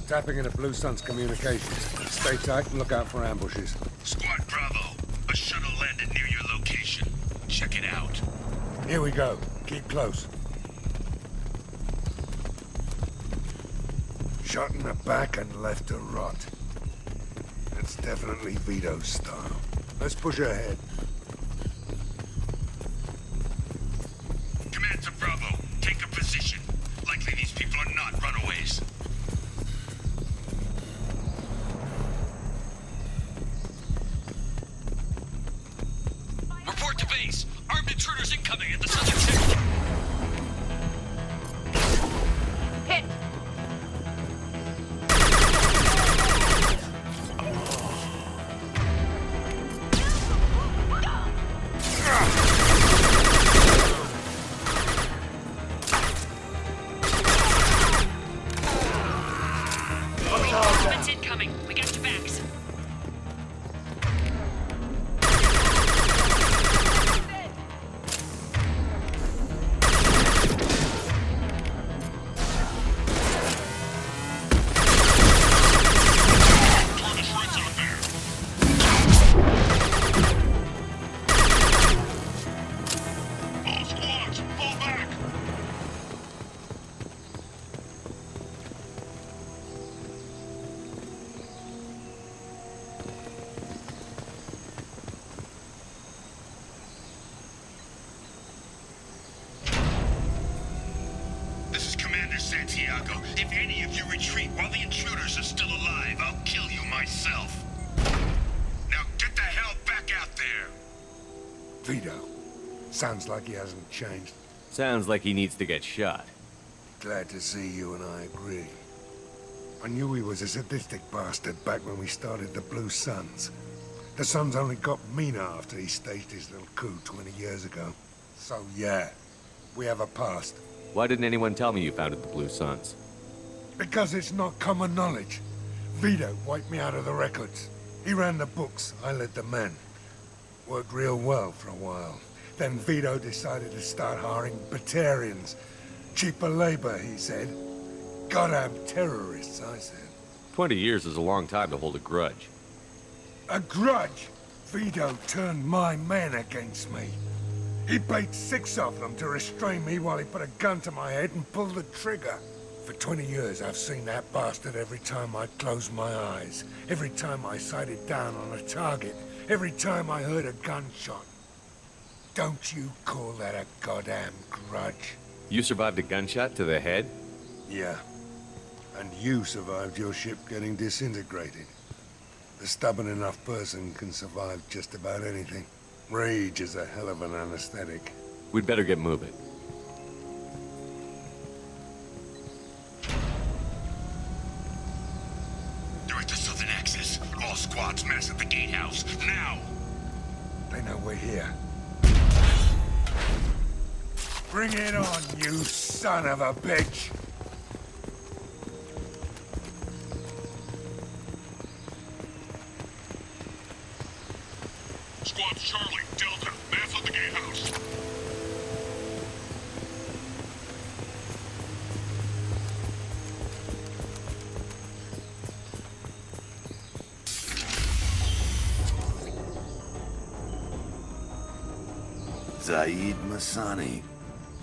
Tapping into Blue Sun's communications. Stay tight and look out for ambushes. Squad Bravo, a shuttle landed near your location. Check it out. Here we go. Keep close. Shot in the back and left to rot. That's definitely Vito's style. Let's push ahead. Command to Bravo, take a position. Likely these people are not runaways. Report to base. Armed intruders incoming at the southern sector. Hit! Reinforcements incoming. We got your backs. Santiago, if any of you retreat while the intruders are still alive, I'll kill you myself. Now get the hell back out there! Vito. Sounds like he hasn't changed. Sounds like he needs to get shot. Glad to see you and I agree. I knew he was a sadistic bastard back when we started the Blue Suns. The Suns only got meaner after he staged his little coup 20 years ago. So yeah, we have a past. Why didn't anyone tell me you founded the Blue Suns? Because it's not common knowledge. Vito wiped me out of the records. He ran the books, I led the men. Worked real well for a while. Then Vito decided to start hiring Batarians. Cheaper labor, he said. Goddamn terrorists, I said. 20 years is a long time to hold a grudge. A grudge? Vito turned my men against me. He paid 6 of them to restrain me while he put a gun to my head and pulled the trigger. For 20 years, I've seen that bastard every time I closed my eyes. Every time I sighted down on a target. Every time I heard a gunshot. Don't you call that a goddamn grudge? You survived a gunshot to the head? Yeah. And you survived your ship getting disintegrated. A stubborn enough person can survive just about anything. Rage is a hell of an anesthetic. We'd better get moving. Direct to southern access. All squads mass at the gatehouse. Now! They know we're here. Bring it on, you son of a bitch! Squad Charlie, Delta, mass at the gatehouse. Zaeed Masani,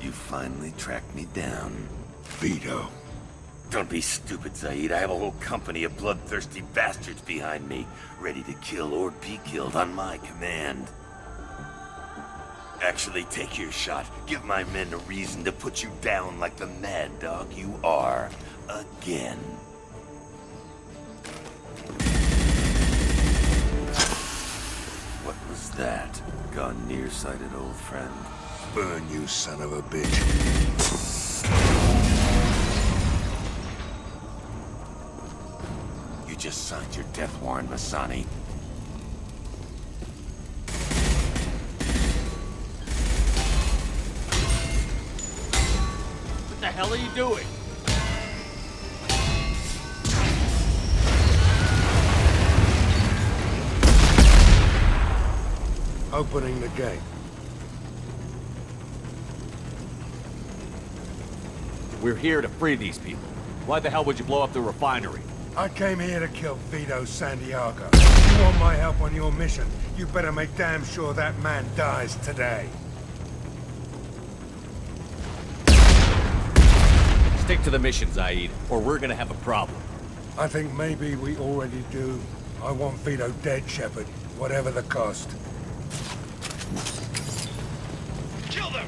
you finally tracked me down. Vito. Don't be stupid, Zaeed. I have a whole company of bloodthirsty bastards behind me, ready to kill or be killed on my command. Actually, take your shot. Give my men a reason to put you down like the mad dog you are. Again. What was that? Gone nearsighted, old friend. Burn, you son of a bitch. You just signed your death warrant, Masani. What the hell are you doing? Opening the gate. We're here to free these people. Why the hell would you blow up the refinery? I came here to kill Vito Santiago. If you want my help on your mission, you better make damn sure that man dies today. Stick to the mission, Zaeed, or we're gonna have a problem. I think maybe we already do. I want Vito dead, Shepard, whatever the cost. Kill them!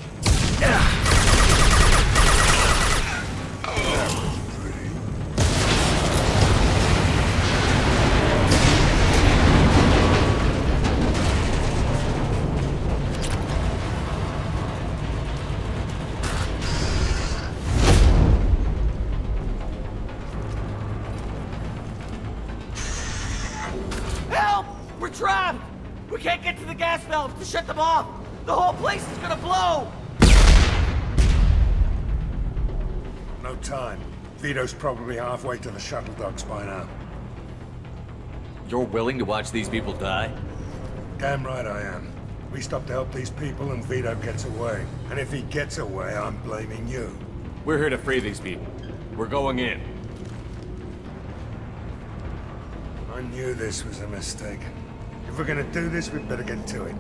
Help! We're trapped! We can't get to the gas valves to shut them off! The whole place is gonna blow! No time. Vito's probably halfway to the shuttle docks by now. You're willing to watch these people die? Damn right I am. We stop to help these people and Vito gets away. And if he gets away, I'm blaming you. We're here to free these people. We're going in. I knew this was a mistake. If we're gonna do this, we'd better get to it.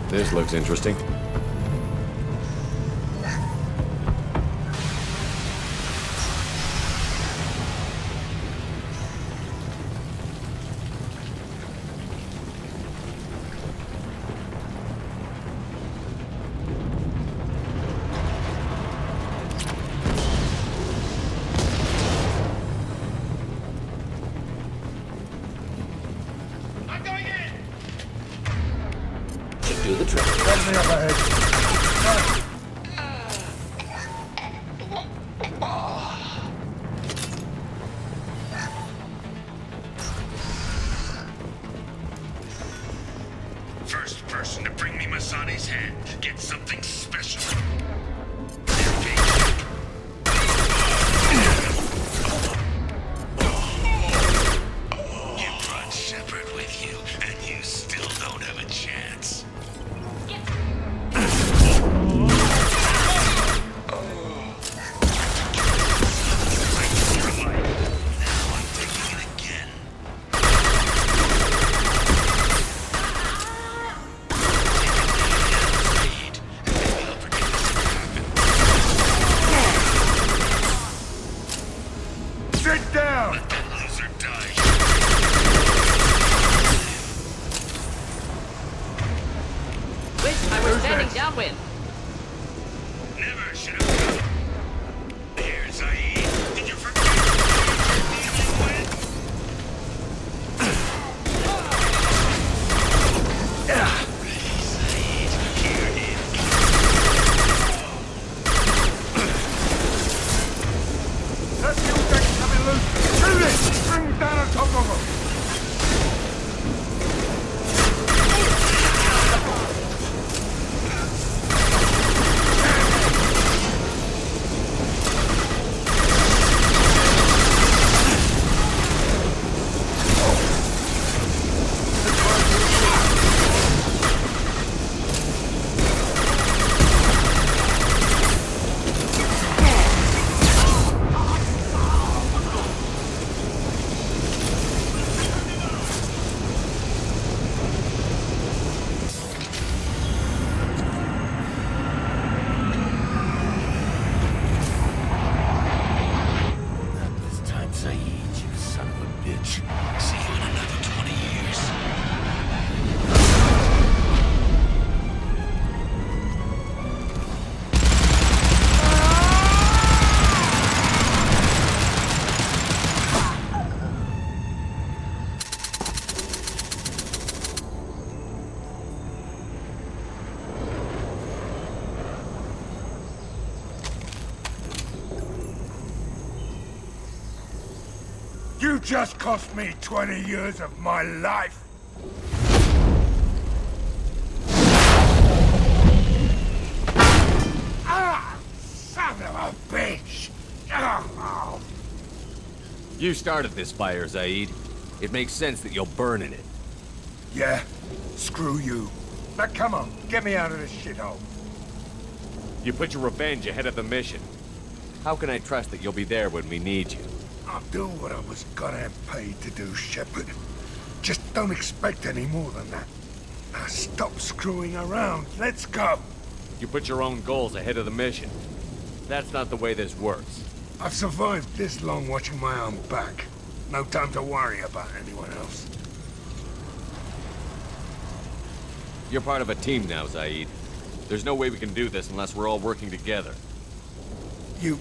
This looks interesting. I'm going in! Should do the trick. Let me up ahead. First person to bring me Masani's head gets something special. You brought Shepard with you, and you still don't have a chance. Now I'm taking it again. Zaeed, and maybe I'll forget this. just cost me 20 years of my life. Ah! Son of a bitch! Oh. You started this fire, Zaeed. It makes sense that you'll burn in it. Yeah? Screw you. Now come on, get me out of this shithole. You put your revenge ahead of the mission. How can I trust that you'll be there when we need you? I'll do what I was goddamn paid to do, Shepard. Just don't expect any more than that. Now stop screwing around. Let's go. You put your own goals ahead of the mission. That's not the way this works. I've survived this long watching my own back. No time to worry about anyone else. You're part of a team now, Zaeed. There's no way we can do this unless we're all working together. You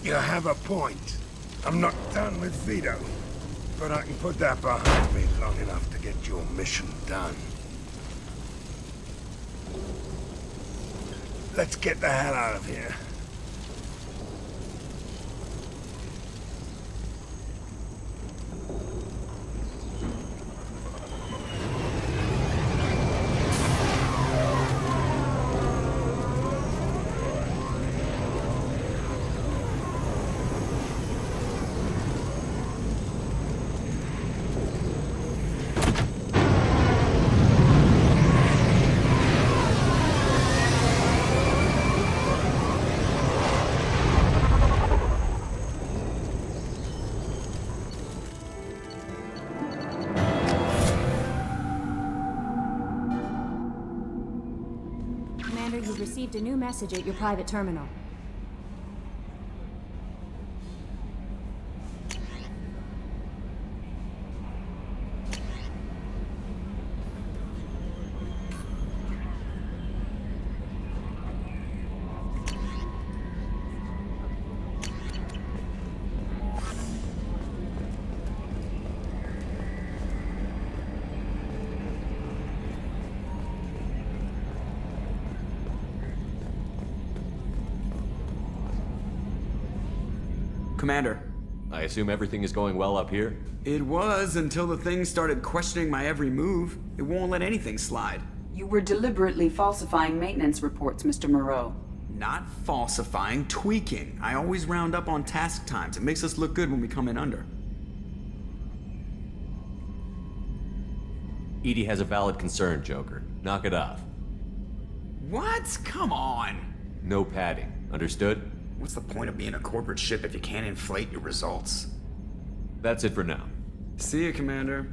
have a point. I'm not done with Vito, but I can put that behind me long enough to get your mission done. Let's get the hell out of here. You've received a new message at your private terminal. Commander. I assume everything is going well up here? It was until the thing started questioning my every move. It won't let anything slide. You were deliberately falsifying maintenance reports, Mr. Moreau. Not falsifying, tweaking. I always round up on task times. It makes us look good when we come in under. Edie has a valid concern, Joker. Knock it off. What? Come on. No padding. Understood? What's the point of being a corporate ship if you can't inflate your results? That's it for now. See you, Commander.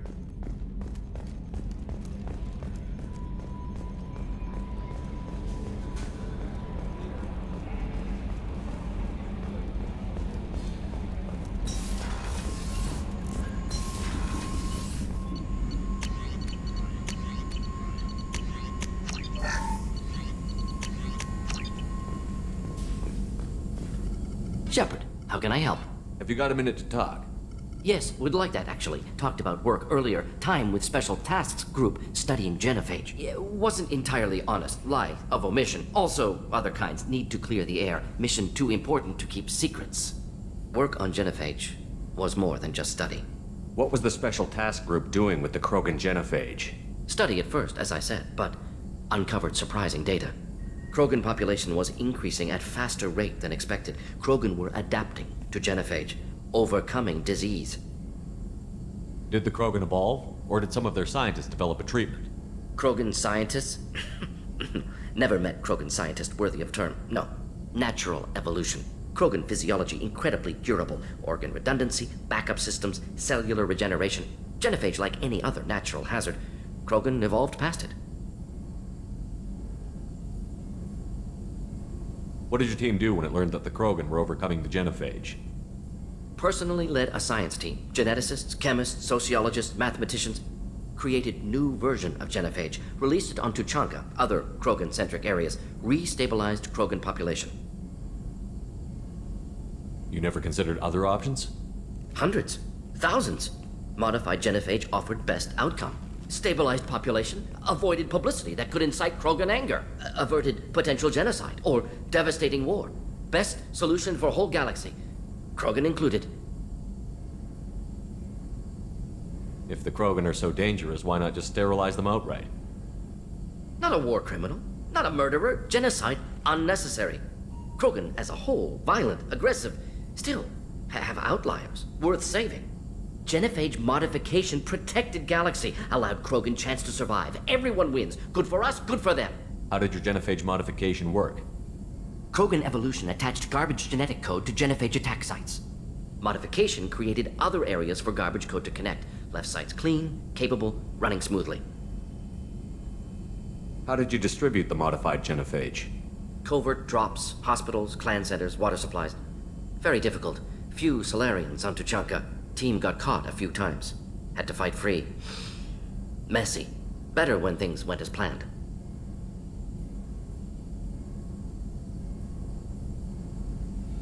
Shepard, how can I help? Have you got a minute to talk? Yes, would like that actually. Talked about work earlier. Time with Special Tasks Group studying genophage. Wasn't entirely honest. Lie of omission. Also, other kinds need to clear the air. Mission too important to keep secrets. Work on genophage was more than just study. What was the Special Task Group doing with the Krogan genophage? Study at first, as I said, but uncovered surprising data. Krogan population was increasing at faster rate than expected. Krogan were adapting to genophage, overcoming disease. Did the Krogan evolve, or did some of their scientists develop a treatment? Krogan scientists? Never met Krogan scientist worthy of term. No. Natural evolution. Krogan physiology incredibly durable. Organ redundancy, backup systems, cellular regeneration. Genophage like any other natural hazard. Krogan evolved past it. What did your team do when it learned that the Krogan were overcoming the genophage? Personally led a science team. Geneticists, chemists, sociologists, mathematicians. Created new version of genophage. Released it on Tuchanka, other Krogan-centric areas. Restabilized Krogan population. You never considered other options? Hundreds. Thousands. Modified genophage offered best outcome. Stabilized population, avoided publicity that could incite Krogan anger, averted potential genocide, or devastating war. Best solution for whole galaxy. Krogan included. If the Krogan are so dangerous, why not just sterilize them outright? Not a war criminal, not a murderer, genocide, unnecessary. Krogan as a whole, violent, aggressive, still have outliers, worth saving. Genophage modification protected galaxy, allowed Krogan chance to survive. Everyone wins. Good for us, good for them. How did your genophage modification work? Krogan evolution attached garbage genetic code to genophage attack sites. Modification created other areas for garbage code to connect. Left sites clean, capable, running smoothly. How did you distribute the modified genophage? Covert drops, hospitals, clan centers, water supplies. Very difficult. Few Solarians on Tuchanka. Team got caught a few times. Had to fight free. Messy. Better when things went as planned.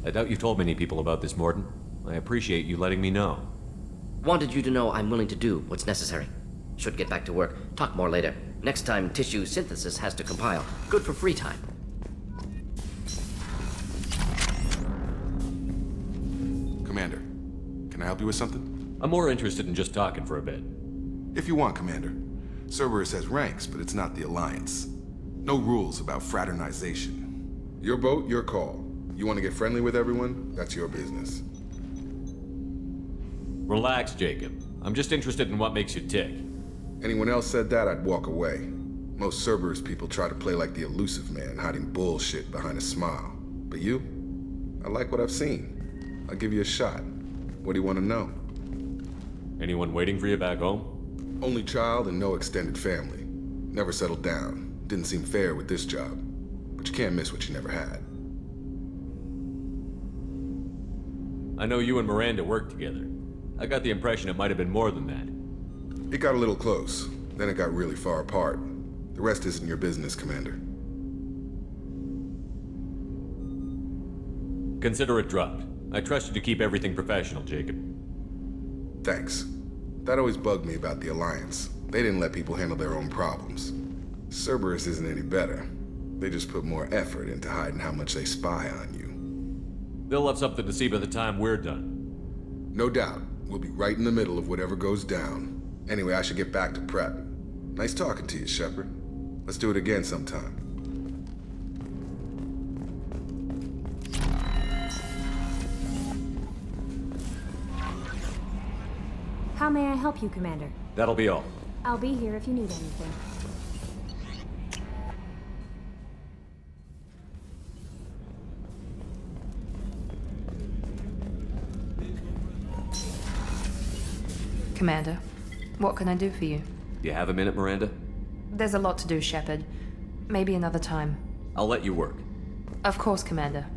I doubt you've told many people about this, Morden. I appreciate you letting me know. Wanted you to know I'm willing to do what's necessary. Should get back to work. Talk more later. Next time tissue synthesis has to compile. Good for free time. Commander, can I help you with something? I'm more interested in just talking for a bit. If you want, Commander. Cerberus has ranks, but it's not the Alliance. No rules about fraternization. Your boat, your call. You want to get friendly with everyone? That's your business. Relax, Jacob. I'm just interested in what makes you tick. Anyone else said that, I'd walk away. Most Cerberus people try to play like the elusive man, hiding bullshit behind a smile. But you? I like what I've seen. I'll give you a shot. What do you want to know? Anyone waiting for you back home? Only child and no extended family. Never settled down. Didn't seem fair with this job. But you can't miss what you never had. I know you and Miranda worked together. I got the impression it might have been more than that. It got a little close. Then it got really far apart. The rest isn't your business, Commander. Consider it dropped. I trust you to keep everything professional, Jacob. Thanks. That always bugged me about the Alliance. They didn't let people handle their own problems. Cerberus isn't any better. They just put more effort into hiding how much they spy on you. They'll have something to see by the time we're done. No doubt. We'll be right in the middle of whatever goes down. Anyway, I should get back to prep. Nice talking to you, Shepard. Let's do it again sometime. How may I help you, Commander? That'll be all. I'll be here if you need anything. Commander, what can I do for you? You have a minute, Miranda? There's a lot to do, Shepard. Maybe another time. I'll let you work. Of course, Commander.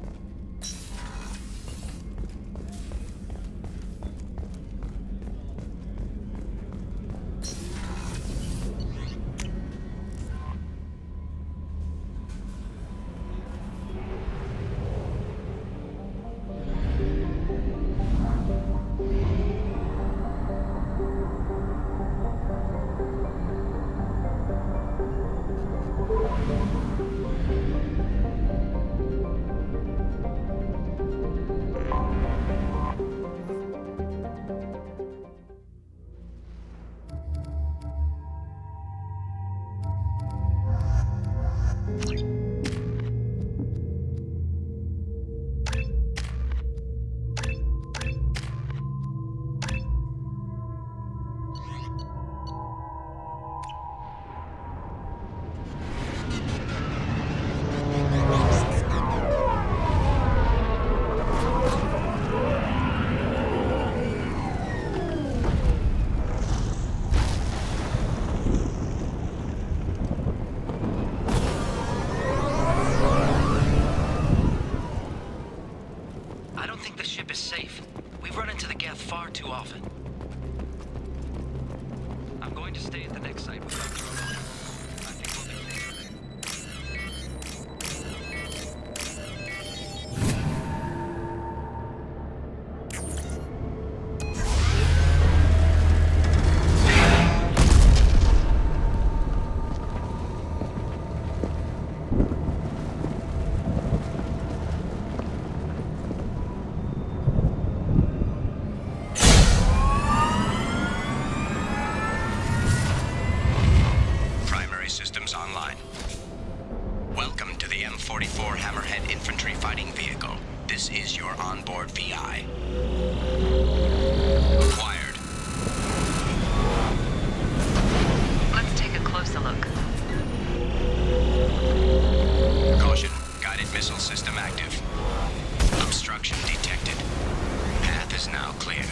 44 Hammerhead infantry fighting vehicle. This is your onboard VI. Acquired. Let's take a closer look. Caution. Guided missile system active. Obstruction detected. Path is now clear.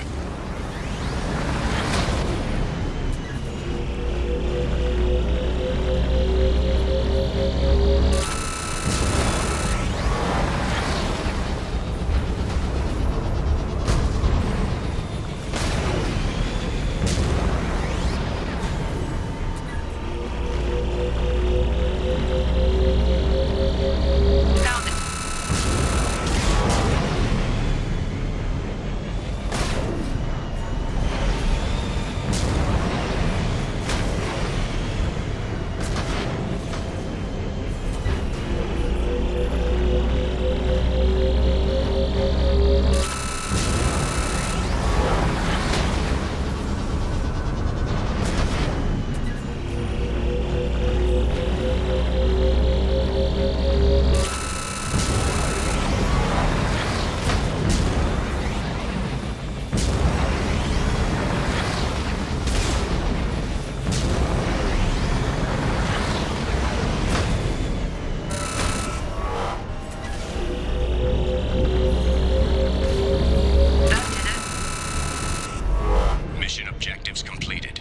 Mission objectives completed.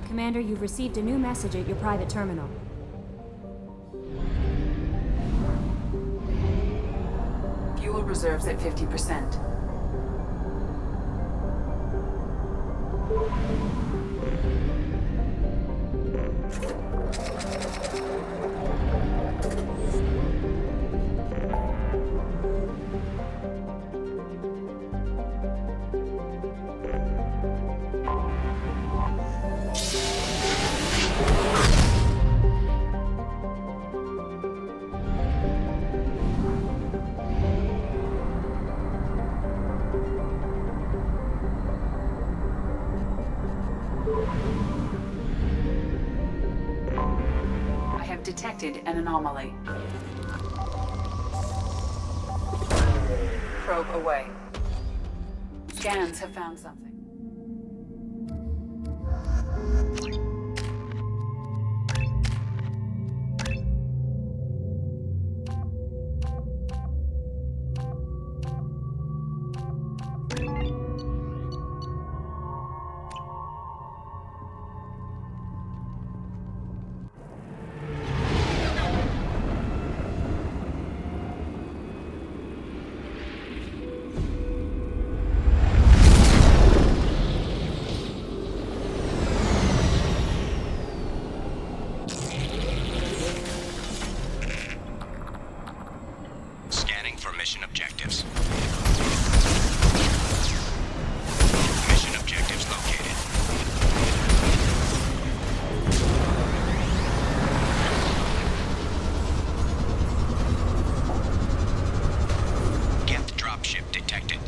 Commander, you've received a new message at your private terminal. Fuel reserves at 50%. Detected an anomaly. Probe away. Scans have found something. Mission objectives. Mission objectives located. Geth dropship detected.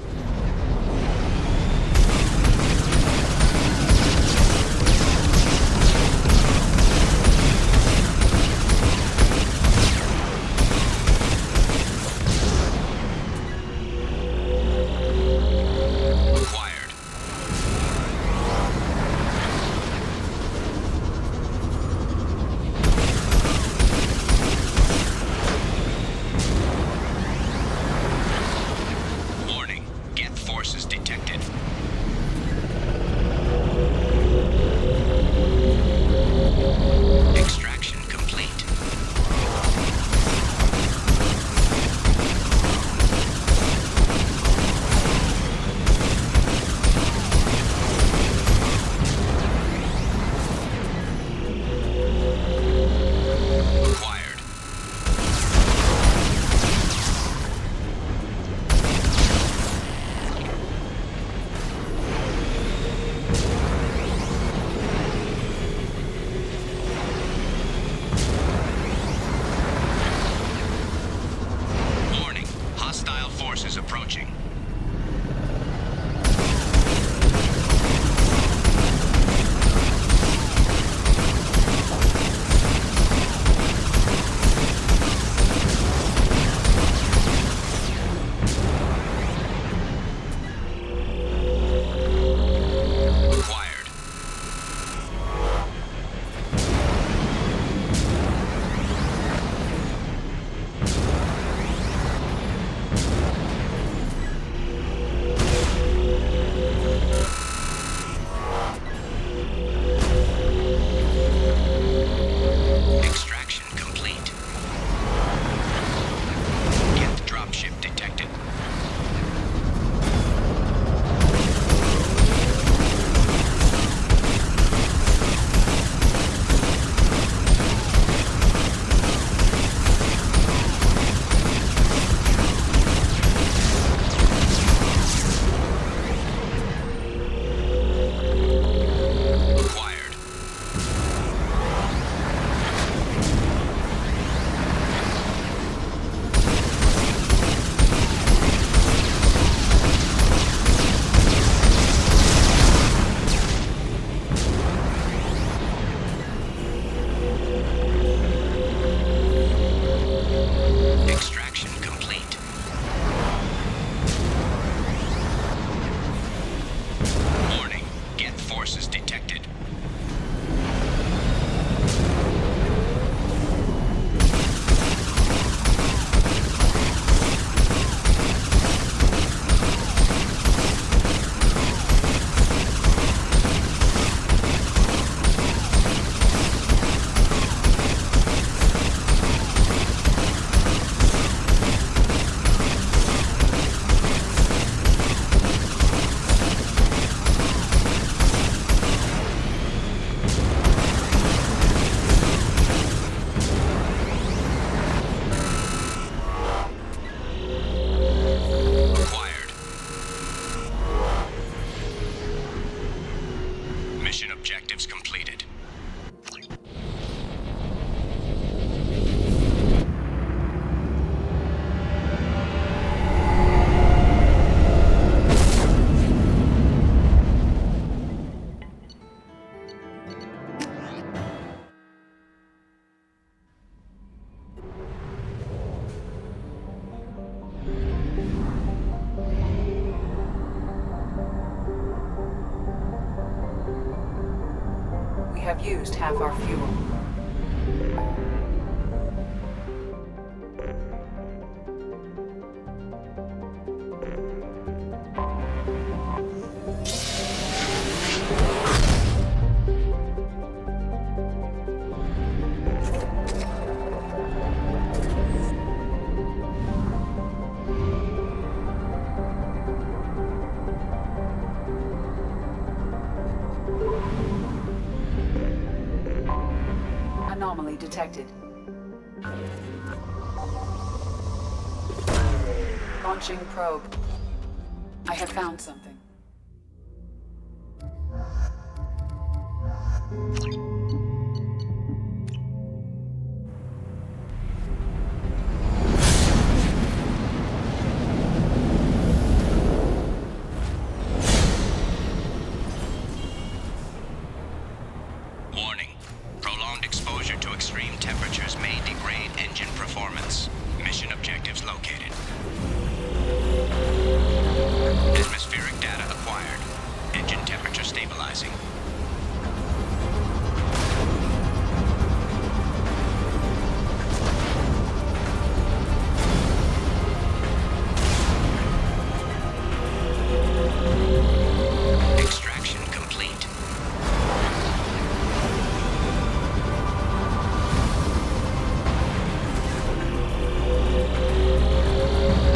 have used half our fuel. Anomaly detected. Launching probe. I have found something. Warning. Prolonged exposure to extreme temperatures may degrade engine performance. Mission objectives located. Atmospheric data acquired. Engine temperature stabilizing. Extraction complete.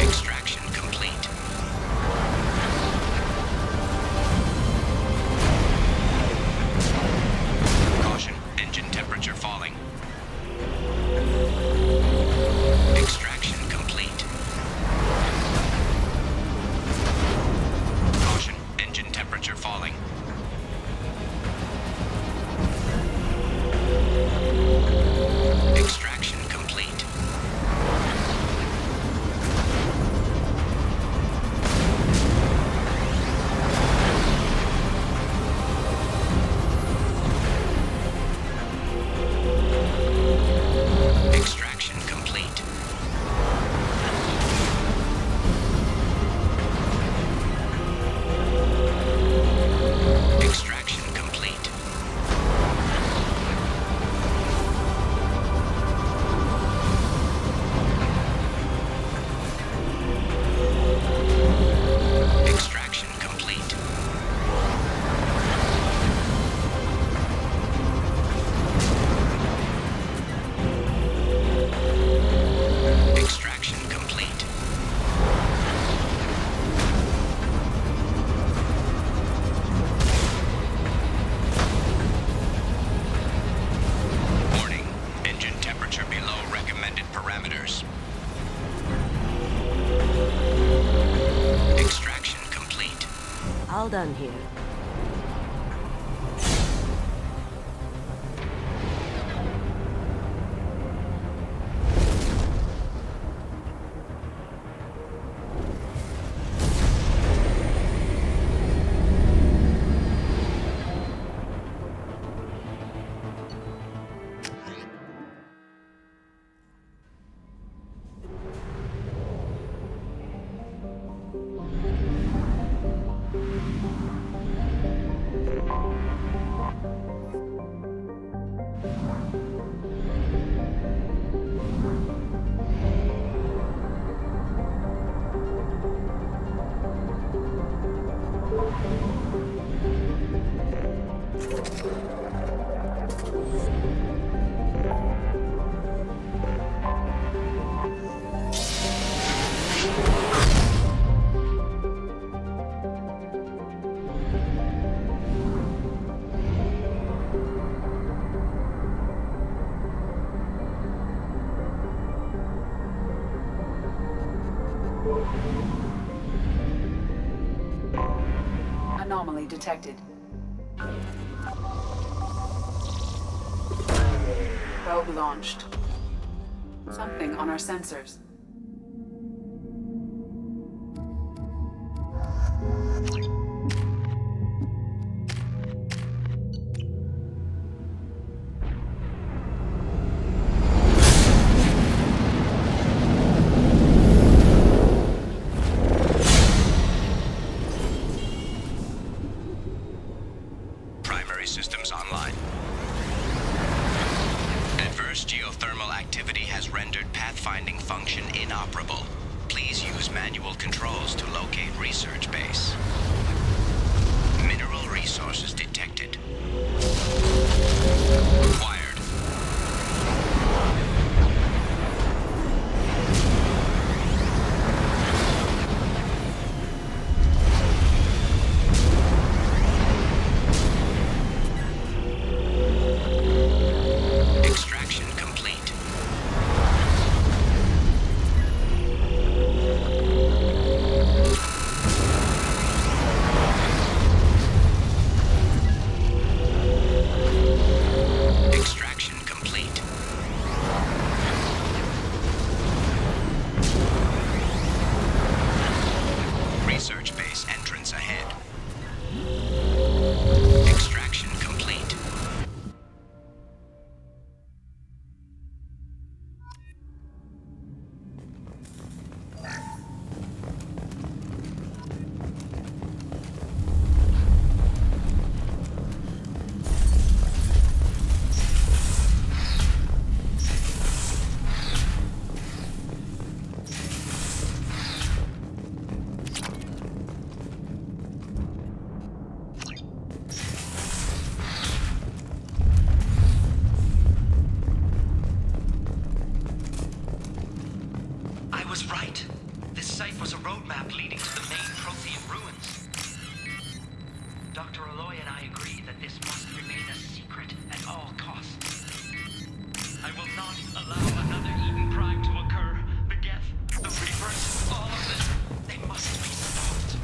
Extraction complete. Caution, engine temperature falling. Extraction complete. Caution, engine temperature falling. Extraction complete. Extraction complete. Extraction complete. Extraction complete. Extraction complete. Warning. Engine temperature below recommended parameters. Extraction complete. All done here. Anomaly detected. Probe launched. Something on our sensors. Primary systems online. Thermal activity has rendered pathfinding function inoperable. Please use manual controls to locate research base. Mineral resources detected. Wired. Extraction complete. Extraction complete. Research base entrance ahead. Extraction complete. I was right. This site was a roadmap leading to the main Prothean ruins. Dr. Aloy and I agree that this must remain a secret at all costs. I will not allow another Eden Prime to occur. The Geth, the Reapers, all of this, they must be stopped.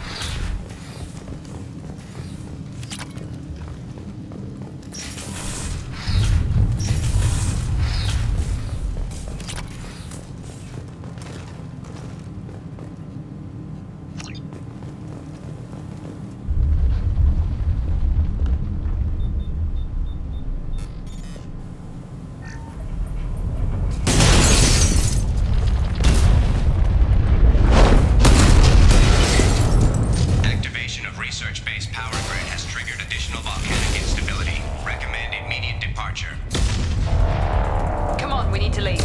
Activation of research base power grid has triggered additional volcanic instability. Recommend immediate departure. Come on, we need to leave.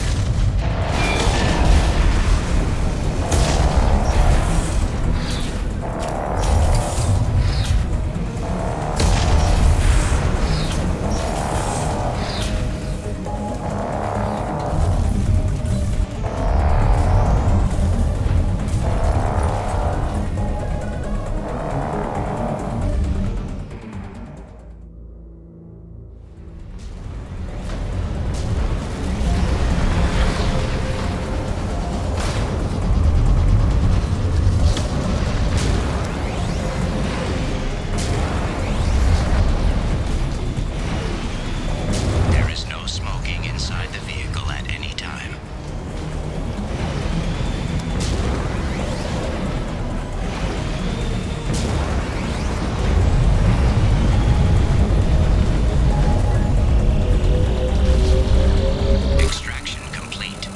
There is no smoking inside the vehicle at any time. Extraction complete.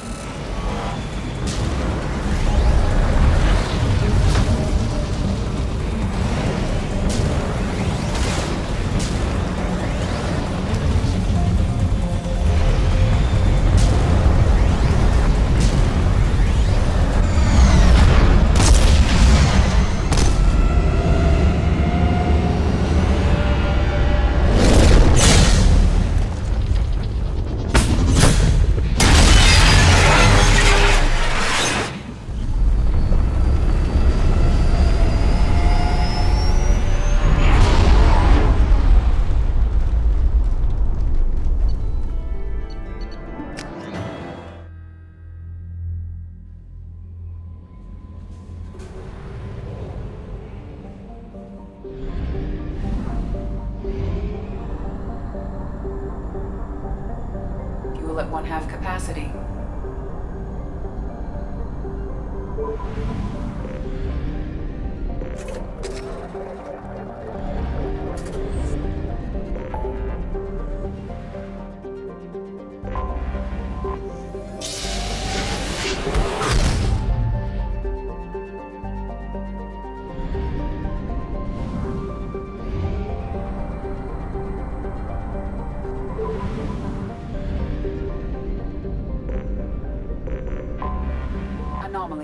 Fuel at 1/2 capacity.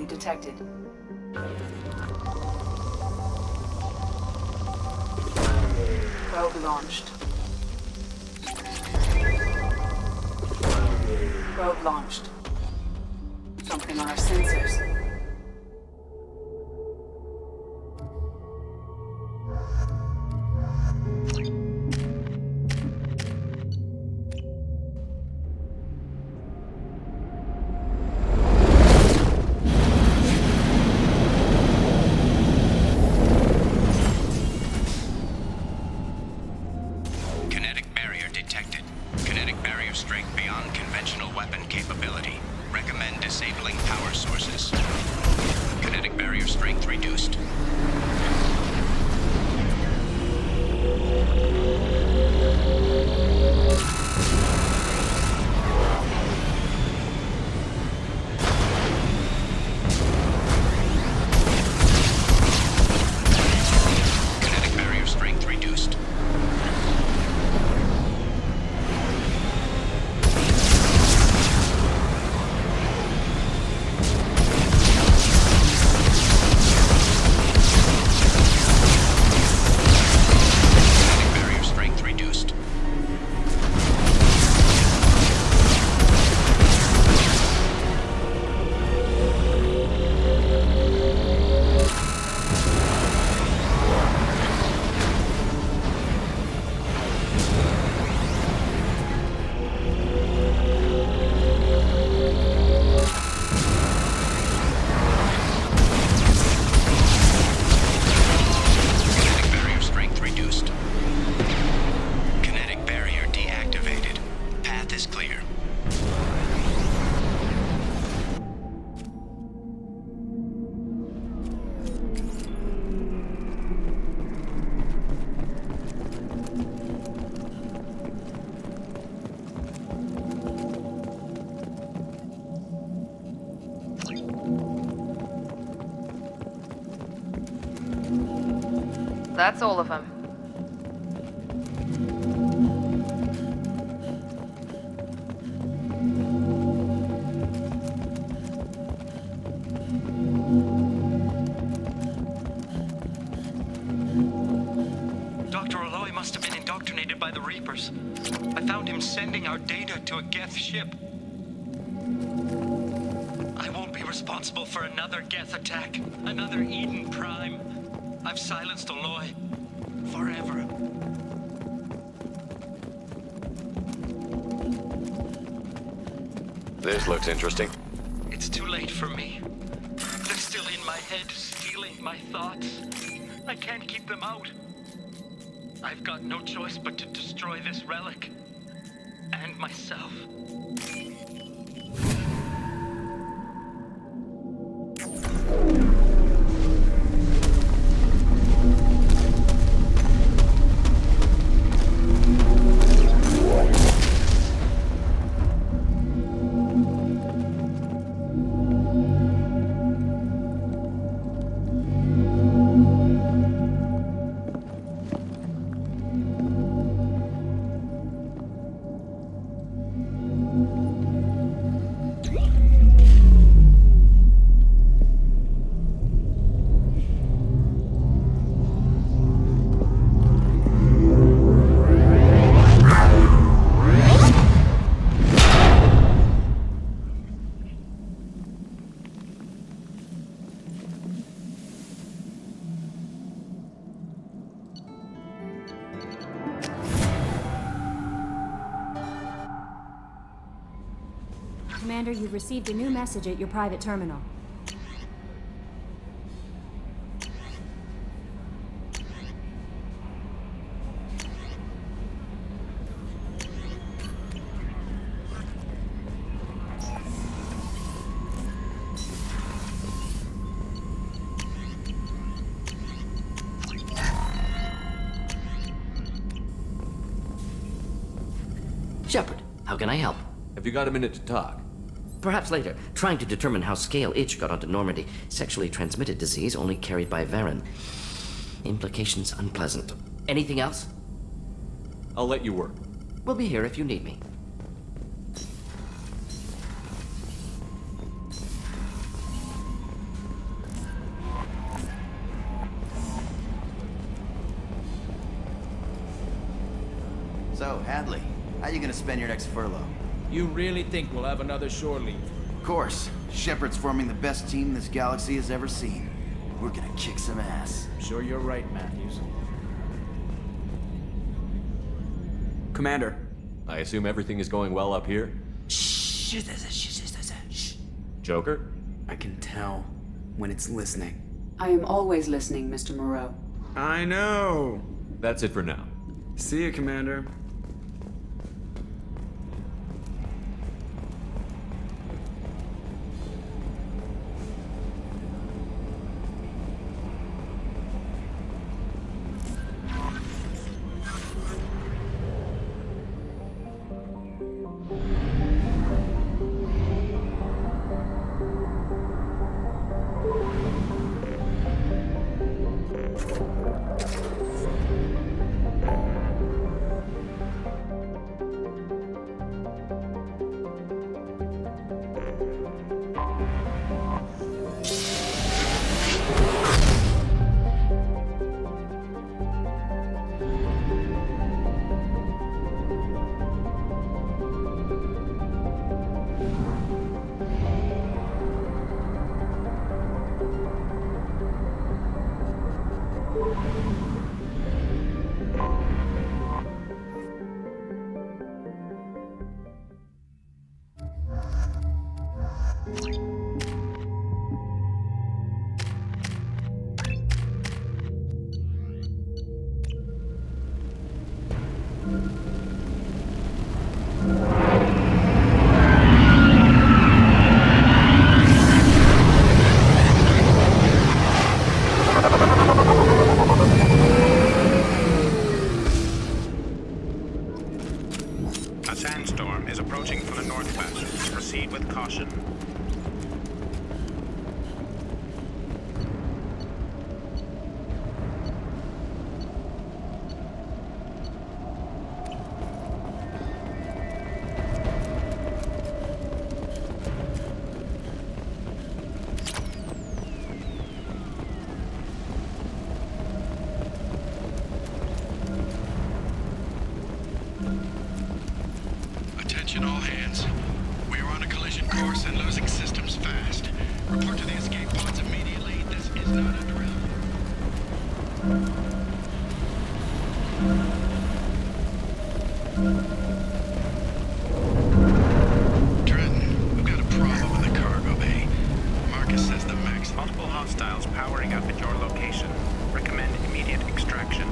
anomaly detected. Probe launched. Probe launched. Something on our sensors. Kinetic barrier detected. Kinetic barrier strength beyond conventional weapon capability. Recommend disabling power sources. Kinetic barrier strength reduced. Kinetic barrier strength reduced. Kinetic barrier strength reduced. Kinetic barrier strength reduced. Kinetic barrier deactivated. Path is clear. That's all of them. Dr. Aloy must have been indoctrinated by the Reapers. I found him sending our data to a Geth ship. I won't be responsible for another Geth attack, another Eden Prime. I've silenced Aloy. Forever. This looks interesting. It's too late for me. They're still in my head, stealing my thoughts. I can't keep them out. I've got no choice but to destroy this relic. And myself. Commander, you've received a new message at your private terminal. Shepard, how can I help? Have you got a minute to talk? Perhaps later. Trying to determine how Scale Itch got onto Normandy. Sexually transmitted disease only carried by Varen. Implications unpleasant. Anything else? I'll let you work. We'll be here if you need me. So, Hadley, how you gonna spend your next furlough? You really think we'll have another shore leave? Of course. Shepard's forming the best team this galaxy has ever seen. We're gonna kick some ass. Sure you're right, Matthews. Commander. I assume everything is going well up here? Shh. Joker? I can tell when it's listening. I am always listening, Mr. Moreau. I know. That's it for now. See you, Commander. A sandstorm is approaching from the northwest. Proceed with caution. Attention all hands. We are on a collision course and losing systems fast. Report to the escape pods immediately. This is not a drill. Trenton, we've got a problem in the cargo bay. Marcus says the mech's Multiple hostiles powering up at your location. Recommend immediate extraction.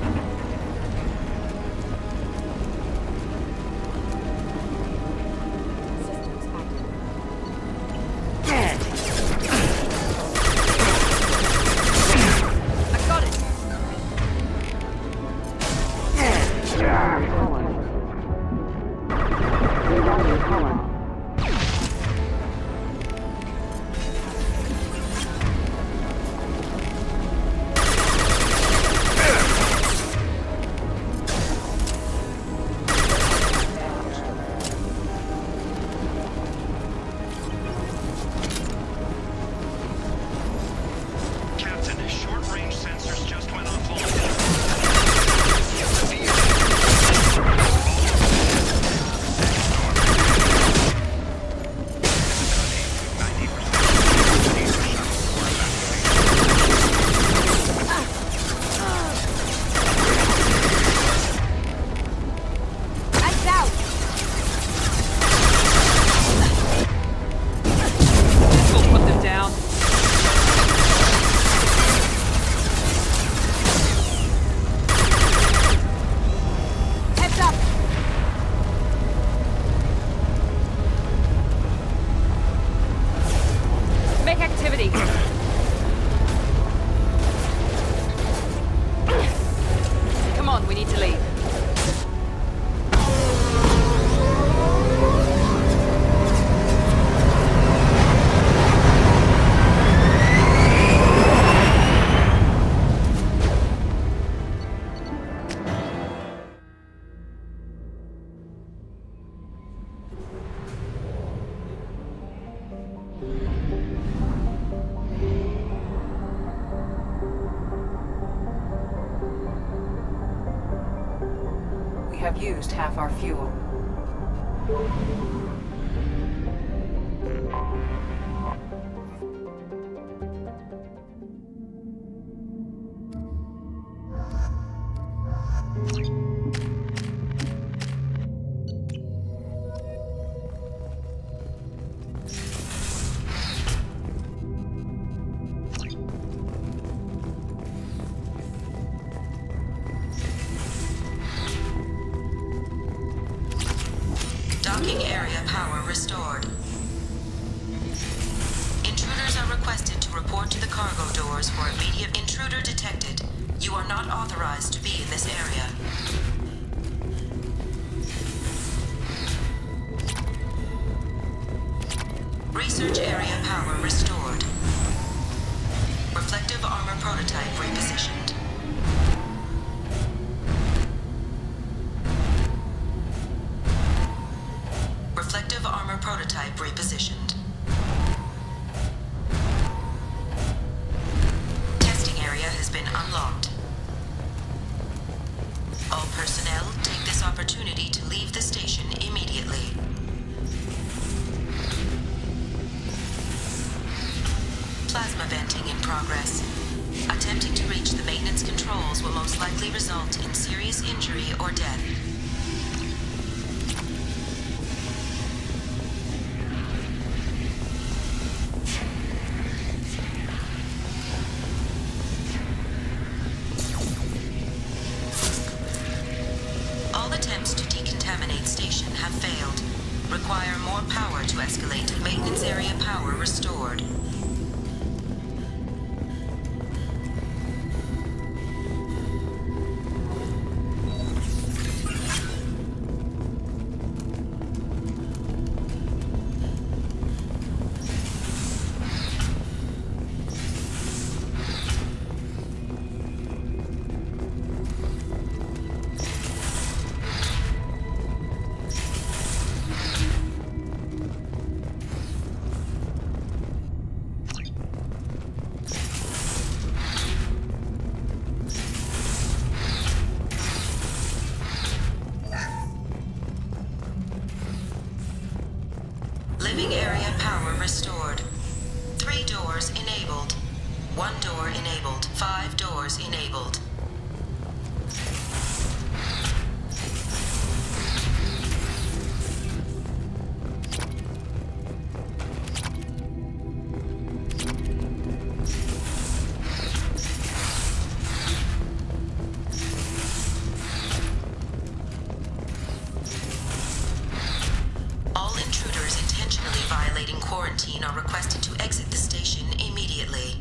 have used half our fuel. Docking area power restored. Intruders are requested to report to the cargo doors for immediate intruder detected. You are not authorized to be in this area. Research area power restored. Reflective armor prototype repositioned. Reflective armor prototype repositioned. Testing area has been unlocked. All personnel take this opportunity to leave the station immediately. Plasma venting in progress. Attempting to reach the maintenance controls will most likely result in serious injury or death. All attempts to decontaminate station have failed. Require more power to escalate. Maintenance area power restored. Living area power restored. 3 doors enabled. 1 door enabled. 5 doors enabled. All intruders intentionally violating quarantine are requested to exit the station immediately.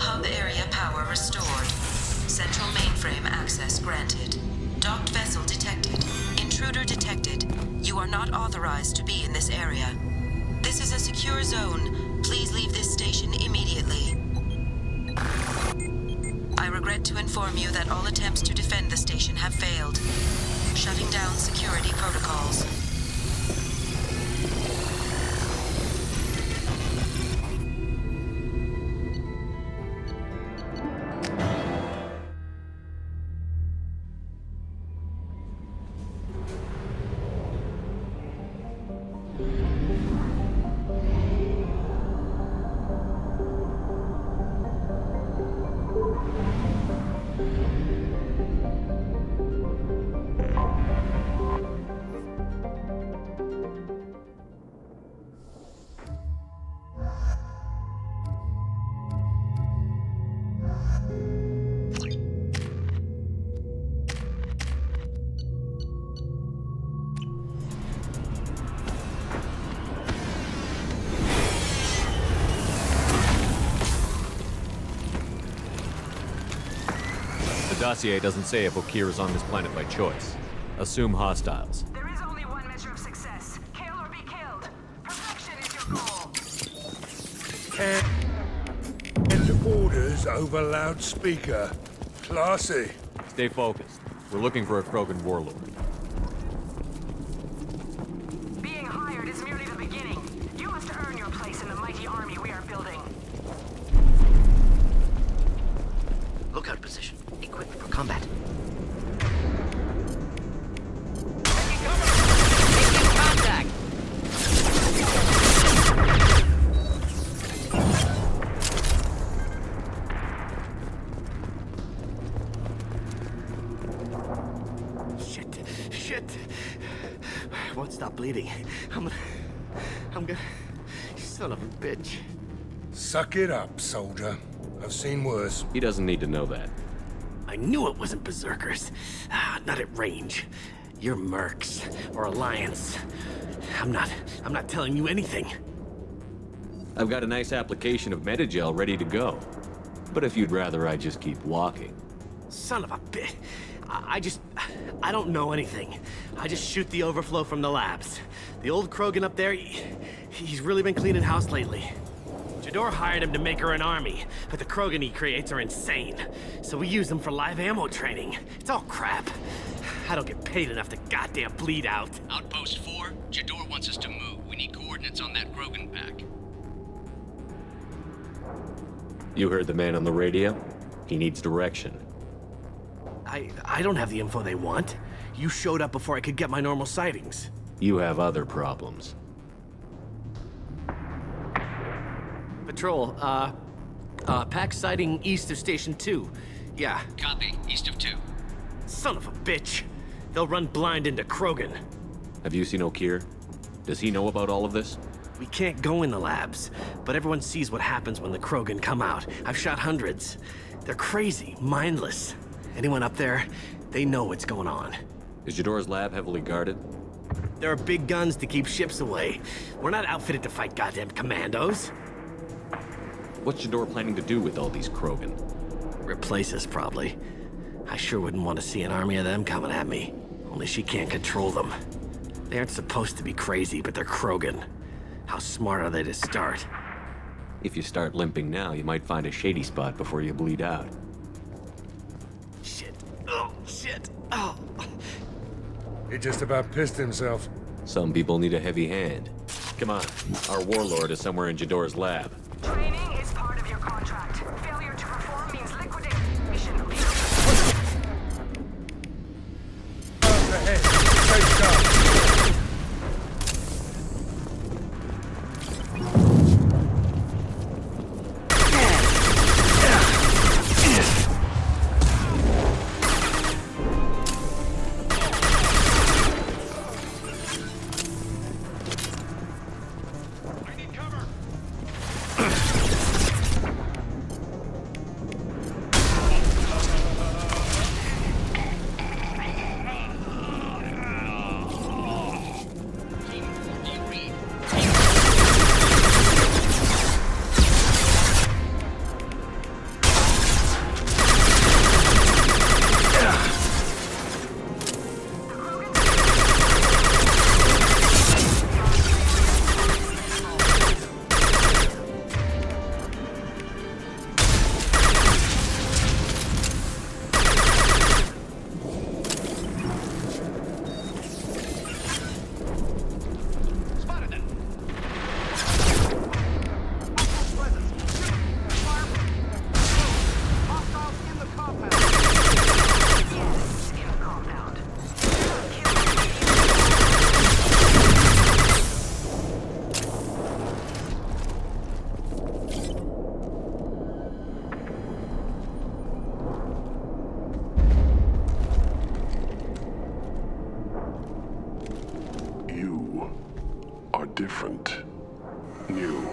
Hub area power restored. Central mainframe access granted. Docked vessel detected. Intruder detected. You are not authorized to be in this area. This is a secure zone. Please leave this station immediately. I regret to inform you that all attempts to defend the station have failed. Shutting down security protocols. The dossier doesn't say if Okir is on this planet by choice. Assume hostiles. There is only one measure of success. Kill or be killed. Perfection is your goal. And orders over loudspeaker. Classy. Stay focused. We're looking for a Krogan warlord. Being hired is merely the beginning. You must earn your place in the mighty army we are building. Lookout position. Equipment. combat. Contact! Shit. Won't stop bleeding. I'm gonna... Son of a bitch. Suck it up, soldier. I've seen worse. He doesn't need to know that. I knew it wasn't berserkers. Not at range. You're mercs or Alliance. I'm not telling you anything. I've got a nice application of Metagel ready to go. But if you'd rather I just keep walking. Son of a bitch. I don't know anything. I just shoot the overflow from the labs. The old Krogan up there, he's really been cleaning house lately. Jador hired him to make her an army, but the Krogan he creates are insane. So we use them for live ammo training. It's all crap. I don't get paid enough to goddamn bleed out. Outpost 4, Jador wants us to move. We need coordinates on that Krogan pack. You heard the man on the radio? He needs direction. I don't have the info they want. You showed up before I could get my normal sightings. You have other problems. Patrol, pack sighting east of Station 2. Yeah. Copy, east of 2. Son of a bitch. They'll run blind into Krogan. Have you seen O'Keir? Does he know about all of this? We can't go in the labs, but everyone sees what happens when the Krogan come out. I've shot hundreds. They're crazy, mindless. Anyone up there, they know what's going on. Is Jador's lab heavily guarded? There are big guns to keep ships away. We're not outfitted to fight goddamn commandos. What's Jador planning to do with all these Krogan? Replace us, probably. I sure wouldn't want to see an army of them coming at me. Only she can't control them. They aren't supposed to be crazy, but they're Krogan. How smart are they to start? If you start limping now, you might find a shady spot before you bleed out. Shit. Oh, shit. Oh. He just about pissed himself. Some people need a heavy hand. Come on, our warlord is somewhere in Jador's lab. Training is part of your contract. Failure to perform means liquidation. Up ahead. Take charge. Different. New.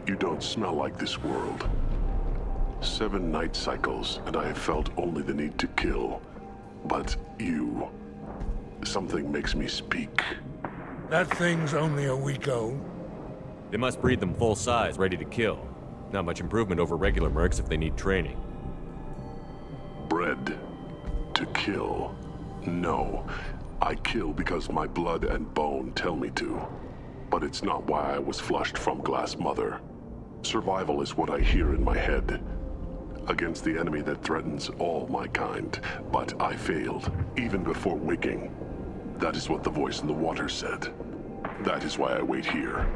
You don't smell like this world. 7 night cycles, and I have felt only the need to kill. But you... something makes me speak. That thing's only a week old. They must breed them full size, ready to kill. Not much improvement over regular mercs if they need training. Bred to kill. No. I kill because my blood and bone tell me to. But it's not why I was flushed from Glass Mother. Survival is what I hear in my head. Against the enemy that threatens all my kind. But I failed, even before waking. That is what the voice in the water said. That is why I wait here.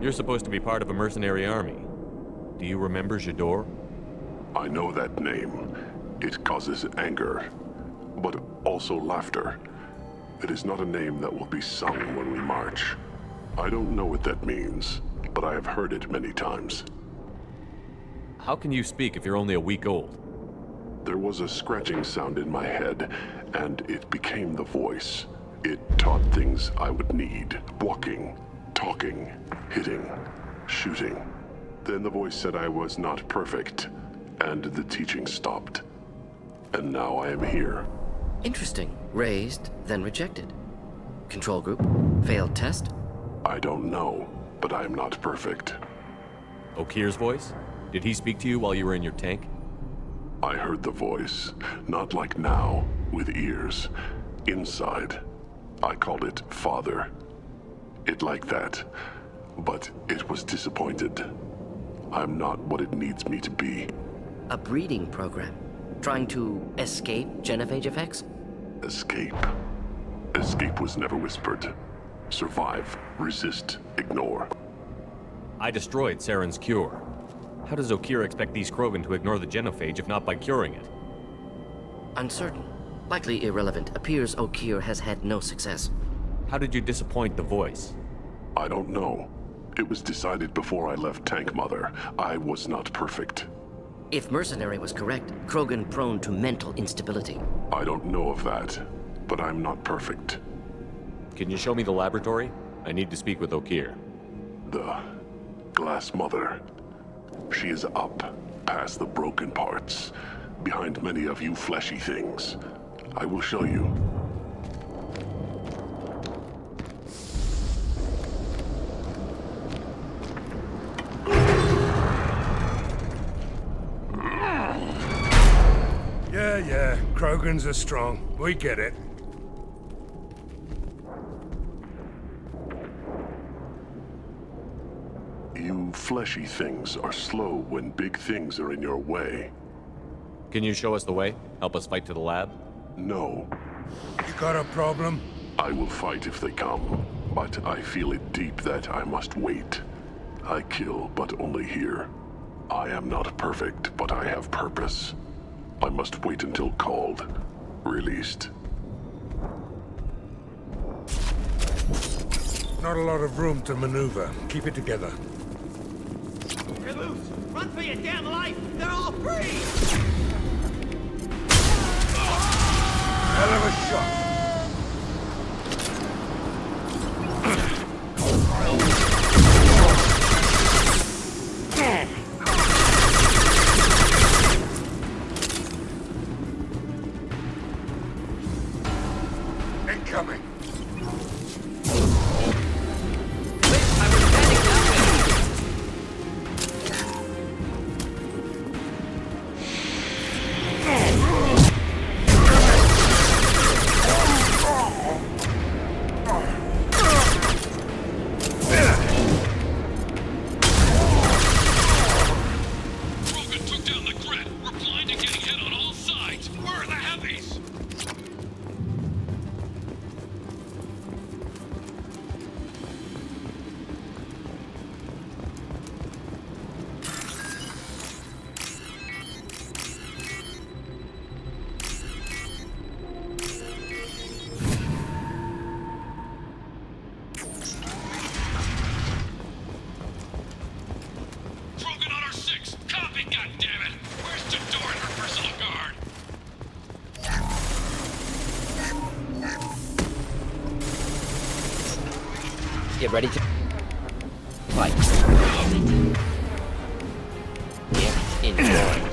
You're supposed to be part of a mercenary army. Do you remember Jador? I know that name. It causes anger, but also laughter. It is not a name that will be sung when we march. I don't know what that means, but I have heard it many times. How can you speak if you're only a week old? There was a scratching sound in my head, and it became the voice. It taught things I would need. Walking, talking, hitting, shooting. Then the voice said I was not perfect, and the teaching stopped. And now I am here. Interesting. Raised, then rejected. Control group? Failed test? I don't know, but I am not perfect. Okir's voice? Did he speak to you while you were in your tank? I heard the voice, not like now, with ears. Inside. I called it Father. It like that, but it was disappointed. I'm not what it needs me to be. A breeding program? Trying to escape genophage effects? Escape. Escape was never whispered. Survive, resist, ignore. I destroyed Saren's cure. How does Okir expect these Krogan to ignore the genophage if not by curing it? Uncertain. Likely irrelevant. Appears Okir has had no success. How did you disappoint the voice? I don't know. It was decided before I left Tank Mother. I was not perfect. If Mercenary was correct, Krogan prone to mental instability. I don't know of that, but I'm not perfect. Can you show me the laboratory? I need to speak with Okir. The Glass Mother. She is up, past the broken parts, behind many of you fleshy things. I will show you. Yeah, Krogans are strong. We get it. You fleshy things are slow when big things are in your way. Can you show us the way? Help us fight to the lab? No. You got a problem? I will fight if they come, but I feel it deep that I must wait. I kill, but only here. I am not perfect, but I have purpose. I must wait until called, released. Not a lot of room to maneuver. Keep it together. You're loose! Run for your damn life! They're all free! Hell of a shot. Incoming. Get ready to fight. Get enjoy.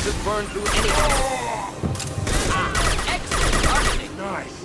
could burn through anything. Excellent targeting. Nice.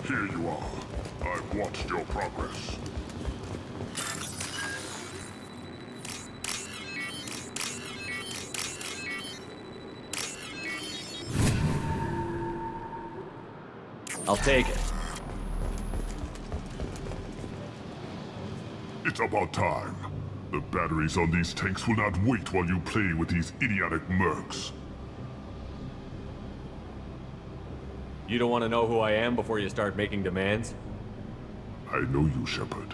Here you are. I've watched your progress. I'll take it. It's about time. The batteries on these tanks will not wait while you play with these idiotic mercs. You don't want to know who I am before you start making demands? I know you, Shepard.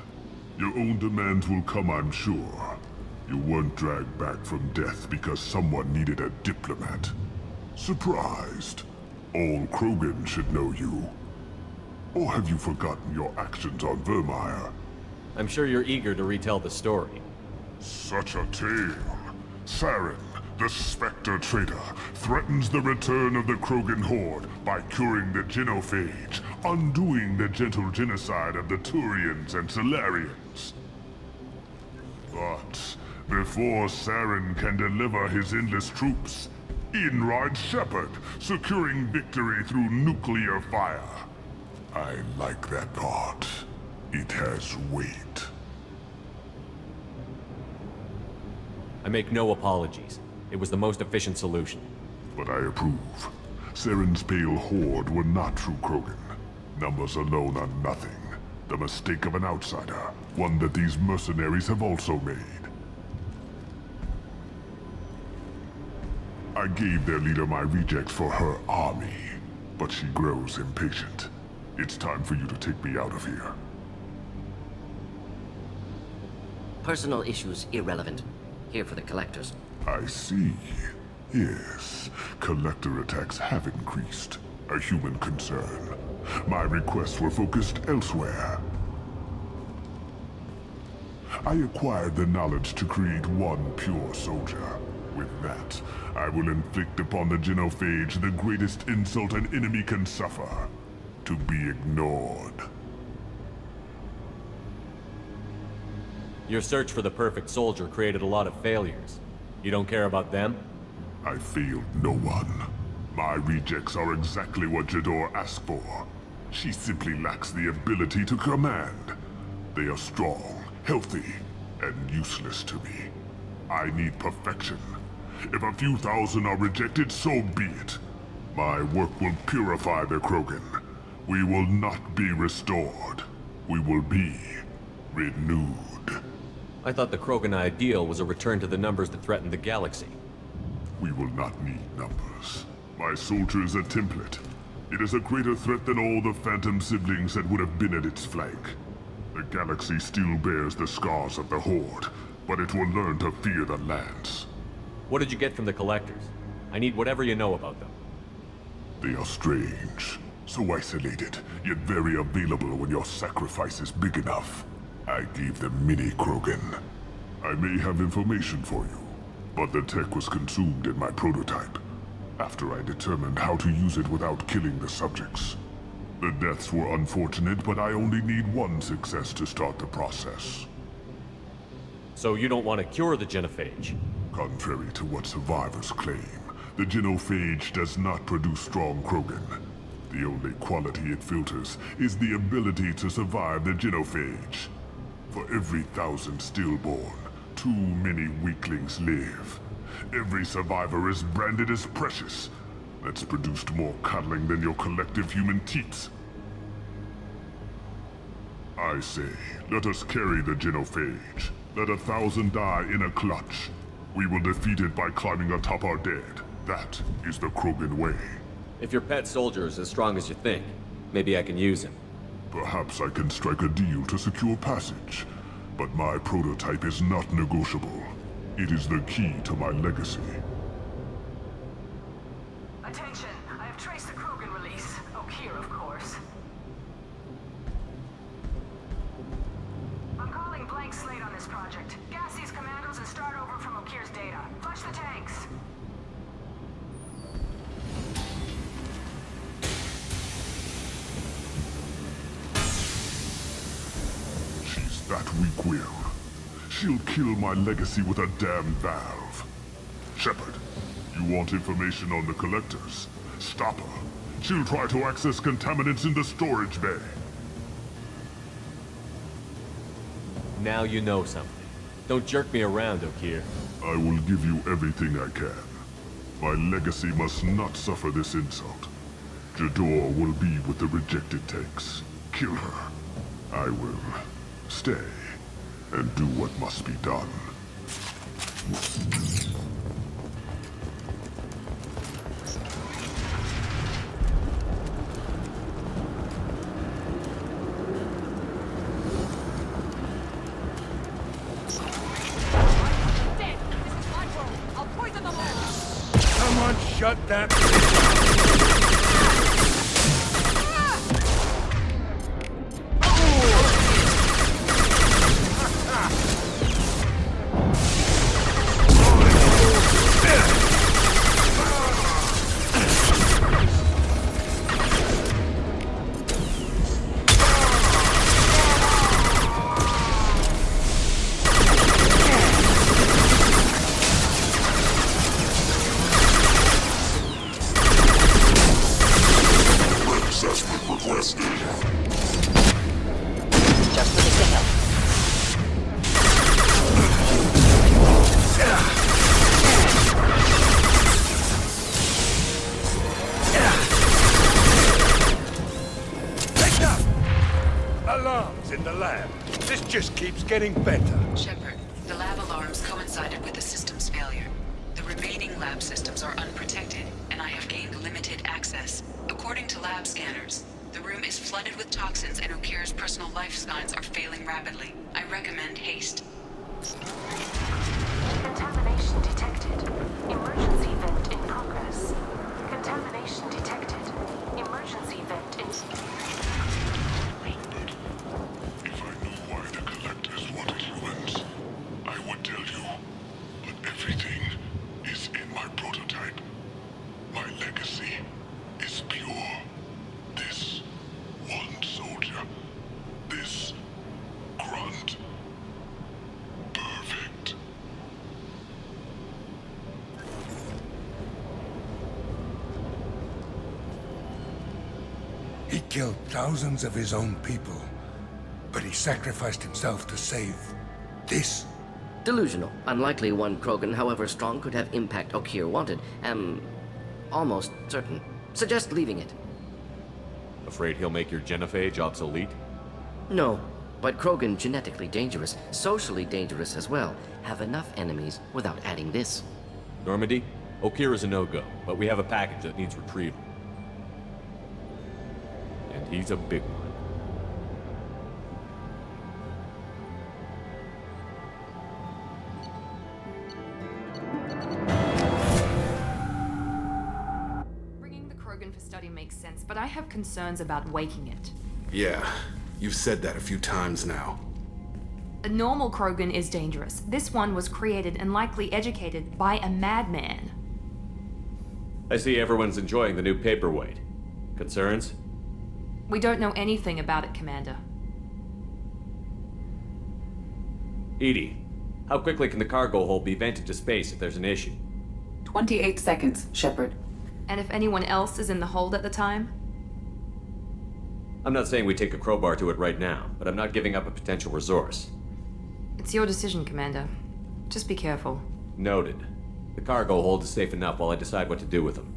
Your own demands will come, I'm sure. You weren't dragged back from death because someone needed a diplomat. Surprised. All Krogan should know you. Or have you forgotten your actions on Vermeer? I'm sure you're eager to retell the story. Such a tale. Saren, the Spectre traitor, threatens the return of the Krogan horde by curing the genophage, undoing the gentle genocide of the Turians and Solarians. But before Saren can deliver his endless troops, in rides Shepard, securing victory through nuclear fire. I like that part. It has weight. I make no apologies. It was the most efficient solution. But I approve. Saren's pale horde were not true Krogan. Numbers alone are nothing. The mistake of an outsider. One that these mercenaries have also made. I gave their leader my rejects for her army. But she grows impatient. It's time for you to take me out of here. Personal issues irrelevant. Here for the collectors. I see. Yes, collector attacks have increased. A human concern. My requests were focused elsewhere. I acquired the knowledge to create one pure soldier. With that, I will inflict upon the genophage the greatest insult an enemy can suffer. To be ignored. Your search for the perfect soldier created a lot of failures. You don't care about them? I failed no one. My rejects are exactly what Jador asked for. She simply lacks the ability to command. They are strong, healthy, and useless to me. I need perfection. If a few thousand are rejected, so be it. My work will purify the Krogan. We will not be restored. We will be renewed. I thought the Krogan ideal was a return to the numbers that threatened the galaxy. We will not need numbers. My soldier is a template. It is a greater threat than all the Phantom siblings that would have been at its flank. The galaxy still bears the scars of the Horde, but it will learn to fear the Lance. What did you get from the Collectors? I need whatever you know about them. They are strange. So isolated, yet very available when your sacrifice is big enough. I gave them mini Krogan. I may have information for you, but the tech was consumed in my prototype, after I determined how to use it without killing the subjects. The deaths were unfortunate, but I only need one success to start the process. So you don't want to cure the genophage? Contrary to what survivors claim, the genophage does not produce strong Krogan. The only quality it filters is the ability to survive the genophage. For every 1,000 stillborn, too many weaklings live. Every survivor is branded as precious. That's produced more cuddling than your collective human teats. I say, let us carry the genophage. Let 1,000 die in a clutch. We will defeat it by climbing atop our dead. That is the Krogan way. If your pet soldier is as strong as you think, maybe I can use him. Perhaps I can strike a deal to secure passage. But my prototype is not negotiable. It is the key to my legacy. Attention, I have traced the Krogan release. Okeer, of course. I'm calling blank slate on this project. Gas these commandos and start over from Okeer's data. Flush the tanks. She's that weak-willed. She'll kill my legacy with a damn valve. Shepard, you want information on the collectors? Stop her. She'll try to access contaminants in the storage bay. Now you know something. Don't jerk me around, Okeer. I will give you everything I can. My legacy must not suffer this insult. Jador will be with the rejected tanks. Kill her. I will stay and do what must be done. Someone shut that... Alarms in the lab. This just keeps getting better. Shepard, the lab alarms coincided with the system's failure. The remaining lab systems are unprotected, and I have gained limited access. According to lab scanners, the room is flooded with toxins and Okeer's personal life signs are failing rapidly. I recommend haste. Contamination detected. Emergency vent in progress. Contamination detected. Emergency vent in... If I knew why the collectors wanted humans, I would tell you. But everything is in my prototype. My legacy is pure. This one soldier. This Grunt. Perfect. He killed thousands of his own people, but he sacrificed himself to save this. Delusional. Unlikely one Krogan, however strong, could have impact Okeer wanted. Am almost certain. Suggest leaving it. Afraid he'll make your genophage obsolete? No, but Krogan genetically dangerous, socially dangerous as well. Have enough enemies without adding this. Normandy, Okeer is a no-go, but we have a package that needs retrieval. And he's a big one. Bringing the Krogan for study makes sense, but I have concerns about waking it. Yeah, you've said that a few times now. A normal Krogan is dangerous. This one was created and likely educated by a madman. I see everyone's enjoying the new paperweight. Concerns? We don't know anything about it, Commander. Edie, how quickly can the cargo hold be vented to space if there's an issue? 28 seconds, Shepard. And if anyone else is in the hold at the time? I'm not saying we take a crowbar to it right now, but I'm not giving up a potential resource. It's your decision, Commander. Just be careful. Noted. The cargo hold is safe enough while I decide what to do with them.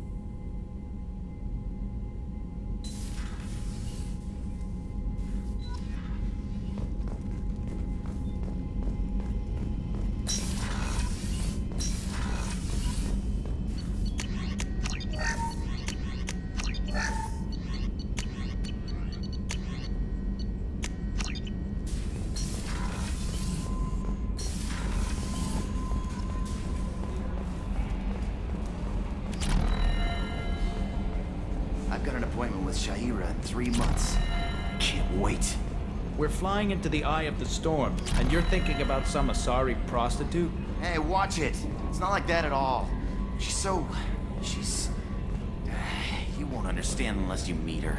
I've got an appointment with Shaira in 3 months. Can't wait. We're flying into the eye of the storm, and you're thinking about some Asari prostitute? Hey, watch it. It's not like that at all. She's... You won't understand unless you meet her.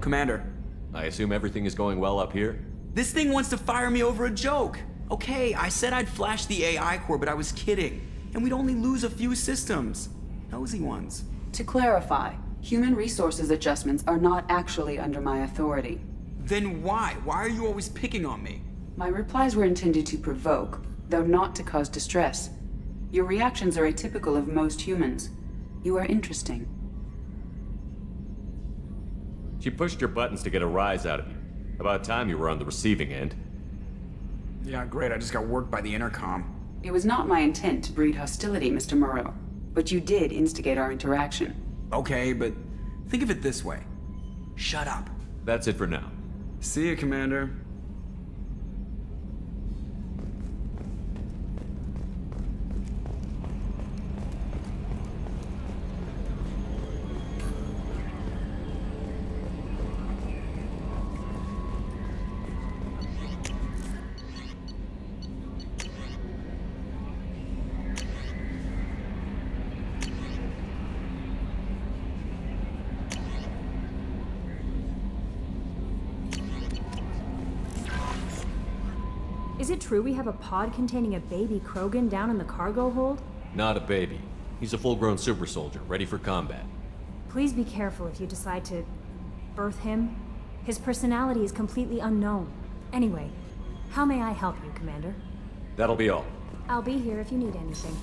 Commander. I assume everything is going well up here? This thing wants to fire me over a joke. Okay, I said I'd flash the AI core, but I was kidding. And we'd only lose a few systems. Nosy ones. To clarify, human resources adjustments are not actually under my authority. Then why? Why are you always picking on me? My replies were intended to provoke, though not to cause distress. Your reactions are atypical of most humans. You are interesting. She pushed your buttons to get a rise out of you. About time you were on the receiving end. Yeah, great. I just got worked by the intercom. It was not my intent to breed hostility, Mr. Moreau, but you did instigate our interaction. Okay, but think of it this way. Shut up. That's it for now. See you, Commander. Is it true we have a pod containing a baby Krogan down in the cargo hold? Not a baby. He's a full-grown super soldier, ready for combat. Please be careful if you decide to birth him. His personality is completely unknown. Anyway, how may I help you, Commander? That'll be all. I'll be here if you need anything.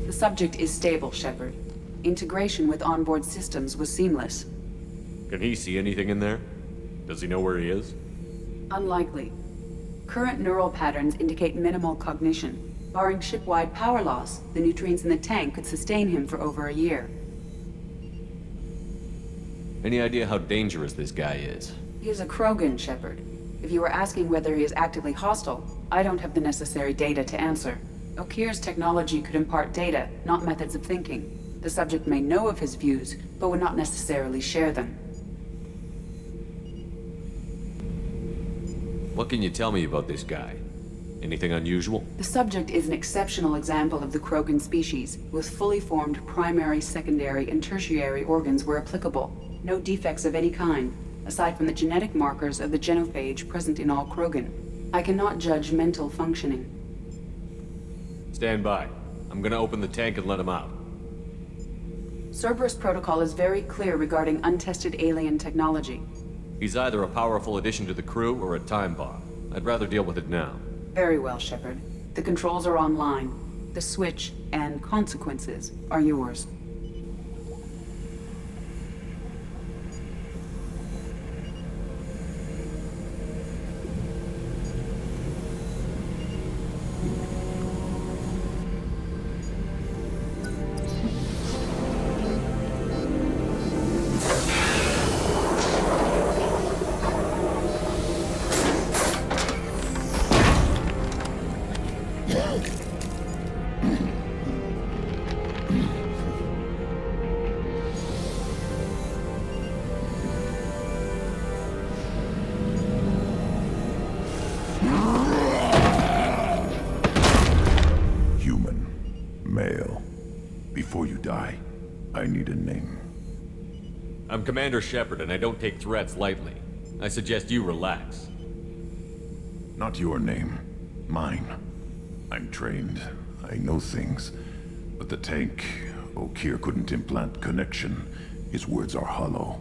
The subject is stable, Shepard. Integration with onboard systems was seamless. Can he see anything in there? Does he know where he is? Unlikely. Current neural patterns indicate minimal cognition. Barring ship-wide power loss, the nutrients in the tank could sustain him for over a year. Any idea how dangerous this guy is? He is a Krogan, Shepard. If you were asking whether he is actively hostile, I don't have the necessary data to answer. Okir's technology could impart data, not methods of thinking. The subject may know of his views, but would not necessarily share them. What can you tell me about this guy? Anything unusual? The subject is an exceptional example of the Krogan species, with fully formed primary, secondary, and tertiary organs where applicable. No defects of any kind, aside from the genetic markers of the genophage present in all Krogan. I cannot judge mental functioning. Stand by. I'm gonna open the tank and let him out. Cerberus protocol is very clear regarding untested alien technology. He's either a powerful addition to the crew or a time bomb. I'd rather deal with it now. Very well, Shepard. The controls are online. The switch and consequences are yours. Before you die, I need a name. I'm Commander Shepard, and I don't take threats lightly. I suggest you relax. Not your name. Mine. I'm trained. I know things. But the tank, Okeer couldn't implant connection. His words are hollow.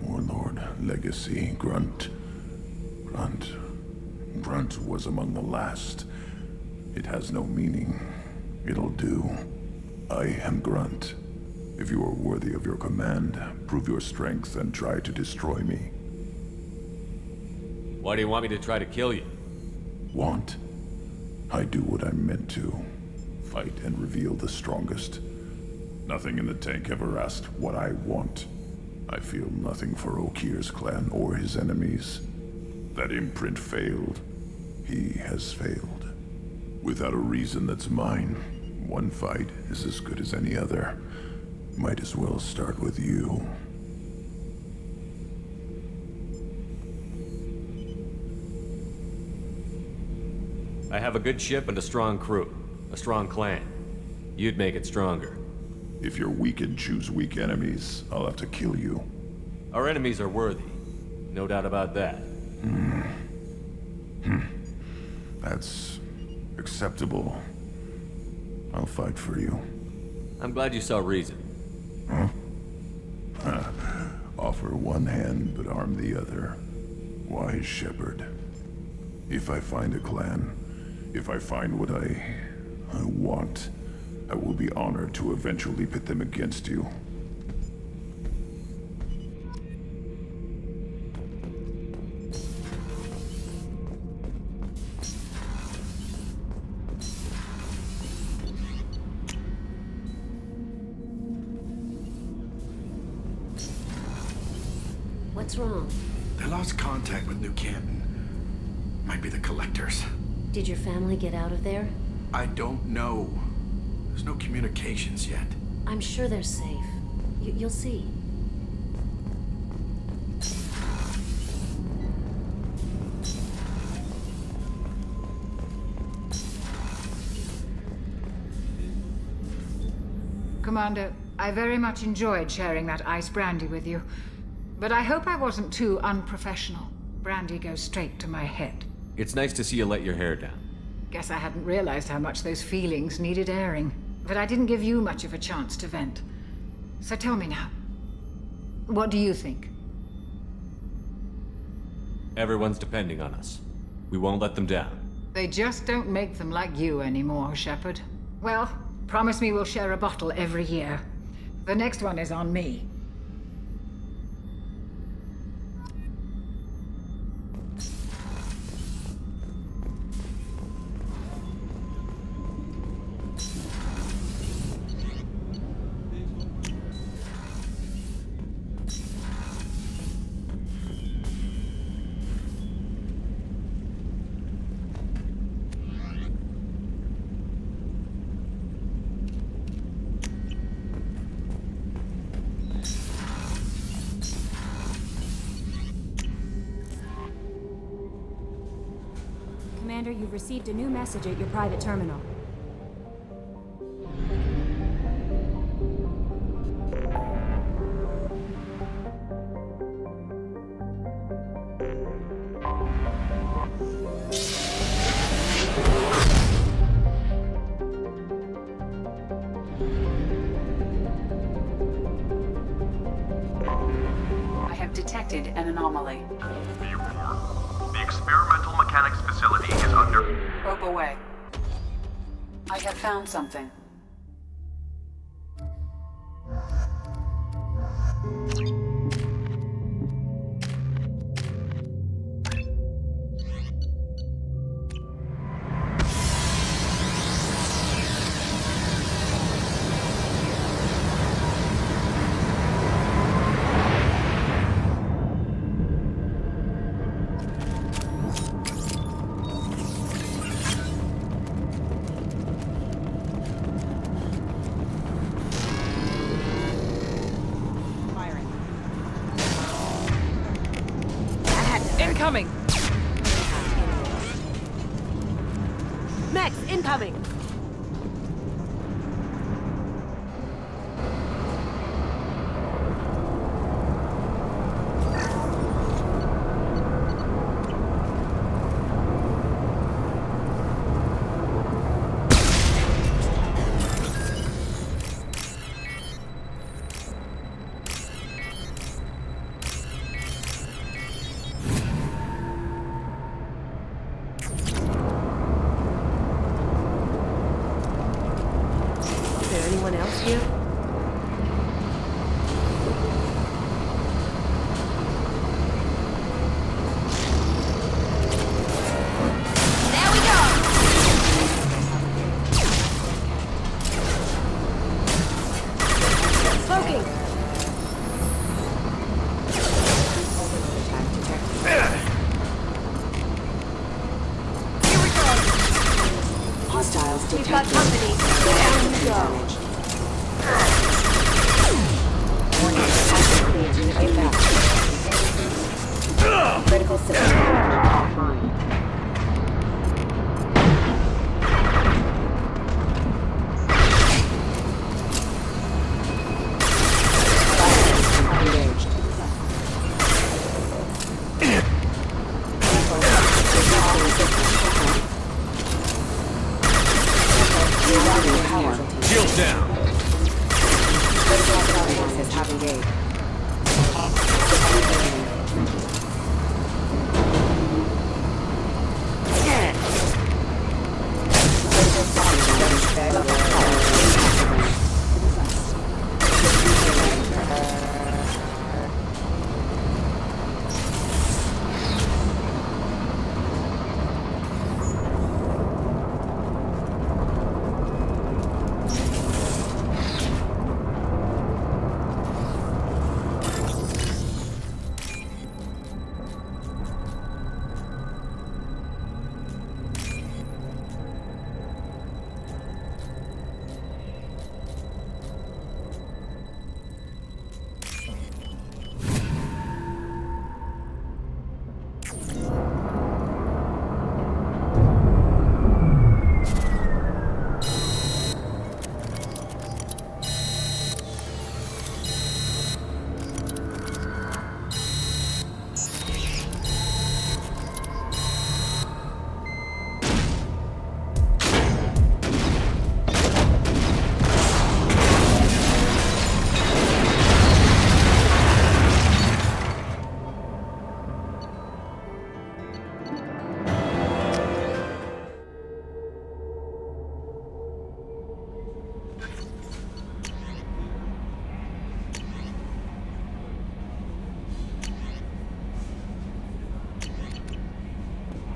Warlord, Legacy, Grunt. Grunt was among the last. It has no meaning. It'll do. I am Grunt. If you are worthy of your command, prove your strength and try to destroy me. Why do you want me to try to kill you? Want? I do what I'm meant to. Fight and reveal the strongest. Nothing in the tank ever asked what I want. I feel nothing for Okeer's clan or his enemies. That imprint failed. He has failed. Without a reason that's mine, one fight is as good as any other. Might as well start with you. I have a good ship and a strong crew. A strong clan. You'd make it stronger. If you're weak and choose weak enemies, I'll have to kill you. Our enemies are worthy. No doubt about that. That's acceptable. I'll fight for you. I'm glad you saw reason. Huh? Offer one hand, but arm the other. Wise Shepard. If I find a clan, if I find what I want, I will be honored to eventually pit them against you. What's wrong? They lost contact with New Canton. Might be the Collectors. Did your family get out of there? I don't know. There's no communications yet. I'm sure they're safe. You'll see. Commander, I very much enjoyed sharing that ice brandy with you. But I hope I wasn't too unprofessional. Brandy goes straight to my head. It's nice to see you let your hair down. Guess I hadn't realized how much those feelings needed airing. But I didn't give you much of a chance to vent. So tell me now. What do you think? Everyone's depending on us. We won't let them down. They just don't make them like you anymore, Shepard. Well, promise me we'll share a bottle every year. The next one is on me. Commander, you've received a new message at your private terminal. I have detected an anomaly. The experimental mechanics facility is under... Probe away. I have found something. Incoming! Max, incoming! We've got company. Down you go. Critical system offline. Shields down. Have engaged.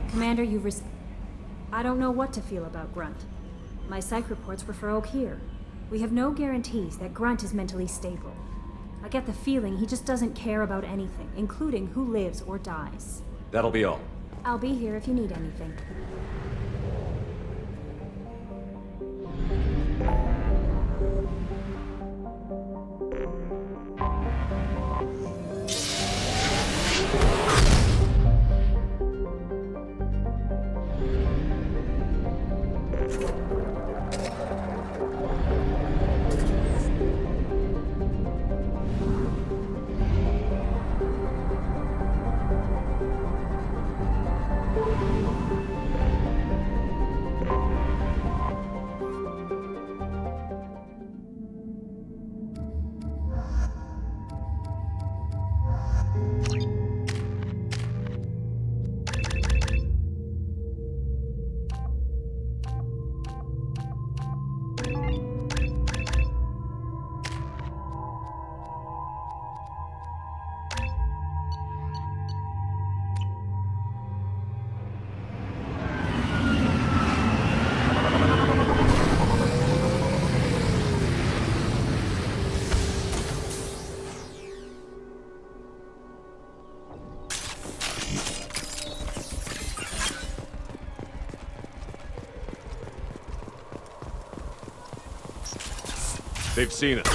Commander, I don't know what to feel about Grunt. My psych reports refer Oak here. We have no guarantees that Grunt is mentally stable. I get the feeling he just doesn't care about anything, including who lives or dies. That'll be all. I'll be here if you need anything. They've seen us.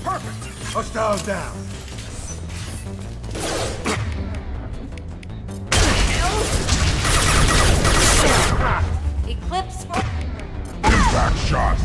Perfect. Hostiles down. Eclipse. Impact shot.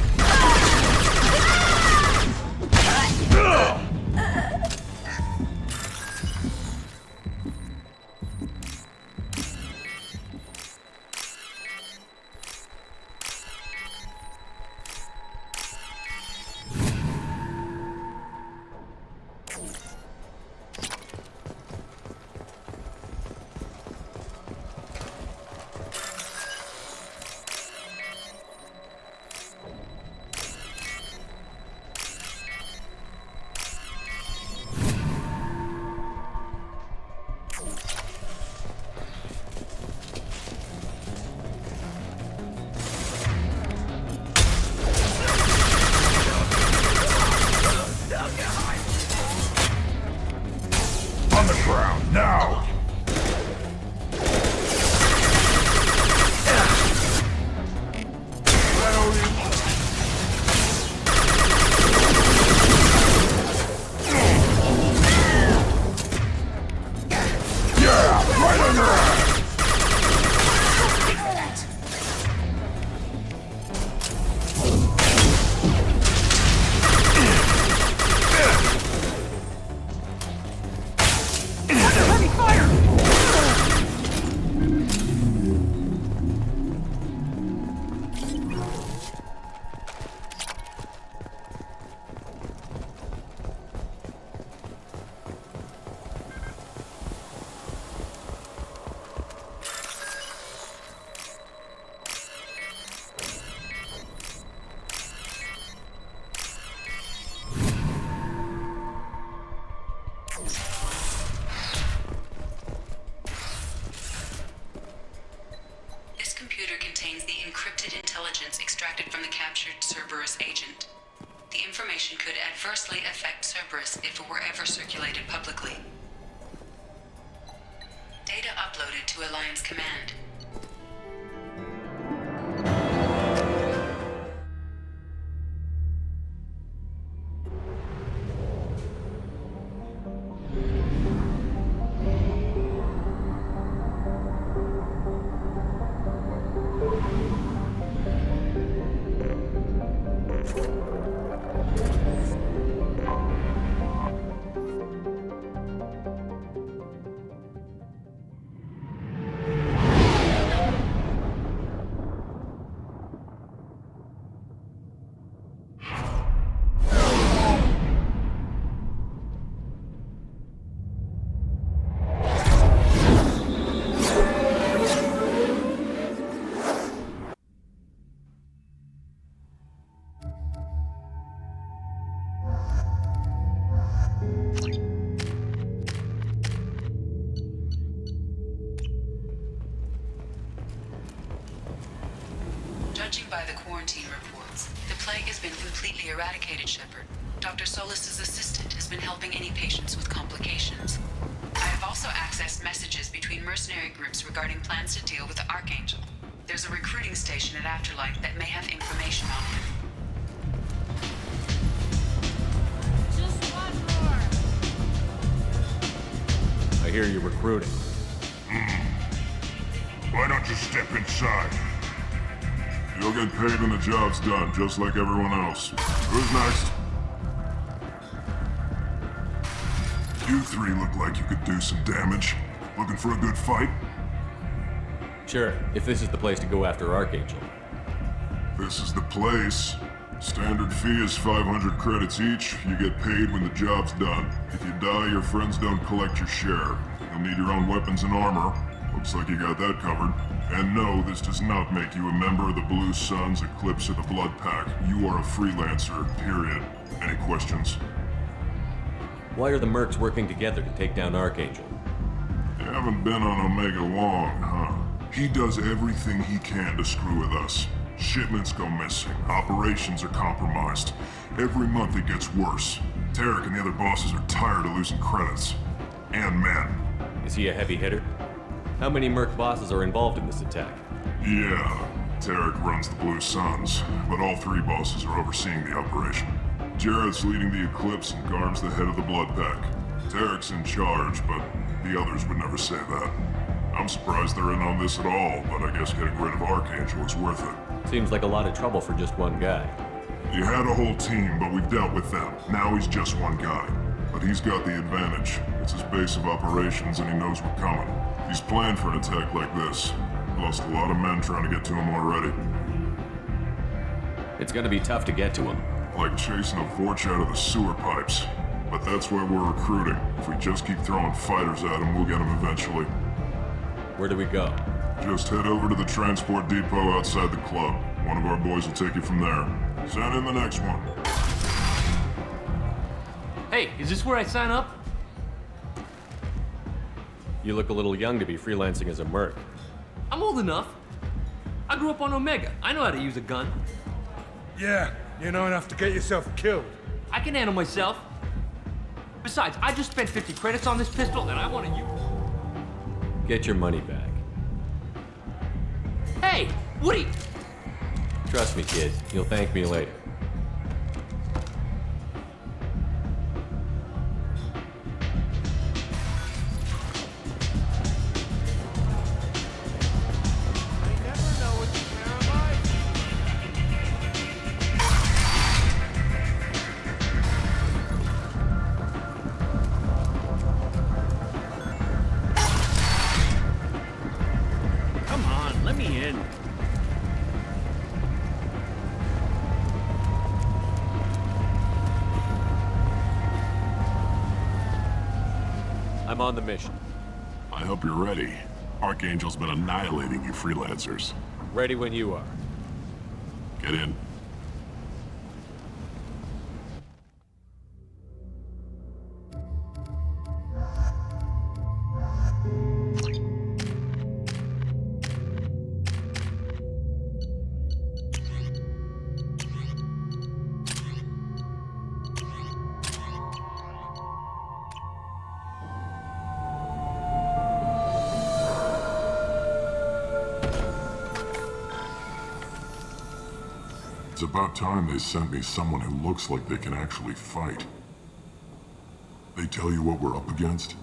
intelligence extracted from the captured Cerberus agent. The information could adversely affect Cerberus if it were ever circulated publicly. Data uploaded to Alliance Command. Judging by the quarantine reports, the plague has been completely eradicated, Shepard. Dr. Solis's assistant has been helping any patients with complications. I have also accessed messages between mercenary groups regarding plans to deal with the Archangel. There's a recruiting station at Afterlight that may have information on him. I hear you're recruiting. Why don't you step inside? You'll get paid when the job's done, just like everyone else. Who's next? You three look like you could do some damage. Looking for a good fight? Sure, if this is the place to go after Archangel. This is the place. Standard fee is 500 credits each. You get paid when the job's done. If you die, your friends don't collect your share. You'll need your own weapons and armor. Looks like you got that covered. And no, this does not make you a member of the Blue Suns, Eclipse, or the Blood Pack. You are a freelancer, period. Any questions? Why are the mercs working together to take down Archangel? You haven't been on Omega long, huh? He does everything he can to screw with us. Shipments go missing. Operations are compromised. Every month it gets worse. Tarek and the other bosses are tired of losing credits. And men. Is he a heavy hitter? How many merc bosses are involved in this attack? Yeah, Tarek runs the Blue Suns, but all three bosses are overseeing the operation. Jarrett's leading the Eclipse and Garm's the head of the Blood Pack. Tarek's in charge, but the others would never say that. I'm surprised they're in on this at all, but I guess getting rid of Archangel is worth it. Seems like a lot of trouble for just one guy. You had a whole team, but we've dealt with them. Now he's just one guy. But he's got the advantage. It's his base of operations and he knows we're coming. He's planned for an attack like this. Lost a lot of men trying to get to him already. It's gonna be tough to get to him. Like chasing a Vorch out of the sewer pipes. But that's why we're recruiting. If we just keep throwing fighters at him, we'll get him eventually. Where do we go? Just head over to the transport depot outside the club. One of our boys will take you from there. Send in the next one. Hey, is this where I sign up? You look a little young to be freelancing as a merc. I'm old enough. I grew up on Omega. I know how to use a gun. Yeah, you know enough to get yourself killed. I can handle myself. Besides, I just spent 50 credits on this pistol and I want to use... Get your money back. Hey, Woody! Trust me, kid. You'll thank me later. Come on, let me in. I'm on the mission. I hope you're ready. Archangel's been annihilating you freelancers. Ready when you are. Get in. about time they sent me someone who looks like they can actually fight. They tell you what we're up against?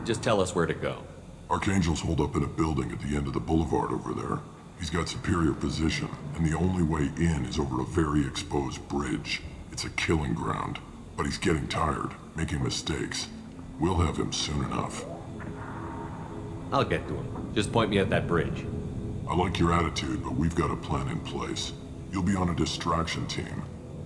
Just tell us where to go. Archangel's holed up in a building at the end of the boulevard over there. He's got superior position, and the only way in is over a very exposed bridge. It's a killing ground, but he's getting tired, making mistakes. We'll have him soon enough. I'll get to him. Just point me at that bridge. I like your attitude, but we've got a plan in place. You'll be on a distraction team.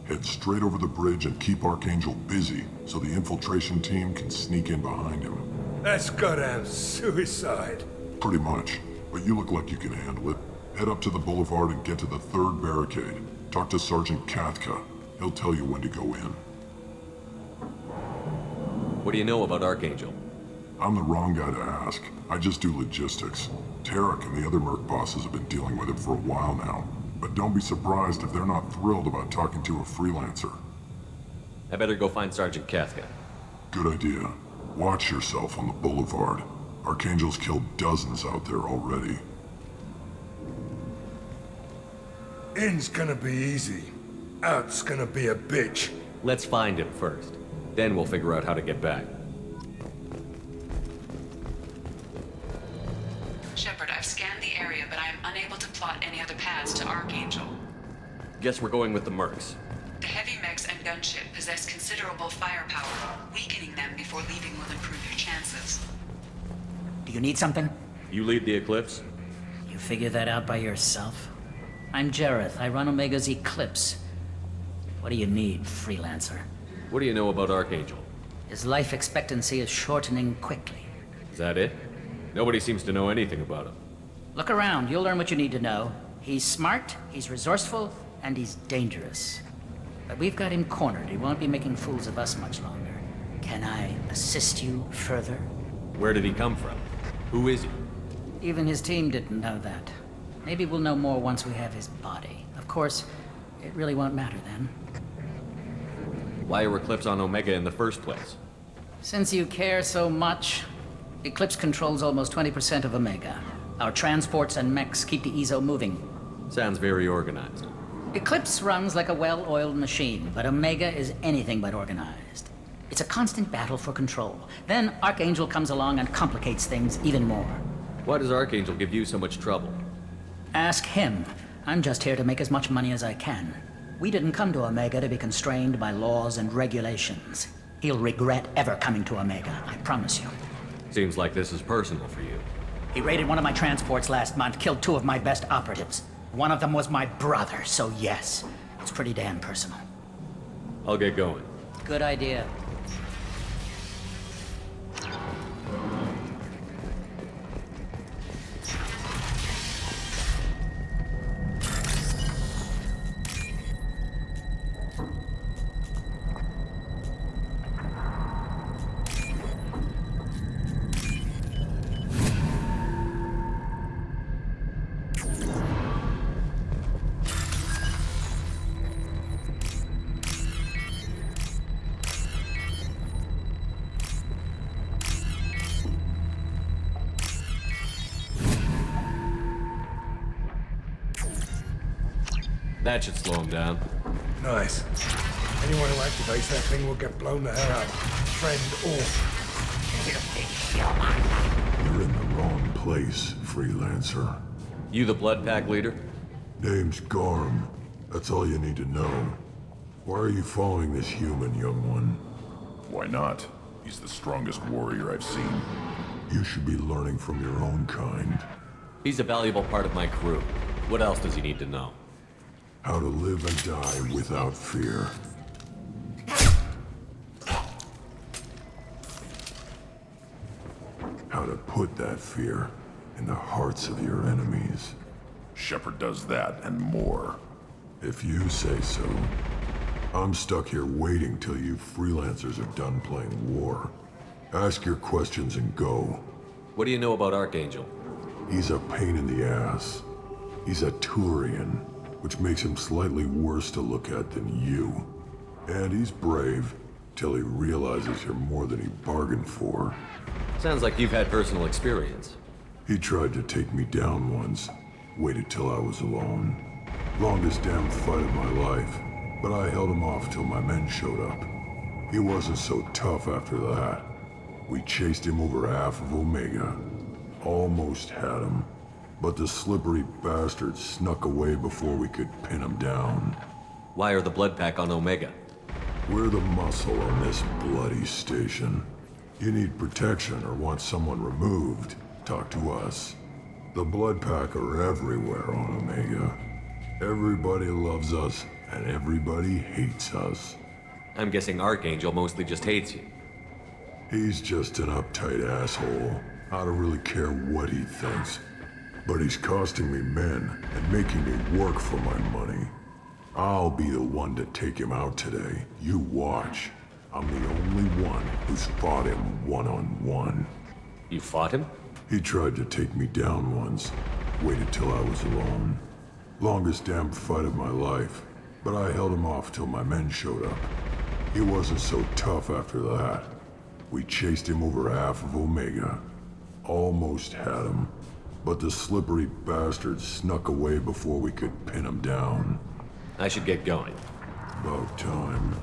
Head straight over the bridge and keep Archangel busy so the infiltration team can sneak in behind him. That's goddamn suicide. Pretty much, but you look like you can handle it. Head up to the boulevard and get to the third barricade. Talk to Sergeant Kathka. He'll tell you when to go in. What do you know about Archangel? I'm the wrong guy to ask. I just do logistics. Tarek and the other merc bosses have been dealing with him for a while now. But don't be surprised if they're not thrilled about talking to a freelancer. I better go find Sergeant Kathka. Good idea. Watch yourself on the boulevard. Archangel's killed dozens out there already. In's gonna be easy. Out's gonna be a bitch. Let's find him first. Then we'll figure out how to get back. Shepard, I've scanned the area, but I am unable to plot any other paths to Archangel. Guess we're going with the mercs. The heavy mechs and gunship possess considerable firepower. Weakening them before leaving will improve your chances. Do you need something? You lead the Eclipse? You figure that out by yourself? I'm Jareth. I run Omega's Eclipse. What do you need, freelancer? What do you know about Archangel? His life expectancy is shortening quickly. Is that it? Nobody seems to know anything about him. Look around. You'll learn what you need to know. He's smart, he's resourceful, and he's dangerous. But we've got him cornered. He won't be making fools of us much longer. Can I assist you further? Where did he come from? Who is he? Even his team didn't know that. Maybe we'll know more once we have his body. Of course, it really won't matter then. Why are Eclipse on Omega in the first place? Since you care so much, Eclipse controls almost 20% of Omega. Our transports and mechs keep the EZO moving. Sounds very organized. Eclipse runs like a well-oiled machine, but Omega is anything but organized. It's a constant battle for control. Then Archangel comes along and complicates things even more. Why does Archangel give you so much trouble? Ask him. I'm just here to make as much money as I can. We didn't come to Omega to be constrained by laws and regulations. He'll regret ever coming to Omega, I promise you. Seems like this is personal for you. He raided one of my transports last month, killed 2 of my best operatives. One of them was my brother, so yes, it's pretty damn personal. I'll get going. Good idea. That should slow him down. Nice. Anyone who activates that thing will get blown the hell up. Friend or... You're in the wrong place, freelancer. You the Blood Pack leader? Name's Garm. That's all you need to know. Why are you following this human, young one? Why not? He's the strongest warrior I've seen. You should be learning from your own kind. He's a valuable part of my crew. What else does he need to know? How to live and die without fear. How to put that fear in the hearts of your enemies. Shepard does that and more. If you say so. I'm stuck here waiting till you freelancers are done playing war. Ask your questions and go. What do you know about Archangel? He's a pain in the ass. He's a Turian, which makes him slightly worse to look at than you. And he's brave, till he realizes you're more than he bargained for. Sounds like you've had personal experience. He tried to take me down once. Waited till I was alone. Longest damn fight of my life, but I held him off till my men showed up. He wasn't so tough after that. We chased him over half of Omega. Almost had him, but the slippery bastard snuck away before we could pin him down. Why are the Blood Pack on Omega? We're the muscle on this bloody station. You need protection or want someone removed, talk to us. The Blood Pack are everywhere on Omega. Everybody loves us, and everybody hates us. I'm guessing Archangel mostly just hates you. He's just an uptight asshole. I don't really care what he thinks. But he's costing me men and making me work for my money. I'll be the one to take him out today. You watch. I'm the only one who's fought him one-on-one. You fought him? He tried to take me down once. Waited till I was alone. Longest damn fight of my life. But I held him off till my men showed up. He wasn't so tough after that. We chased him over half of Omega. Almost had him, but the slippery bastard snuck away before we could pin him down. I should get going. About time.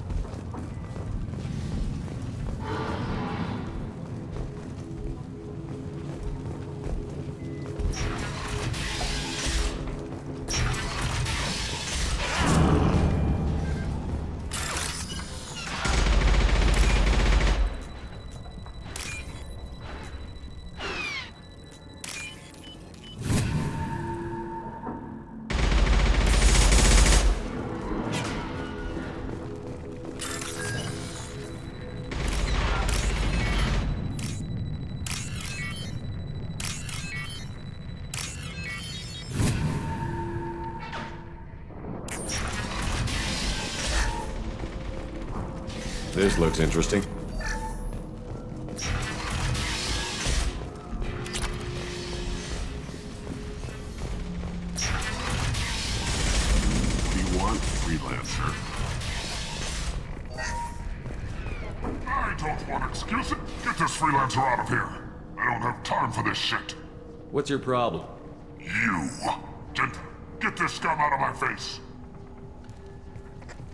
This looks interesting. You want freelancer? I don't want excuses. Get this freelancer out of here. I don't have time for this shit. What's your problem? You. Get this scum out of my face.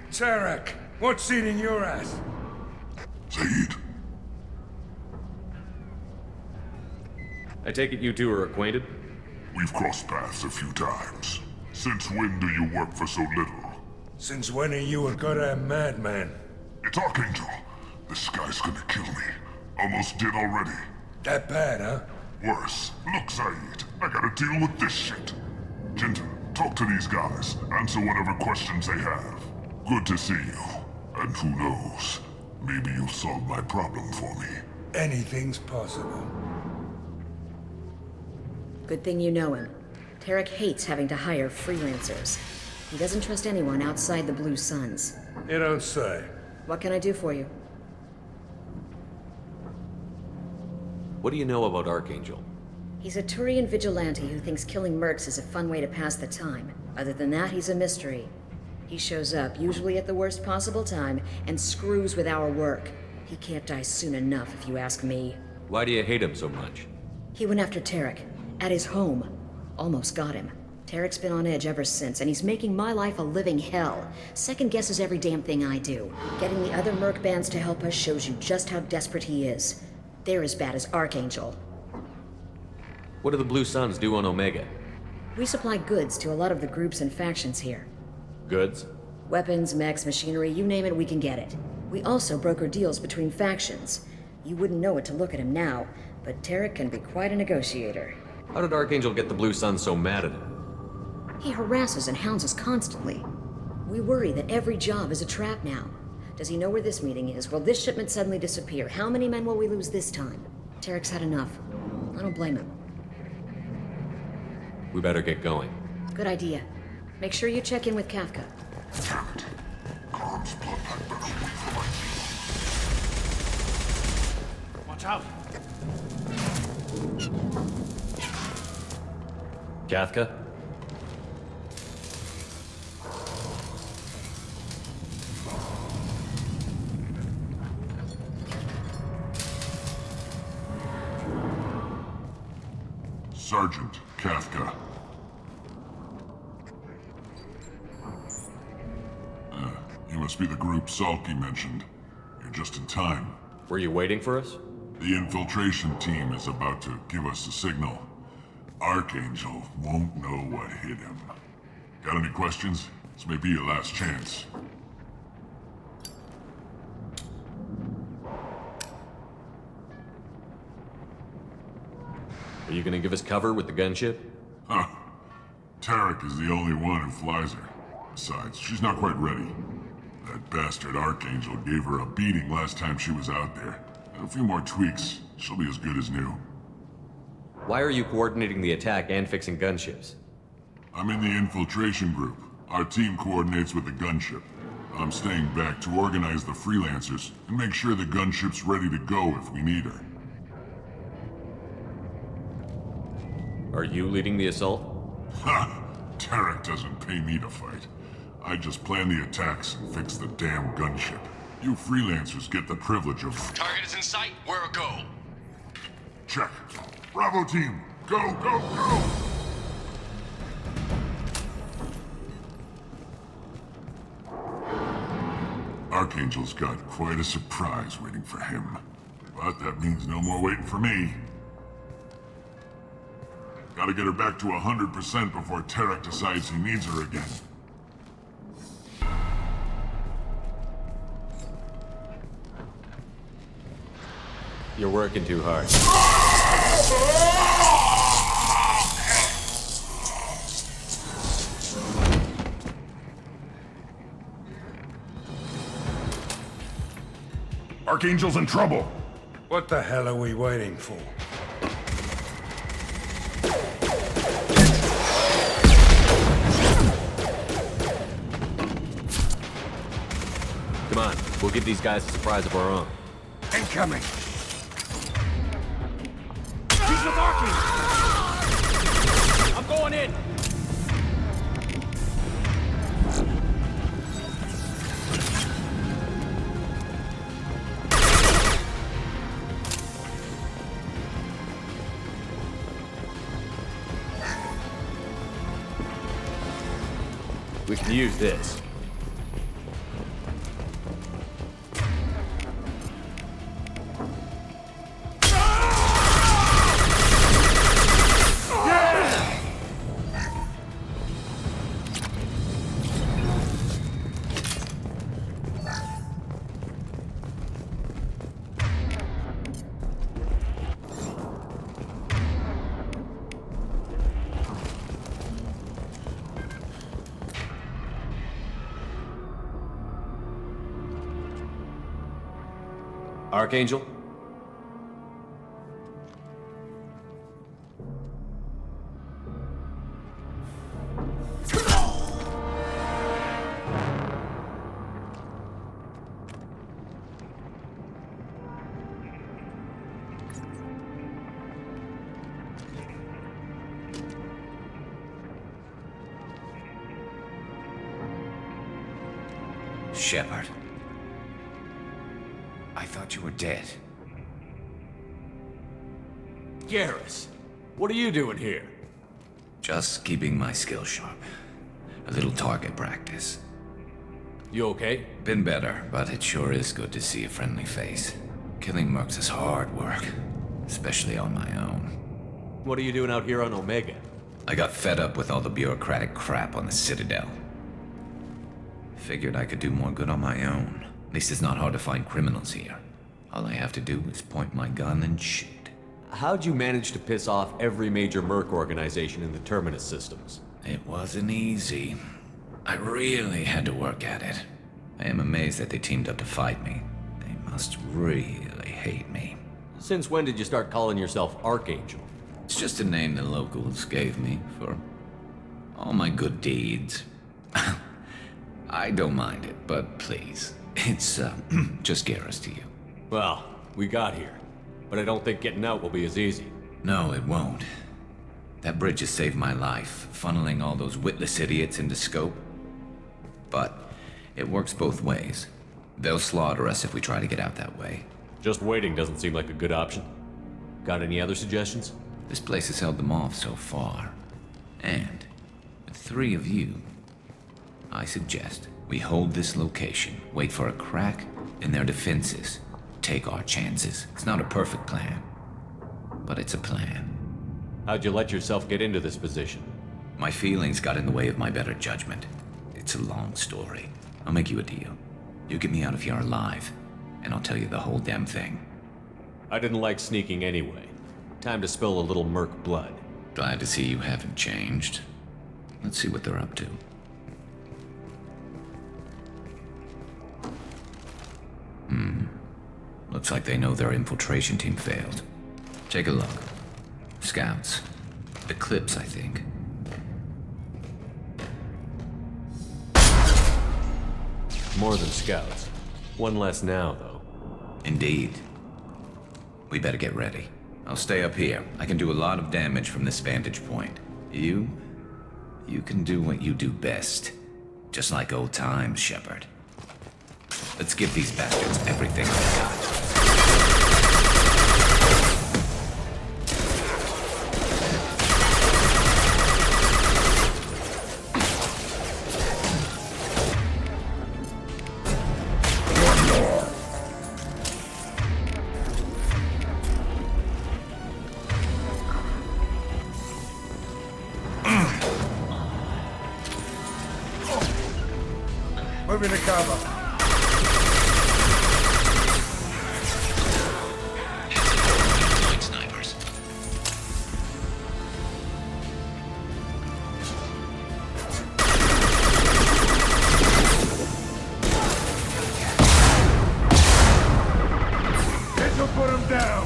Tarek, what's eating your ass? Zaeed. I take it you two are acquainted? We've crossed paths a few times. Since when do you work for so little? Since when are you a goddamn madman? It's Archangel. This guy's gonna kill me. Almost did already. That bad, huh? Worse. Look, Zaeed, I gotta deal with this shit. Jinta, talk to these guys. Answer whatever questions they have. Good to see you. And who knows, maybe you'll solve my problem for me. Anything's possible. Good thing you know him. Tarek hates having to hire freelancers. He doesn't trust anyone outside the Blue Suns. You don't say. What can I do for you? What do you know about Archangel? He's a Turian vigilante who thinks killing mercs is a fun way to pass the time. Other than that, he's a mystery. He shows up, usually at the worst possible time, and screws with our work. He can't die soon enough, if you ask me. Why do you hate him so much? He went after Tarek, at his home. Almost got him. Tarek's been on edge ever since, and he's making my life a living hell. Second guesses every damn thing I do. Getting the other merc bands to help us shows you just how desperate he is. They're as bad as Archangel. What do the Blue Suns do on Omega? We supply goods to a lot of the groups and factions here. Goods? Weapons, mechs, machinery, you name it, we can get it. We also broker deals between factions. You wouldn't know it to look at him now, but Tarek can be quite a negotiator. How did Archangel get the Blue Suns so mad at him? He harasses and hounds us constantly. We worry that every job is a trap now. Does he know where this meeting is? Will this shipment suddenly disappear? How many men will we lose this time? Tarek's had enough. I don't blame him. We better get going. Good idea. Make sure you check in with Kafka. Damn it. Garm's blood pack better wait for my... Watch out! Kafka? Sergeant Kafka. You must be the group Salky mentioned. You're just in time. Were you waiting for us? The infiltration team is about to give us a signal. Archangel won't know what hit him. Got any questions? This may be your last chance. Are you gonna give us cover with the gunship? Huh. Tarek is the only one who flies her. Besides, she's not quite ready. That bastard Archangel gave her a beating last time she was out there. And a few more tweaks, she'll be as good as new. Why are you coordinating the attack and fixing gunships? I'm in the infiltration group. Our team coordinates with the gunship. I'm staying back to organize the freelancers and make sure the gunship's ready to go if we need her. Are you leading the assault? Ha! Tarek doesn't pay me to fight. I just plan the attacks and fix the damn gunship. You freelancers get the privilege of... Target is in sight. Where a go? Check. Bravo team! Go, go, go! Archangel's got quite a surprise waiting for him. But that means no more waiting for me. Gotta get her back to 100% before Tarek decides he needs her again. You're working too hard. Archangel's in trouble! What the hell are we waiting for? Come on, we'll give these guys a surprise of our own. Incoming! He's with Archangel! I'm going in! We can use this. Archangel? Shepard. I thought you were dead. Garrus, what are you doing here? Just keeping my skills sharp. A little target practice. You okay? Been better, but it sure is good to see a friendly face. Killing mercs is hard work, especially on my own. What are you doing out here on Omega? I got fed up with all the bureaucratic crap on the Citadel. Figured I could do more good on my own. At least it's not hard to find criminals here. All I have to do is point my gun and shoot. How'd you manage to piss off every major merc organization in the Terminus systems? It wasn't easy. I really had to work at it. I am amazed that they teamed up to fight me. They must really hate me. Since when did you start calling yourself Archangel? It's just a name the locals gave me for all my good deeds. I don't mind it, but please, it's just Garrus to you. Well, we got here, but I don't think getting out will be as easy. No, it won't. That bridge has saved my life, funneling all those witless idiots into scope. But it works both ways. They'll slaughter us if we try to get out that way. Just waiting doesn't seem like a good option. Got any other suggestions? This place has held them off so far. And with 3 of you, I suggest We hold this location, wait for a crack in their defenses, take our chances. It's not a perfect plan, but it's a plan. How'd you let yourself get into this position? My feelings got in the way of my better judgment. It's a long story. I'll make you a deal. You get me out of here alive, and I'll tell you the whole damn thing. I didn't like sneaking anyway. Time to spill a little merc blood. Glad to see you haven't changed. Let's see what they're up to. Looks like they know their infiltration team failed. Take a look. Scouts. Eclipse, I think. More than scouts. One less now, though. Indeed. We better get ready. I'll stay up here. I can do a lot of damage from this vantage point. You can do what you do best. Just like old times, Shepard. Let's give these bastards everything they got. Moving to cover. Snipers. This'll put him down.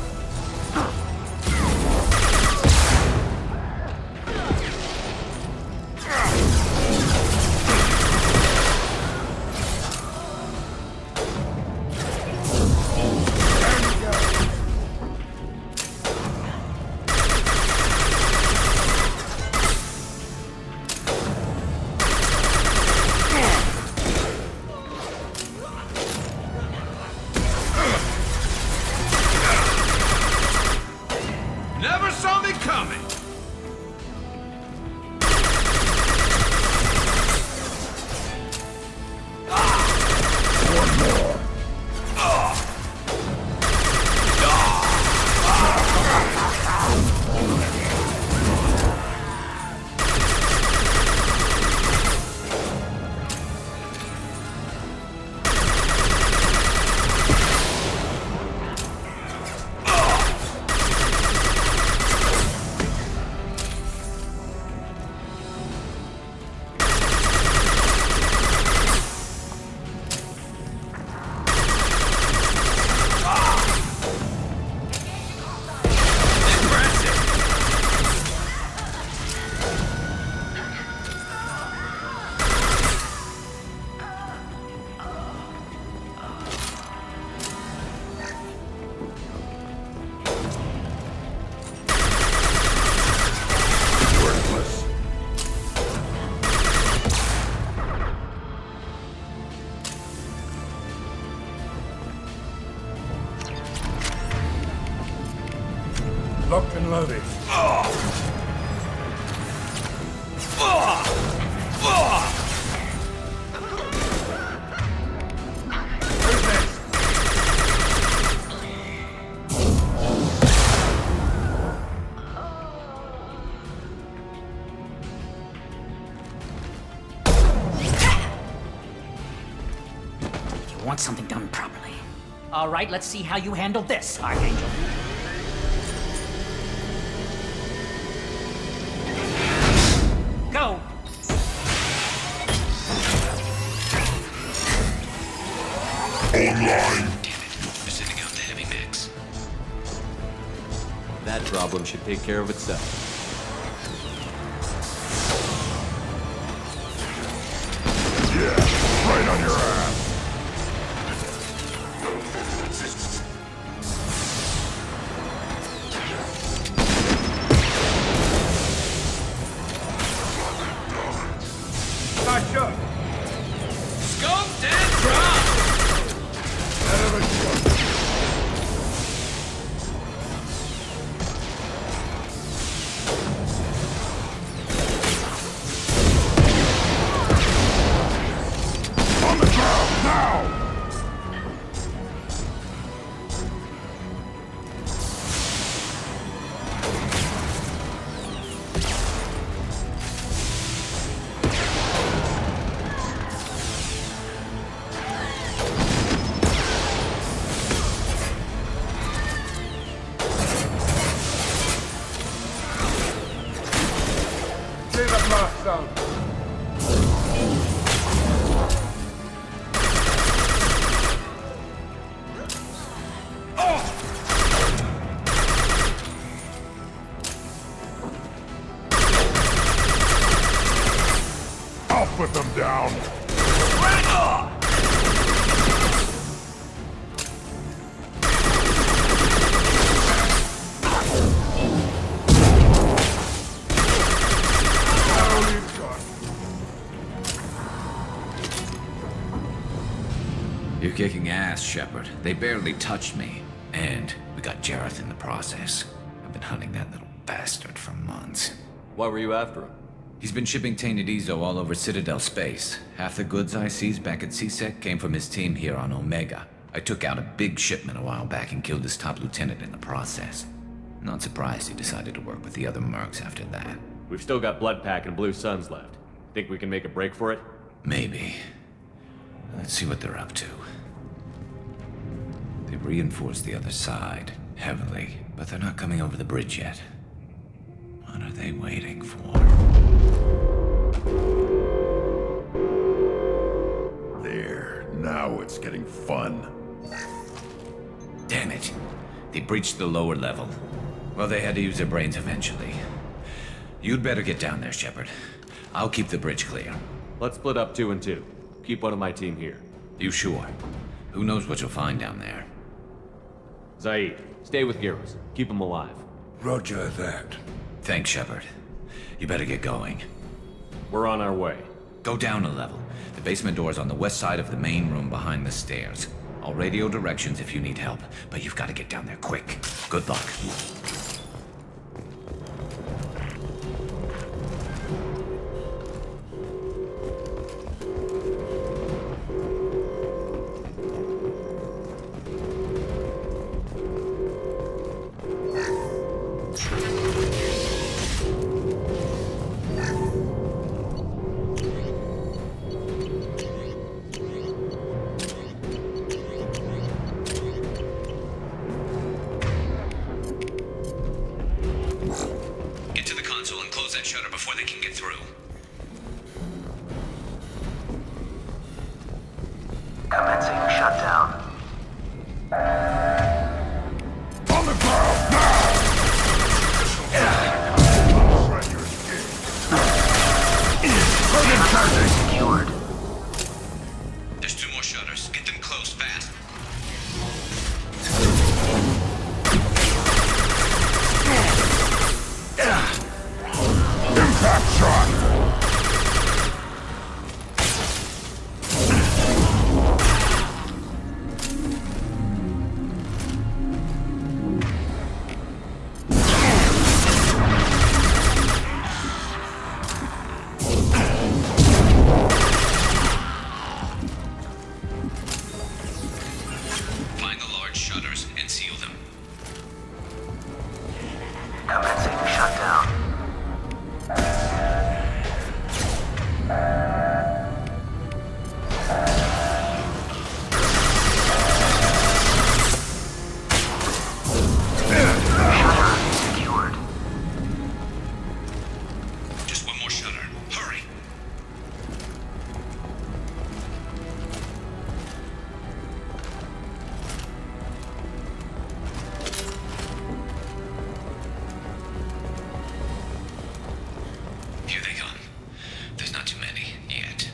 Never saw me coming! One more. Locked and loaded. Who's next? You want something done properly. All right, let's see how you handle this, Archangel. Go! Online. We're sending out the heavy mix. That problem should take care of itself. Yeah, right on your ass. Nice shot. Scoped and dropped! Hell of a shot. Now! Clear the blast zone. I'll put them down! You're kicking ass, Shepard. They barely touched me. And we got Jareth in the process. I've been hunting that little bastard for months. Why were you after him? He's been shipping tainted Ezo all over Citadel space. Half the goods I seized back at CSEC came from his team here on Omega. I took out a big shipment a while back and killed his top lieutenant in the process. Not surprised he decided to work with the other mercs after that. We've still got Bloodpack and Blue Suns left. Think we can make a break for it? Maybe. Let's see what they're up to. They've reinforced the other side, heavily, but they're not coming over the bridge yet. What are they waiting for? There, now it's getting fun. Damn it. They breached the lower level. Well, they had to use their brains eventually. You'd better get down there, Shepard. I'll keep the bridge clear. Let's split up 2 and 2. Keep one of my team here. You sure? Who knows what you'll find down there? Zaeed, stay with Gyros. Keep him alive. Roger that. Thanks, Shepard. You better get going. We're on our way. Go down a level. The basement door's on the west side of the main room behind the stairs. I'll radio directions if you need help, but you've got to get down there quick. Good luck. Before they can get through. Commencing shutdown. On the ground, now! Secured. There's 2 more shutters. Get them closed fast. Impact shot! Find the large shutters and seal them. Commencing shutdown. Secured. Just 1 more shutter. Hurry. Here they come. There's not too many yet.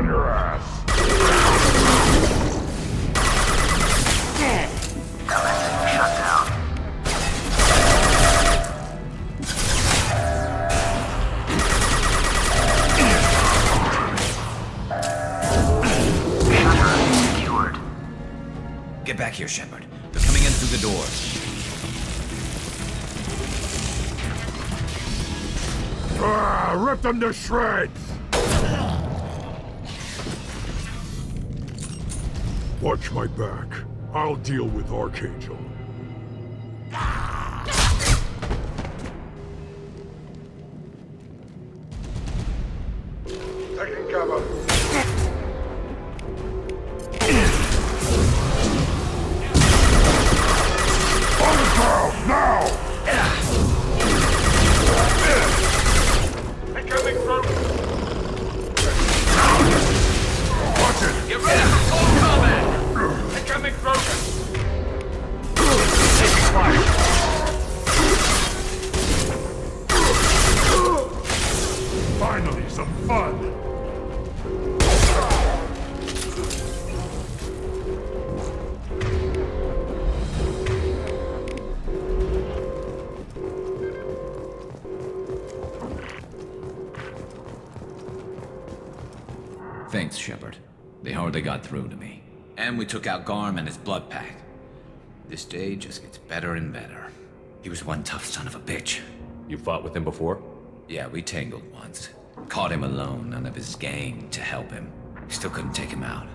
on your ass! Commencing shutdown. Shutter secured. Get back here, Shepard. They're coming in through the doors. Rip them to shreds! Watch my back. I'll deal with Archangel. Taking cover. On the ground, now! Incoming through. Watch it! Get ready for full combat! Incoming through. Taking fire. Finally, some fun! Thanks, Shepard. They hardly got through to me. And we took out Garm and his blood pack. This day just gets better and better. He was one tough son of a bitch. You fought with him before? Yeah, we tangled once. Caught him alone, none of his gang to help him. Still couldn't take him out.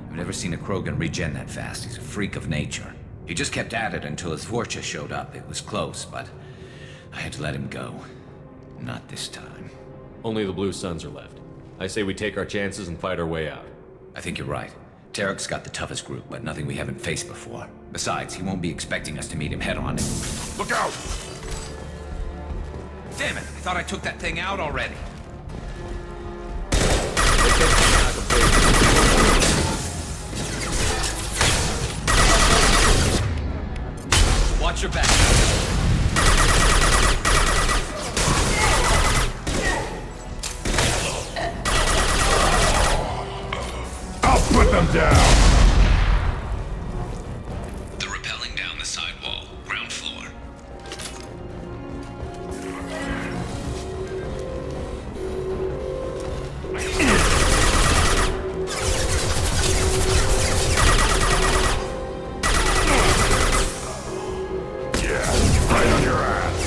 I've never seen a Krogan regen that fast. He's a freak of nature. He just kept at it until his Vorcha showed up. It was close, but I had to let him go. Not this time. Only the Blue Suns are left. I say we take our chances and fight our way out. I think you're right. Tarek's got the toughest group, but nothing we haven't faced before. Besides, he won't be expecting us to meet him head-on. Look out! Damn it! I thought I took that thing out already. Watch your back. I'll put them down! They're rappelling down the side wall, ground floor. Yeah, right on your ass!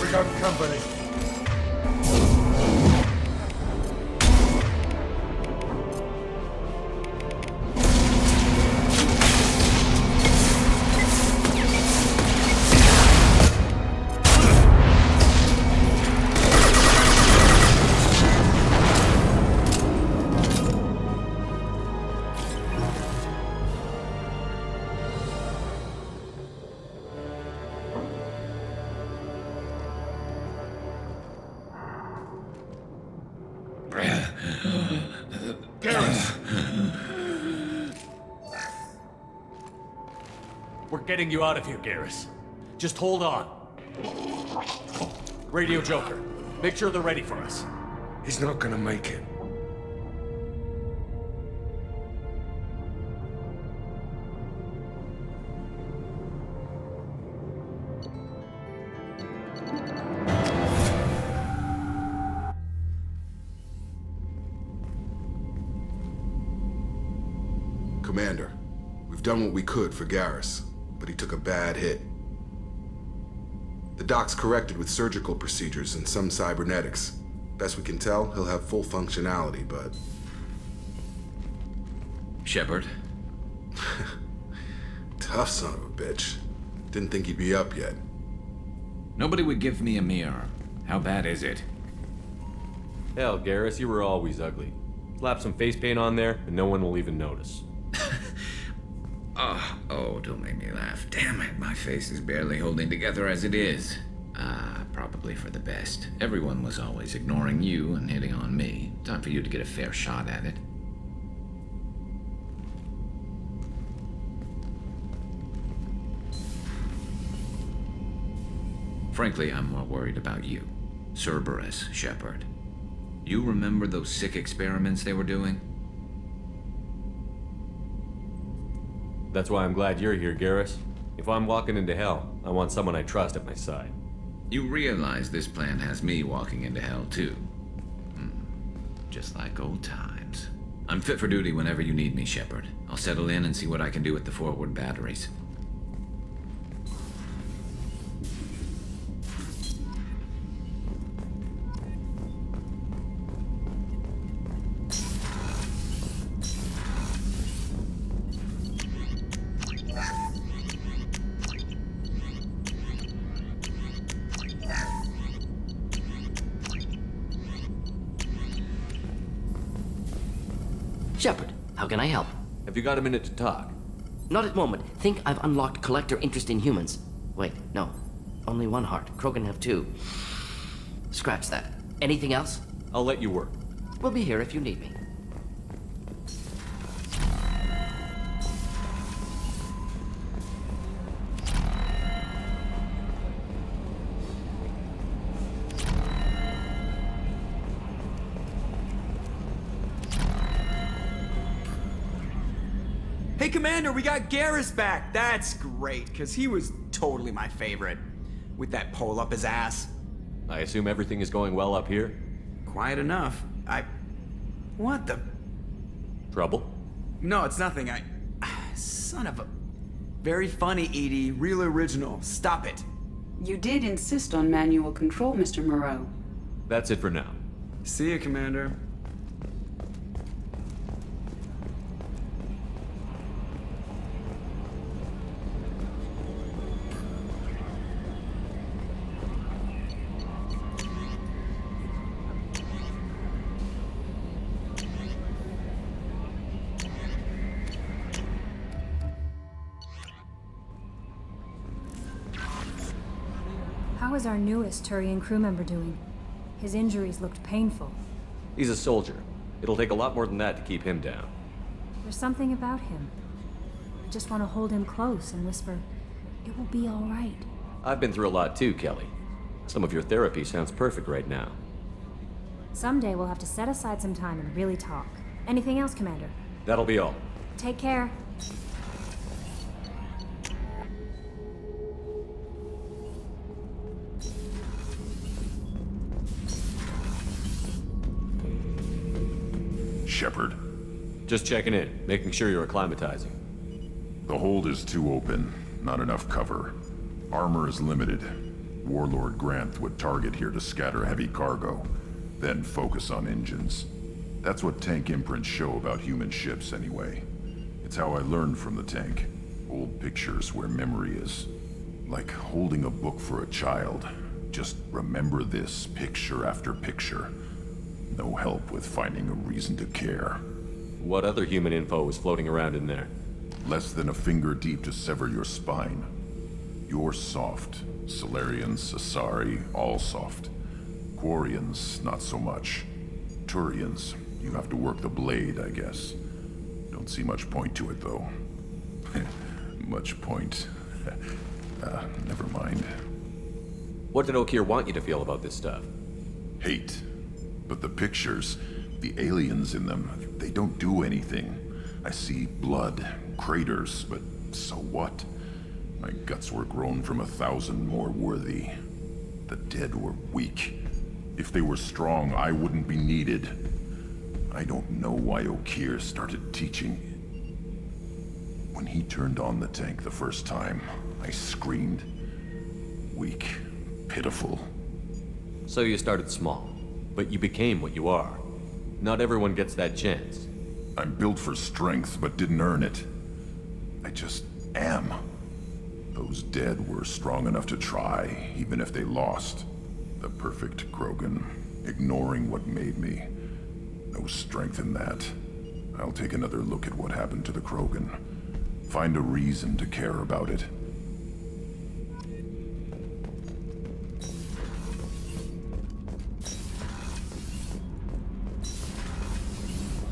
We got company. We're getting you out of here, Garrus. Just hold on. Radio Joker, make sure they're ready for us. He's not gonna make it. Commander, we've done what we could for Garrus, but he took a bad hit. The doc's corrected with surgical procedures and some cybernetics. Best we can tell, he'll have full functionality, but... Shepard? Tough son of a bitch. Didn't think he'd be up yet. Nobody would give me a mirror. How bad is it? Hell, Garrus, you were always ugly. Slap some face paint on there, and no one will even notice. Oh, don't make me laugh. Damn it, my face is barely holding together as it is. Probably for the best. Everyone was always ignoring you and hitting on me. Time for you to get a fair shot at it. Frankly, I'm more worried about you. Cerberus, Shepard. You remember those sick experiments they were doing? That's why I'm glad you're here, Garrus. If I'm walking into hell, I want someone I trust at my side. You realize this plan has me walking into hell, too. Just like old times. I'm fit for duty whenever you need me, Shepard. I'll settle in and see what I can do with the forward batteries. Shepard, how can I help? Have you got a minute to talk? Not at the moment. Think I've unlocked collector interest in humans. Wait, no. Only one heart. Krogan have two. Scratch that. Anything else? I'll let you work. We'll be here if you need me. Hey, Commander, we got Garrus back. That's great, because he was totally my favorite. With that pole up his ass. I assume everything is going well up here? Quiet enough. What the... Trouble? No, it's nothing. Son of a... Very funny, Edie. Real original. Stop it. You did insist on manual control, Mr. Moreau. That's it for now. See ya, Commander. How is our newest Turian crew member doing? His injuries looked painful. He's a soldier. It'll take a lot more than that to keep him down. There's something about him. I just want to hold him close and whisper, "It will be all right." I've been through a lot too, Kelly. Some of your therapy sounds perfect right now. Someday we'll have to set aside some time and really talk. Anything else, Commander? That'll be all. Take care. Shepard. Just checking in, making sure you're acclimatizing. The hold is too open, not enough cover. Armor is limited. Warlord Grunt would target here to scatter heavy cargo, then focus on engines. That's what tank imprints show about human ships anyway. It's how I learned from the tank. Old pictures where memory is. Like holding a book for a child. Just remember this picture after picture. No help with finding a reason to care. What other human info was floating around in there? Less than a finger deep to sever your spine. You're soft. Solarians, Asari, all soft. Quarians, not so much. Turians, you have to work the blade, I guess. Don't see much point to it, though. Much point. Never mind. What did Okeer want you to feel about this stuff? Hate. But the pictures, the aliens in them, they don't do anything. I see blood, craters, but so what? My guts were grown from 1,000 more worthy. The dead were weak. If they were strong, I wouldn't be needed. I don't know why Okeer started teaching. When he turned on the tank the first time, I screamed. Weak, pitiful. So you started small, but you became what you are. Not everyone gets that chance. I'm built for strength, but didn't earn it. I just am. Those dead were strong enough to try, even if they lost. The perfect Krogan, ignoring what made me. No strength in that. I'll take another look at what happened to the Krogan. Find a reason to care about it.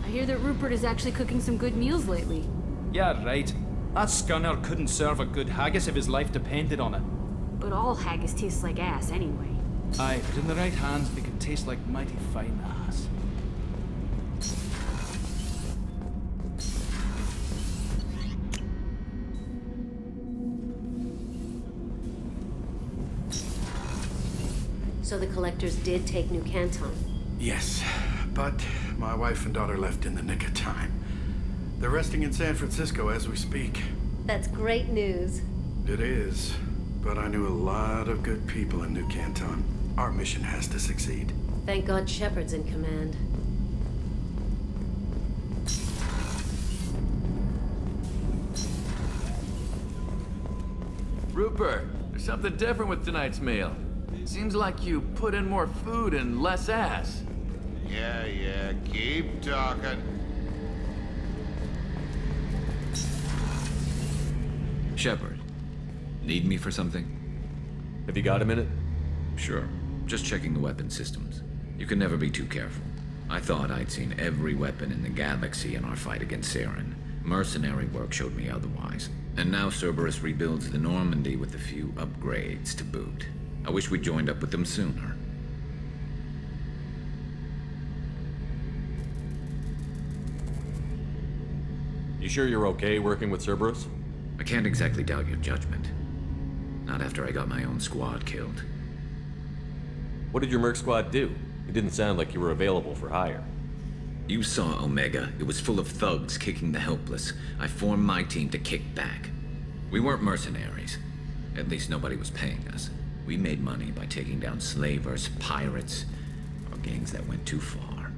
I hear that Rupert is actually cooking some good meals lately. Yeah, right. That scunner couldn't serve a good haggis if his life depended on it. But all haggis tastes like ass anyway. Aye, but in the right hands, they can taste like mighty fine ass. So the collectors did take New Canton. Yes, but my wife and daughter left in the nick of time. They're resting in San Francisco as we speak. That's great news. It is, but I knew a lot of good people in New Canton. Our mission has to succeed. Thank God Shepard's in command. Rupert, there's something different with tonight's meal. Seems like you put in more food and less ass. Yeah, keep talking. Shepard, need me for something? Have you got a minute? Sure. Just checking the weapon systems. You can never be too careful. I thought I'd seen every weapon in the galaxy in our fight against Saren. Mercenary work showed me otherwise. And now Cerberus rebuilds the Normandy with a few upgrades to boot. I wish we'd joined up with them sooner. You sure you're okay working with Cerberus? I can't exactly doubt your judgment. Not after I got my own squad killed. What did your merc squad do? It didn't sound like you were available for hire. You saw Omega. It was full of thugs kicking the helpless. I formed my team to kick back. We weren't mercenaries. At least nobody was paying us. We made money by taking down slavers, pirates, or gangs that went too far.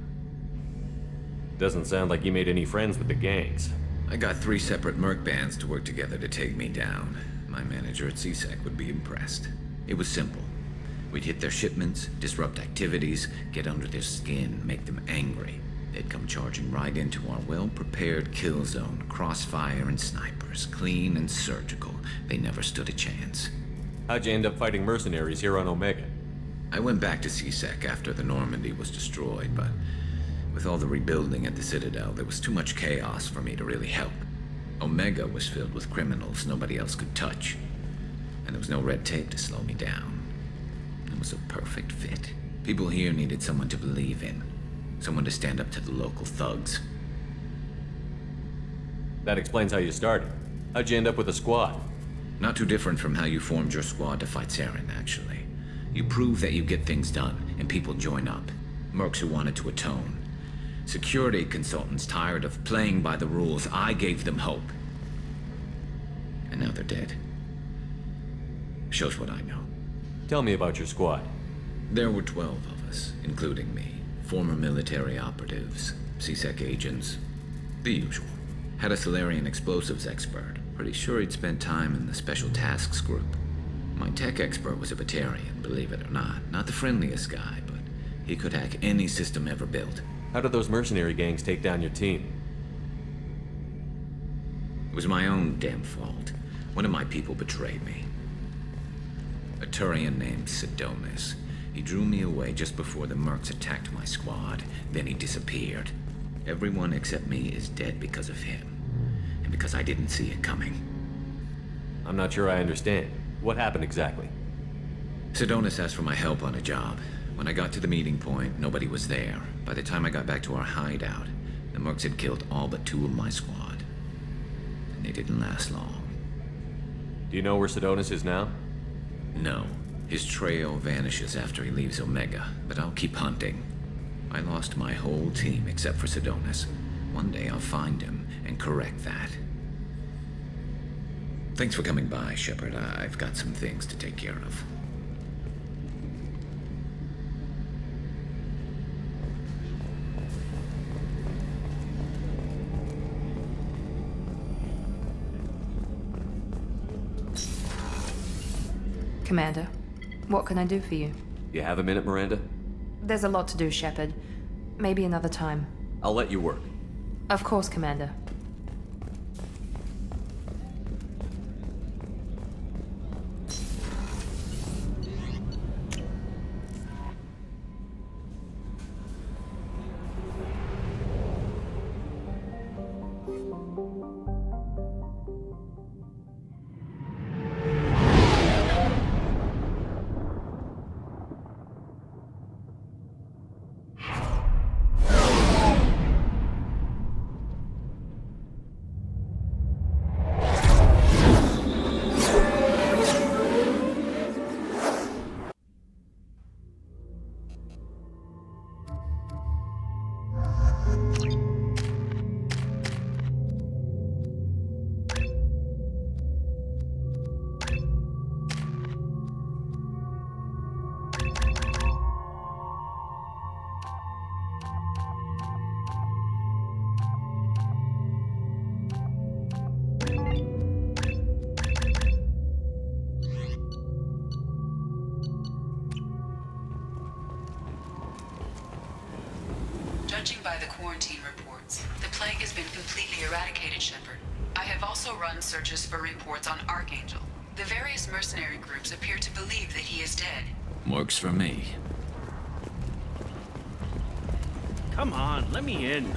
Doesn't sound like you made any friends with the gangs. I got 3 separate merc bands to work together to take me down. My manager at CSEC would be impressed. It was simple. We'd hit their shipments, disrupt activities, get under their skin, make them angry. They'd come charging right into our well-prepared kill zone, crossfire and snipers, clean and surgical. They never stood a chance. How'd you end up fighting mercenaries here on Omega? I went back to CSEC after the Normandy was destroyed, but with all the rebuilding at the Citadel, there was too much chaos for me to really help. Omega was filled with criminals nobody else could touch, and there was no red tape to slow me down. It was a perfect fit. People here needed someone to believe in, someone to stand up to the local thugs. That explains how you started. How'd you end up with a squad? Not too different from how you formed your squad to fight Saren, actually. You prove that you get things done, and people join up. Mercs who wanted to atone. Security consultants tired of playing by the rules. I gave them hope. And now they're dead. Shows what I know. Tell me about your squad. There were 12 of us, including me. Former military operatives, CSEC agents, the usual. Had a Solarian explosives expert. Pretty sure he'd spent time in the Special Tasks Group. My tech expert was a Batarian, believe it or not. Not the friendliest guy, but he could hack any system ever built. How did those mercenary gangs take down your team? It was my own damn fault. One of my people betrayed me. A Turian named Sidonis. He drew me away just before the mercs attacked my squad. Then he disappeared. Everyone except me is dead because of him. And because I didn't see it coming. I'm not sure I understand. What happened exactly? Sidonis asked for my help on a job. When I got to the meeting point, nobody was there. By the time I got back to our hideout, the mercs had killed all but 2 of my squad. And they didn't last long. Do you know where Sidonis is now? No. His trail vanishes after he leaves Omega, but I'll keep hunting. I lost my whole team except for Sidonis. One day I'll find him and correct that. Thanks for coming by, Shepard. I've got some things to take care of. Commander, what can I do for you? You have a minute, Miranda? There's a lot to do, Shepard. Maybe another time. I'll let you work. Of course, Commander. Judging by the quarantine reports, the plague has been completely eradicated, Shepard. I have also run searches for reports on Archangel. The various mercenary groups appear to believe that he is dead. Works for me. Come on, let me in.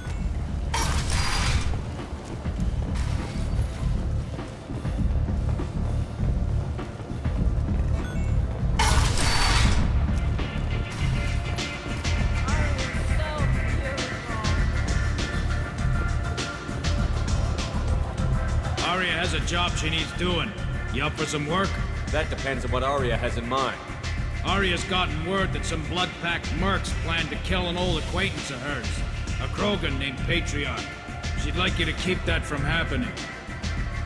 Arya has a job she needs doing. You up for some work? That depends on what Arya has in mind. Arya's gotten word that some blood-packed mercs plan to kill an old acquaintance of hers, a Krogan named Patriarch. She'd like you to keep that from happening.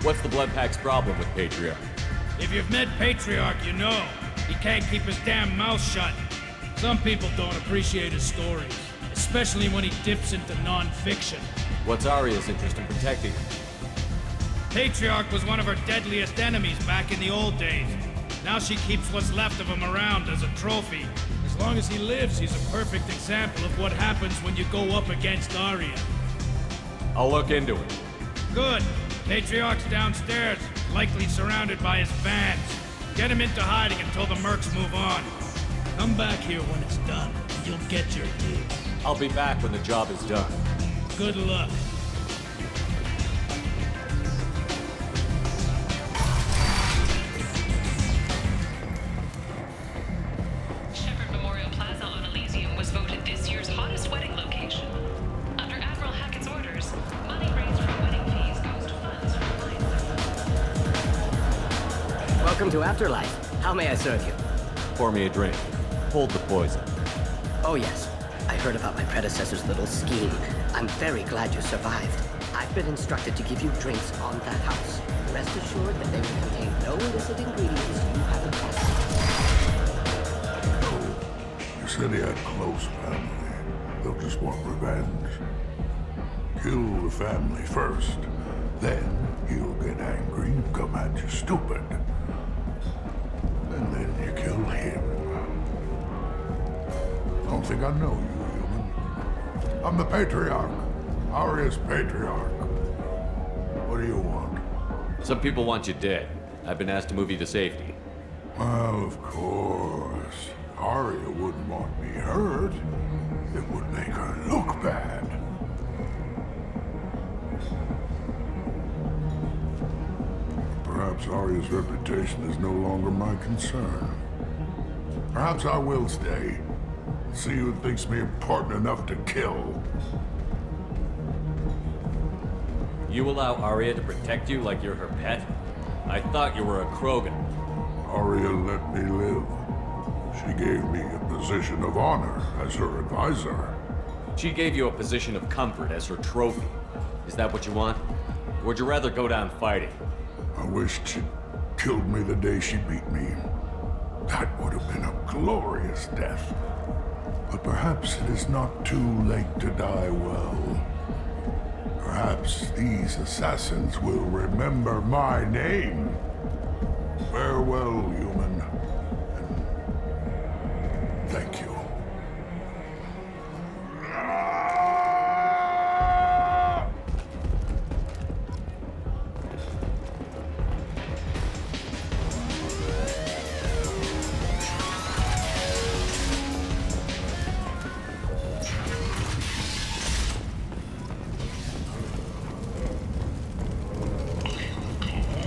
What's the Bloodpack's problem with Patriarch? If you've met Patriarch, you know. He can't keep his damn mouth shut. Some people don't appreciate his stories, especially when he dips into non-fiction. What's Arya's interest in protecting him? Patriarch was one of her deadliest enemies back in the old days. Now she keeps what's left of him around as a trophy. As long as he lives, he's a perfect example of what happens when you go up against Arya. I'll look into it. Good. Patriarch's downstairs, likely surrounded by his fans. Get him into hiding until the mercs move on. Come back here when it's done, and you'll get your due. I'll be back when the job is done. Good luck. Welcome to Afterlife. How may I serve you? Pour me a drink. Hold the poison. Oh yes, I heard about my predecessor's little scheme. I'm very glad you survived. I've been instructed to give you drinks on the house. Rest assured that they will contain no illicit ingredients you haven't tested. You said he had close family. They'll just want revenge. Kill the family first. Then he'll get angry and come at you stupid. And then you kill him. Don't think I know you, human. I'm the Patriarch. Arya's Patriarch. What do you want? Some people want you dead. I've been asked to move you to safety. Well, of course. Arya wouldn't want me hurt. It would make her look bad. Perhaps Arya's reputation is no longer my concern. Perhaps I will stay. See who thinks me important enough to kill. You allow Arya to protect you like you're her pet? I thought you were a Krogan. Arya let me live. She gave me a position of honor as her advisor. She gave you a position of comfort as her trophy. Is that what you want? Or would you rather go down fighting? I wished she'd killed me the day she beat me. That would have been a glorious death. But perhaps it is not too late to die well. Perhaps these assassins will remember my name. Farewell, human. And thank you.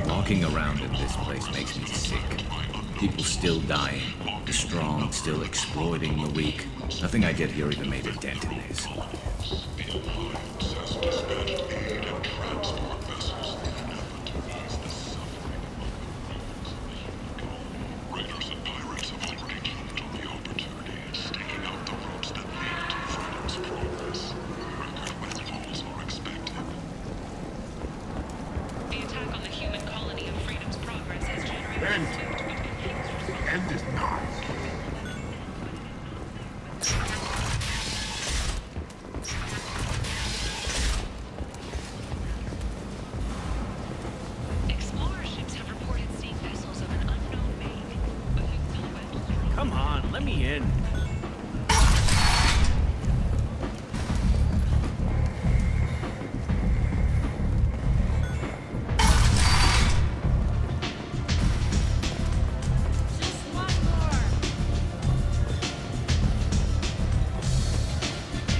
Walking around in this place makes me sick. People still dying, the strong still exploiting the weak. Nothing I did here even made a dent in this. Come on, let me in.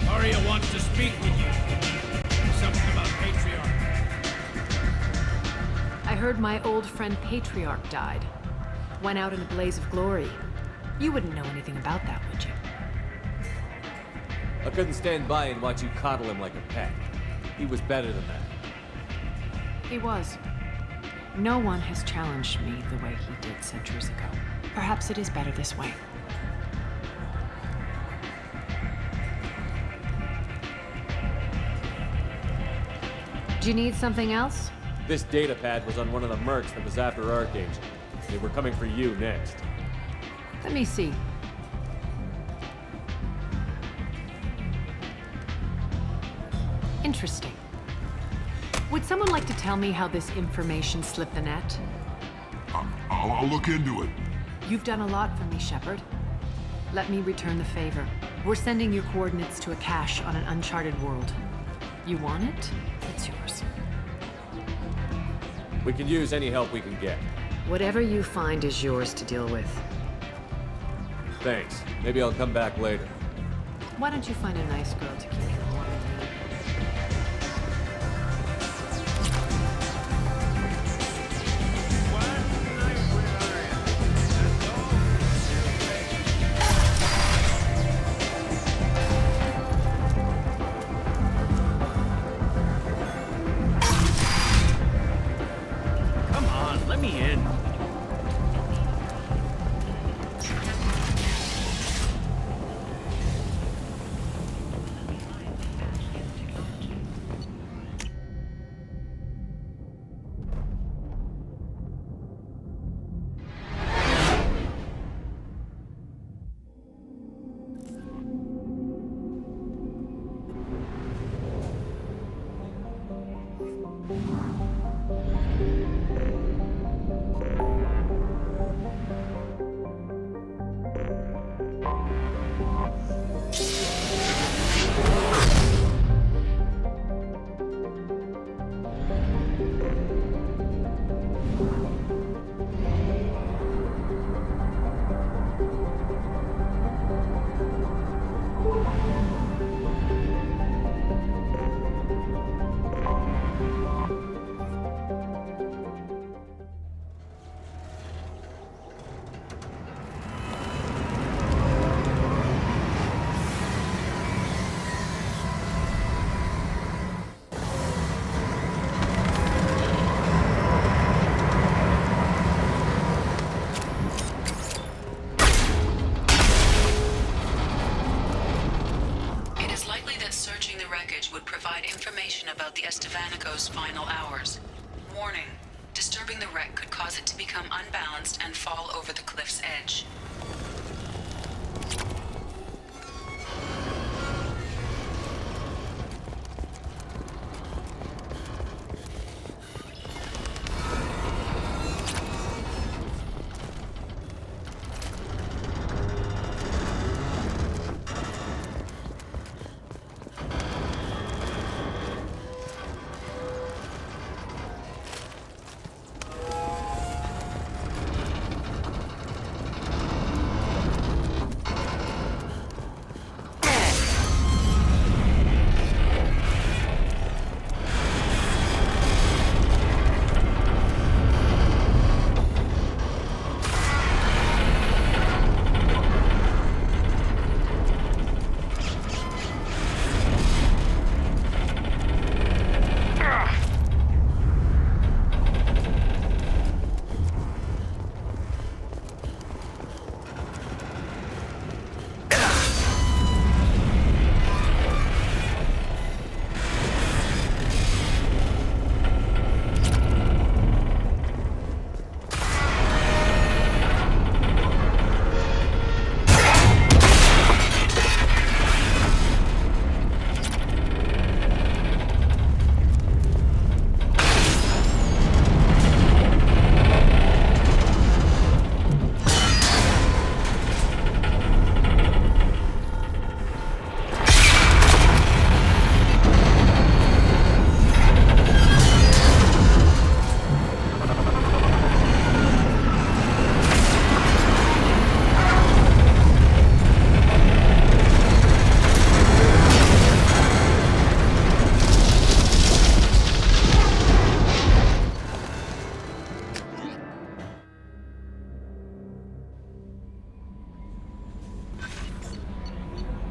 Arya wants to speak with you. Something about Patriarch. I heard my old friend Patriarch died. Went out in a blaze of glory. You wouldn't know anything about that, would you? I couldn't stand by and watch you coddle him like a pet. He was better than that. He was. No one has challenged me the way he did centuries ago. Perhaps it is better this way. Do you need something else? This data pad was on one of the mercs that was after Archangel. They were coming for you next. Let me see. Interesting. Would someone like to tell me how this information slipped the net? I'll look into it. You've done a lot for me, Shepard. Let me return the favor. We're sending your coordinates to a cache on an uncharted world. You want it? It's yours. We can use any help we can get. Whatever you find is yours to deal with. Thanks. Maybe I'll come back later. Why don't you find a nice girl to keep you warm? Come on, let me in. Would provide information about the Estevanico's final hours. Warning, Disturbing the wreck could cause it to become unbalanced and fall over the cliff's edge.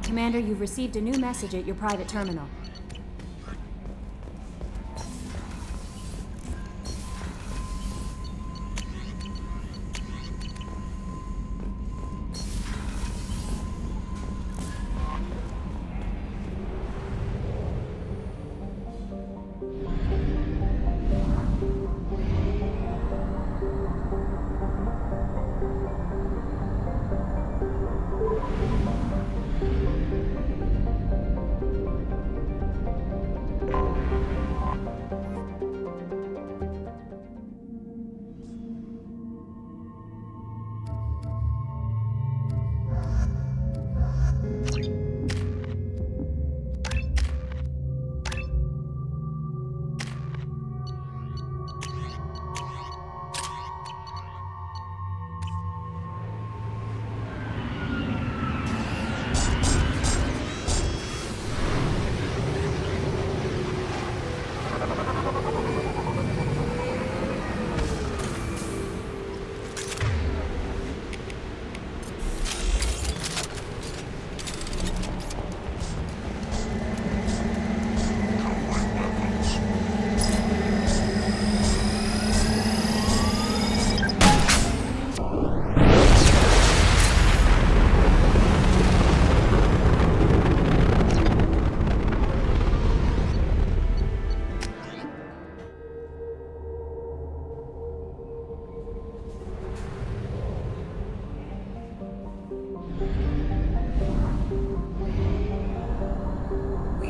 Commander, you've received a new message at your private terminal.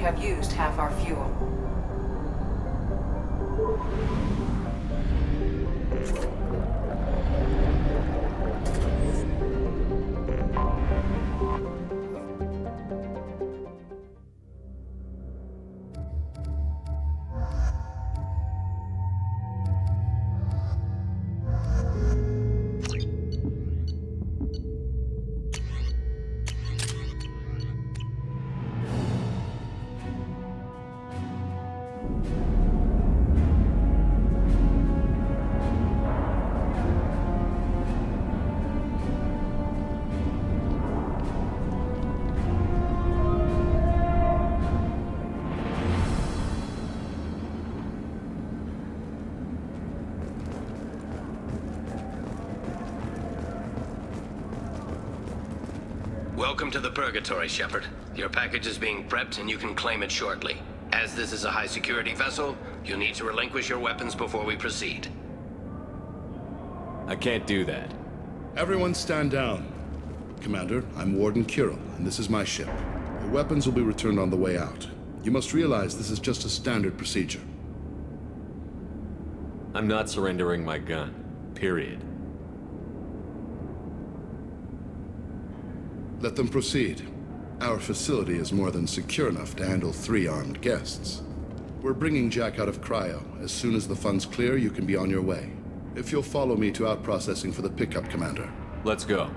Have used half our fuel. Welcome to the Purgatory, Shepard. Your package is being prepped and you can claim it shortly. As this is a high-security vessel, you'll need to relinquish your weapons before we proceed. I can't do that. Everyone stand down. Commander, I'm Warden Kirill, and this is my ship. The weapons will be returned on the way out. You must realize this is just a standard procedure. I'm not surrendering my gun. Period. Let them proceed. Our facility is more than secure enough to handle 3 armed guests. We're bringing Jack out of cryo. As soon as the funds clear, you can be on your way. If you'll follow me to out-processing for the pickup, Commander. Let's go.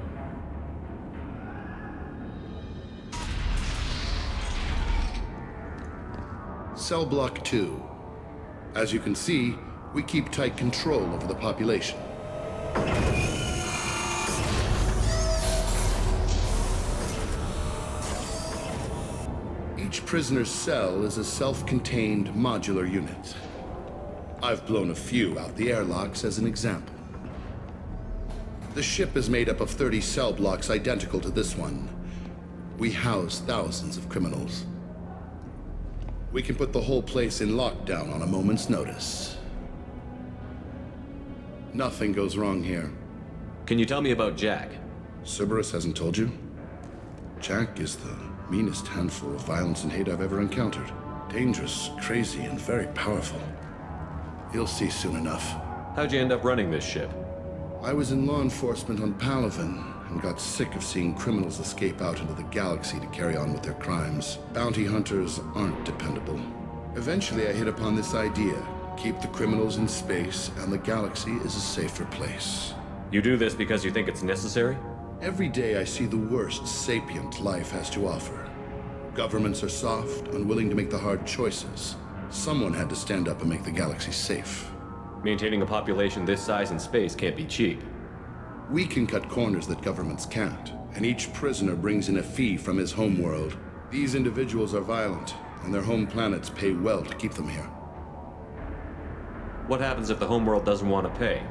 Cell Block 2. As you can see, we keep tight control over the population. Each prisoner's cell is a self-contained modular unit. I've blown a few out the airlocks as an example. The ship is made up of 30 cell blocks identical to this one. We house thousands of criminals. We can put the whole place in lockdown on a moment's notice. Nothing goes wrong here. Can you tell me about Jack? Cerberus hasn't told you? Jack is the meanest handful of violence and hate I've ever encountered. Dangerous, crazy, and very powerful. You'll see soon enough. How'd you end up running this ship? I was in law enforcement on Palaven and got sick of seeing criminals escape out into the galaxy to carry on with their crimes. Bounty hunters aren't dependable. Eventually, I hit upon this idea. Keep the criminals in space, and the galaxy is a safer place. You do this because you think it's necessary? Every day I see the worst sapient life has to offer. Governments are soft, unwilling to make the hard choices. Someone had to stand up and make the galaxy safe. Maintaining a population this size in space can't be cheap. We can cut corners that governments can't, and each prisoner brings in a fee from his homeworld. These individuals are violent, and their home planets pay well to keep them here. What happens if the homeworld doesn't want to pay?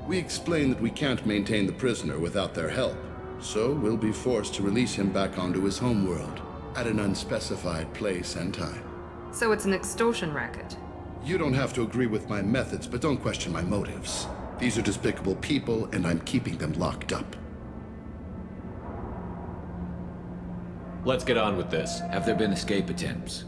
We explain that we can't maintain the prisoner without their help, so we'll be forced to release him back onto his homeworld at an unspecified place and time. So it's an extortion racket. You don't have to agree with my methods, but don't question my motives. These are despicable people, and I'm keeping them locked up. Let's get on with this. Have there been escape attempts?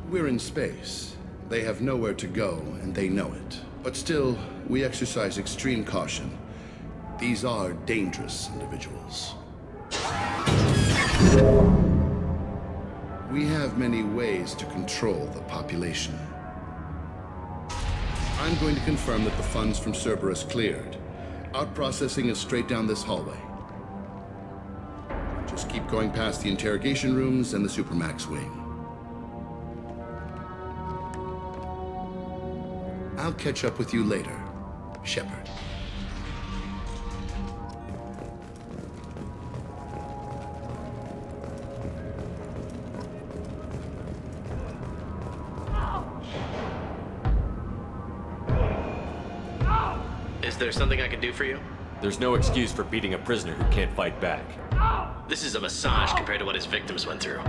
We're in space. They have nowhere to go, and they know it. But still, we exercise extreme caution. These are dangerous individuals. We have many ways to control the population. I'm going to confirm that the funds from Cerberus cleared. Out-processing is straight down this hallway. Just keep going past the interrogation rooms and the Supermax wing. I'll catch up with you later, Shepard. Is there something I can do for you? There's no excuse for beating a prisoner who can't fight back. This is a massage compared to what his victims went through.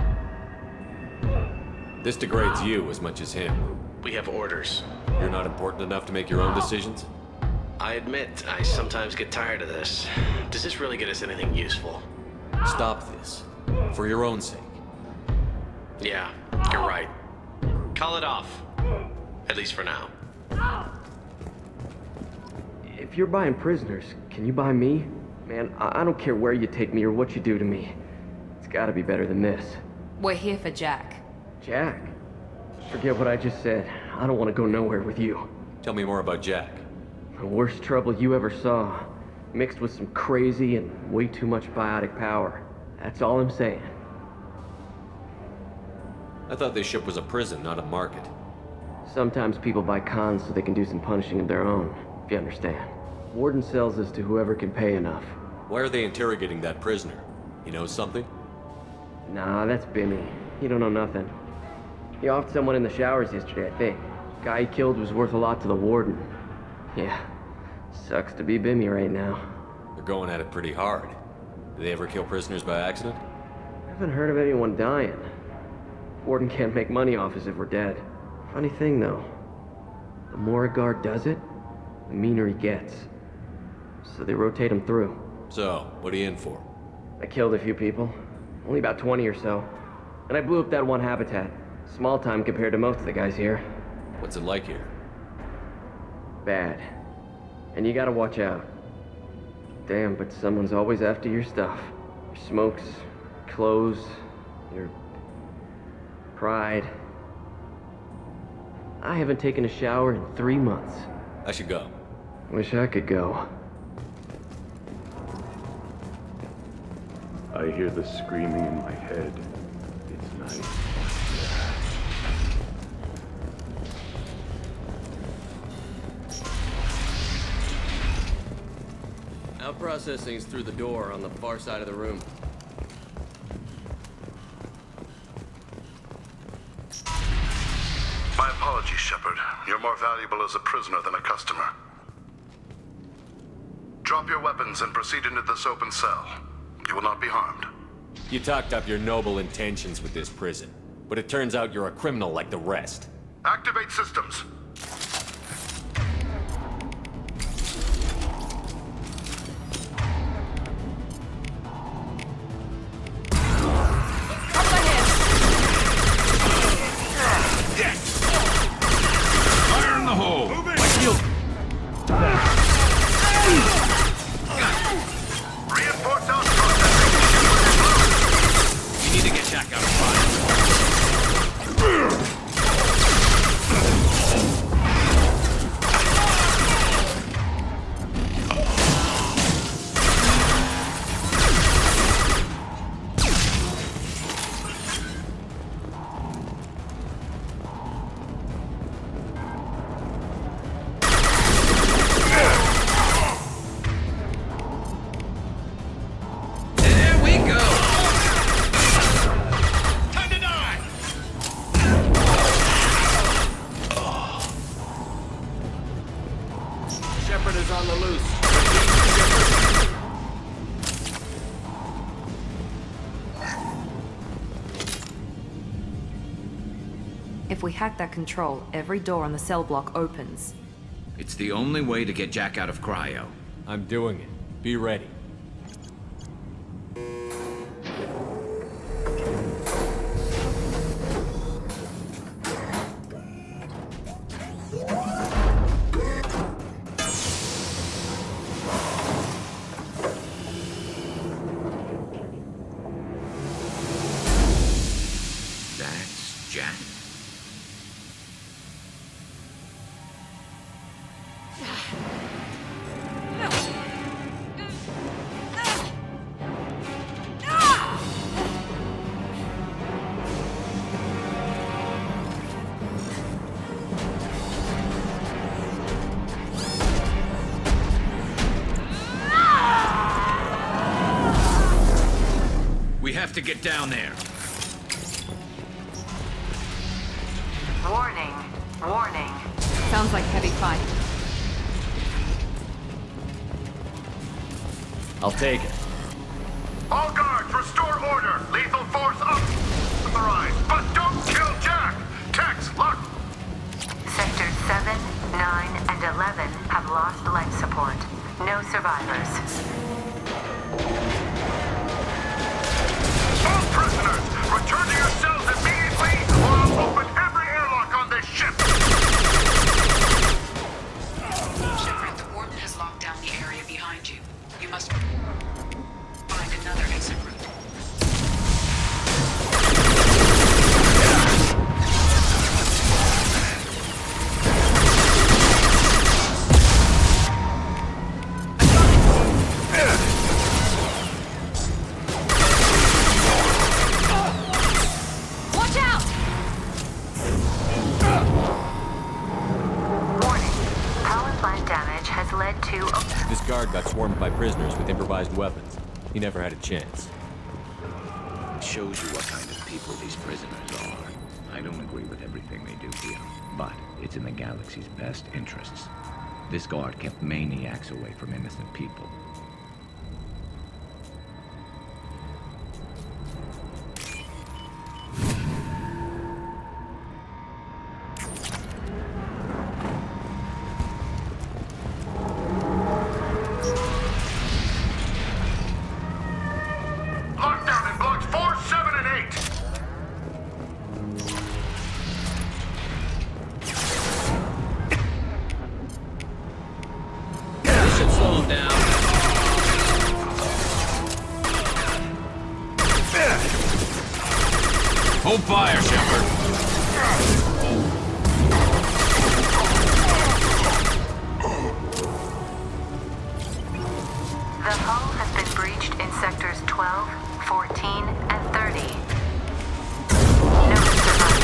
This degrades you as much as him. We have orders. You're not important enough to make your own decisions? I admit, I sometimes get tired of this. Does this really get us anything useful? Stop this. For your own sake. Yeah, you're right. Call it off. At least for now. If you're buying prisoners, can you buy me? Man, I don't care where you take me or what you do to me. It's gotta be better than this. We're here for Jack. Jack? Forget what I just said. I don't want to go nowhere with you. Tell me more about Jack. The worst trouble you ever saw. Mixed with some crazy and way too much biotic power. That's all I'm saying. I thought this ship was a prison, not a market. Sometimes people buy cons so they can do some punishing of their own, if you understand. Warden sells this to whoever can pay enough. Why are they interrogating that prisoner? He knows something? Nah, that's Bimmy. He don't know nothing. He offed someone in the showers yesterday, I think. Guy he killed was worth a lot to the warden. Yeah, sucks to be Bimmy right now. They're going at it pretty hard. Do they ever kill prisoners by accident? I haven't heard of anyone dying. Warden can't make money off us if we're dead. Funny thing, though. The more a guard does it, the meaner he gets. So they rotate him through. So, what are you in for? I killed a few people. Only about 20 or so. And I blew up that one habitat. Small time compared to most of the guys here. What's it like here? Bad. And you gotta watch out. Damn, but someone's always after your stuff. Your smokes, clothes, your pride. I haven't taken a shower in 3 months. I should go. Wish I could go. I hear the screaming in my head. It's night. Out processing's through the door on the far side of the room. My apologies, Shepard. You're more valuable as a prisoner than a customer. Drop your weapons and proceed into this open cell. You will not be harmed. You talked up your noble intentions with this prison, but it turns out you're a criminal like the rest. Activate systems. Fire in the hole! Reinforce out processing. We need to get Jack out of fire. Shepard is on the loose. If we hack that control, every door on the cell block opens. It's the only way to get Jack out of cryo. I'm doing it. Be ready. That's Jack. We have to get down there. Warning. Warning. Sounds like heavy fight. I'll take it. All guards, restore order. Lethal force up. Authorized, but don't kill Jack. Tex, lock. Sectors 7, 9, and 11 have lost life support. No survivors. All prisoners, return to your cells immediately, or I'll open every airlock on this ship. Shepard, the warden has locked down the area behind you. You must find another exit route. Watch out! Warning. Power plant damage has led to... This guard got swarmed by prisoners with improvised weapons. He never had a chance. It shows you what kind of people these prisoners are. I don't agree with everything they do here, but it's in the galaxy's best interests. This guard kept maniacs away from innocent people. Hold fire, Shepard. The hull has been breached in sectors 12, 14, and 30. No survivors.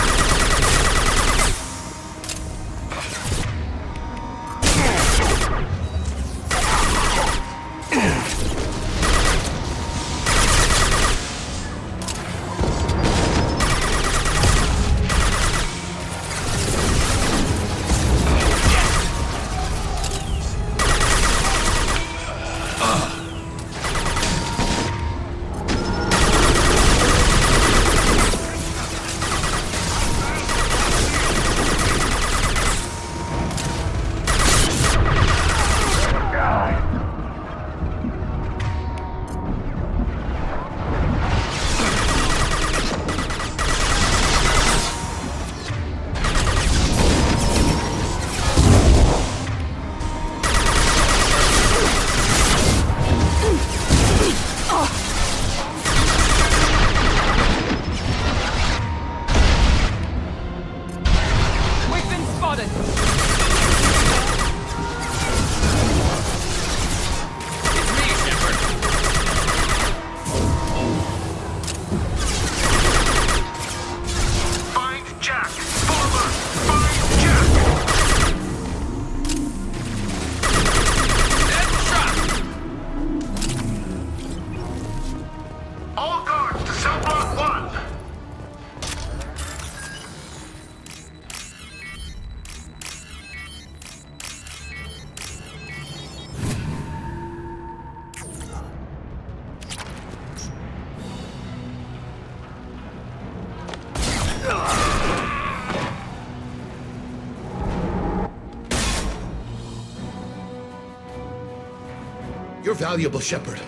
You're valuable, Shepard.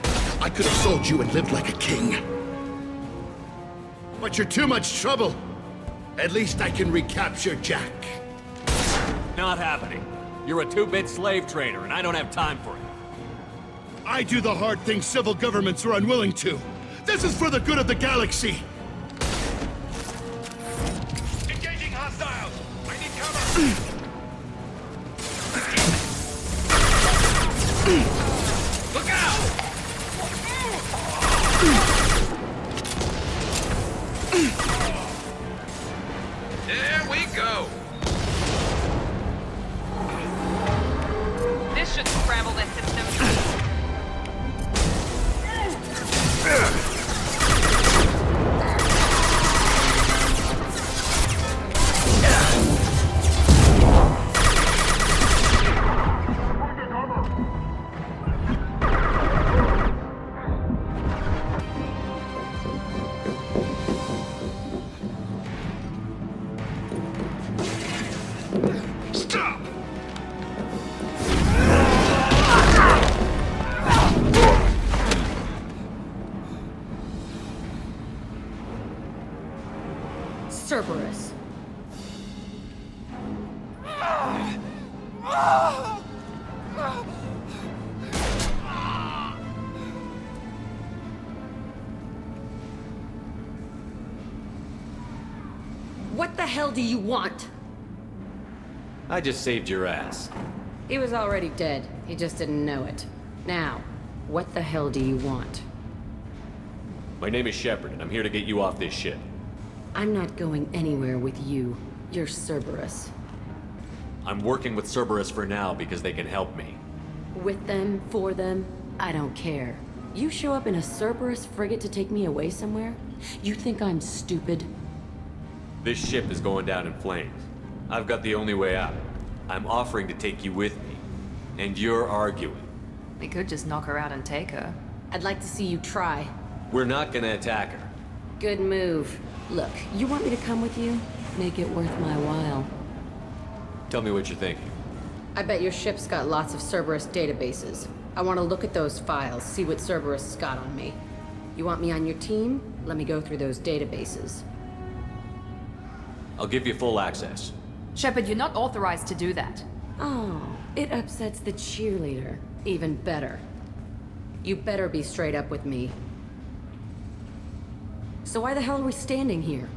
I could have sold you and lived like a king. But you're too much trouble. At least I can recapture Jack. Not happening. You're a 2-bit slave trader, and I don't have time for it. I do the hard things civil governments are unwilling to. This is for the good of the galaxy. Engaging hostiles! I need cover! Look out! There we go. This should scramble the system. Stop! Cerberus. What the hell do you want? I just saved your ass. He was already dead. He just didn't know it. Now, what the hell do you want? My name is Shepard, and I'm here to get you off this ship. I'm not going anywhere with you. You're Cerberus. I'm working with Cerberus for now because they can help me. With them, for them, I don't care. You show up in a Cerberus frigate to take me away somewhere? You think I'm stupid? This ship is going down in flames. I've got the only way out. I'm offering to take you with me. And you're arguing. We could just knock her out and take her. I'd like to see you try. We're not gonna attack her. Good move. Look, you want me to come with you? Make it worth my while. Tell me what you're thinking. I bet your ship's got lots of Cerberus databases. I want to look at those files, see what Cerberus has got on me. You want me on your team? Let me go through those databases. I'll give you full access. Shepard, you're not authorized to do that. Oh, it upsets the cheerleader. Even better. You better be straight up with me. So why the hell are we standing here?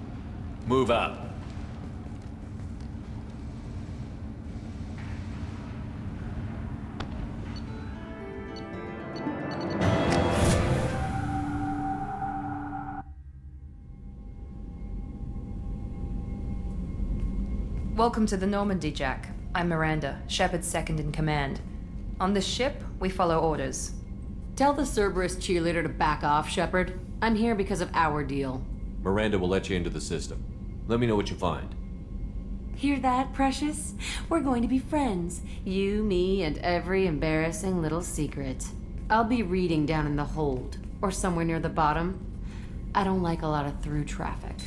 Move up. Welcome to the Normandy, Jack. I'm Miranda, Shepard's second in command. On this ship, we follow orders. Tell the Cerberus cheerleader to back off, Shepard. I'm here because of our deal. Miranda will let you into the system. Let me know what you find. Hear that, Precious? We're going to be friends. You, me, and every embarrassing little secret. I'll be reading down in the hold, or somewhere near the bottom. I don't like a lot of through traffic.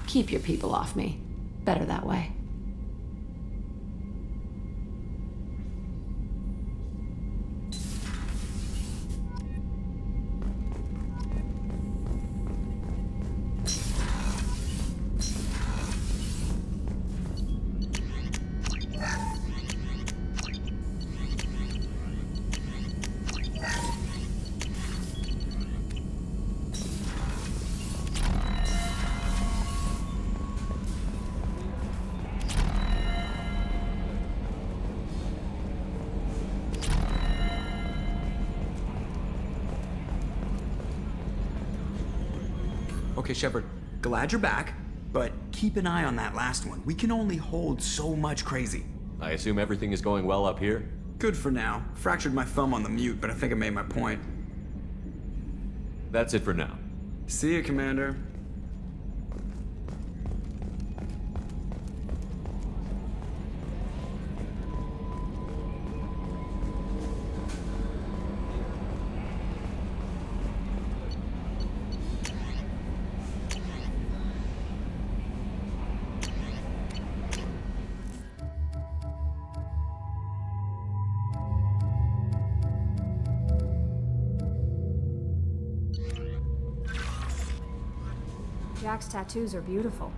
Keep your people off me. Better that way. Okay, Shepard, glad you're back, but keep an eye on that last one. We can only hold so much crazy. I assume everything is going well up here? Good for now. Fractured my thumb on the mute, but I think I made my point. That's it for now. See you, Commander. Jack's tattoos are beautiful.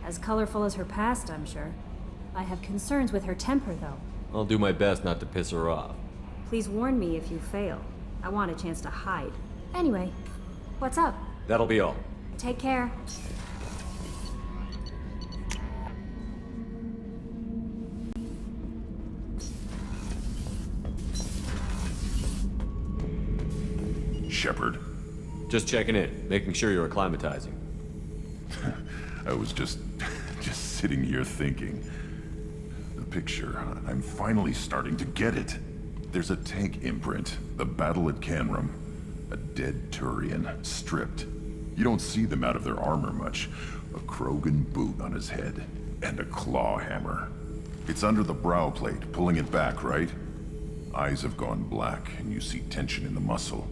As colorful as her past, I'm sure. I have concerns with her temper, though. I'll do my best not to piss her off. Please warn me if you fail. I want a chance to hide. Anyway, what's up? That'll be all. Take care. Shepard. Just checking in, making sure you're acclimatizing. I was just sitting here thinking. The picture, I'm finally starting to get it. There's a tank imprint, the battle at Canrum. A dead Turian, stripped. You don't see them out of their armor much. A Krogan boot on his head, and a claw hammer. It's under the brow plate, pulling it back, right? Eyes have gone black, and you see tension in the muscle.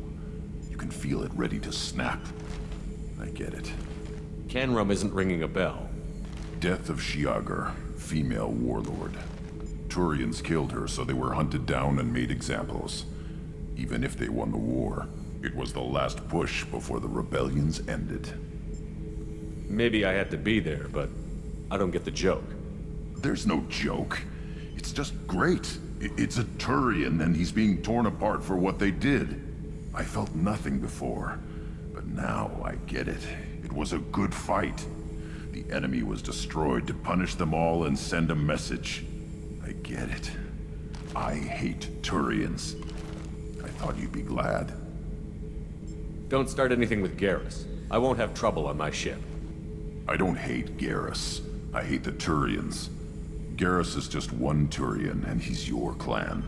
You can feel it ready to snap. I get it. Canrum isn't ringing a bell. Death of Shiagar, female warlord. Turians killed her, so they were hunted down and made examples. Even if they won the war, it was the last push before the rebellions ended. Maybe I had to be there, but I don't get the joke. There's no joke. It's just great. It's a Turian, and he's being torn apart for what they did. I felt nothing before, but now I get it. It was a good fight. The enemy was destroyed to punish them all and send a message. I get it. I hate Turians. I thought you'd be glad. Don't start anything with Garrus. I won't have trouble on my ship. I don't hate Garrus. I hate the Turians. Garrus is just one Turian, and he's your clan.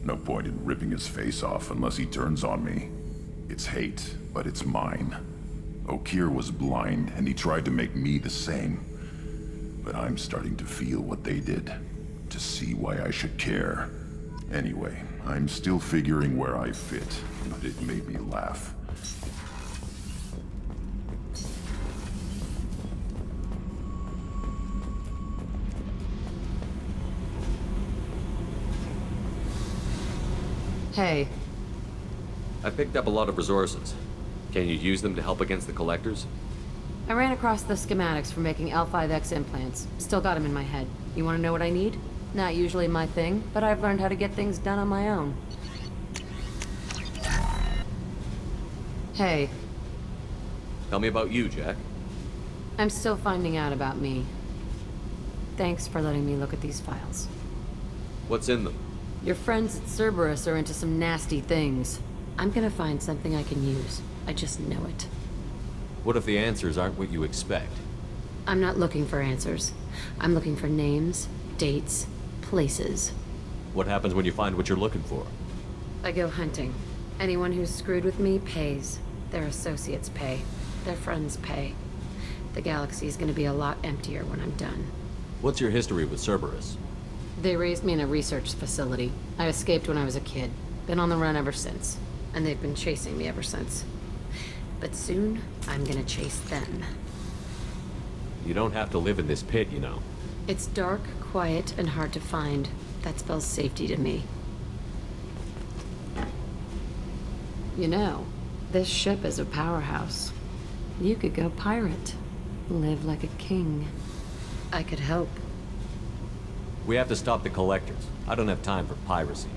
No point in ripping his face off unless he turns on me. It's hate, but it's mine. Okeer was blind, and he tried to make me the same. But I'm starting to feel what they did, to see why I should care. Anyway, I'm still figuring where I fit, but it made me laugh. Hey. I picked up a lot of resources. Can you use them to help against the Collectors? I ran across the schematics for making L5X implants. Still got them in my head. You want to know what I need? Not usually my thing, but I've learned how to get things done on my own. Hey. Tell me about you, Jack. I'm still finding out about me. Thanks for letting me look at these files. What's in them? Your friends at Cerberus are into some nasty things. I'm gonna find something I can use. I just know it. What if the answers aren't what you expect? I'm not looking for answers. I'm looking for names, dates, places. What happens when you find what you're looking for? I go hunting. Anyone who's screwed with me pays. Their associates pay. Their friends pay. The galaxy's gonna be a lot emptier when I'm done. What's your history with Cerberus? They raised me in a research facility. I escaped when I was a kid. Been on the run ever since. And they've been chasing me ever since. But soon, I'm gonna chase them. You don't have to live in this pit, you know. It's dark, quiet, and hard to find. That spells safety to me. You know, this ship is a powerhouse. You could go pirate. Live like a king. I could help. We have to stop the collectors. I don't have time for piracy.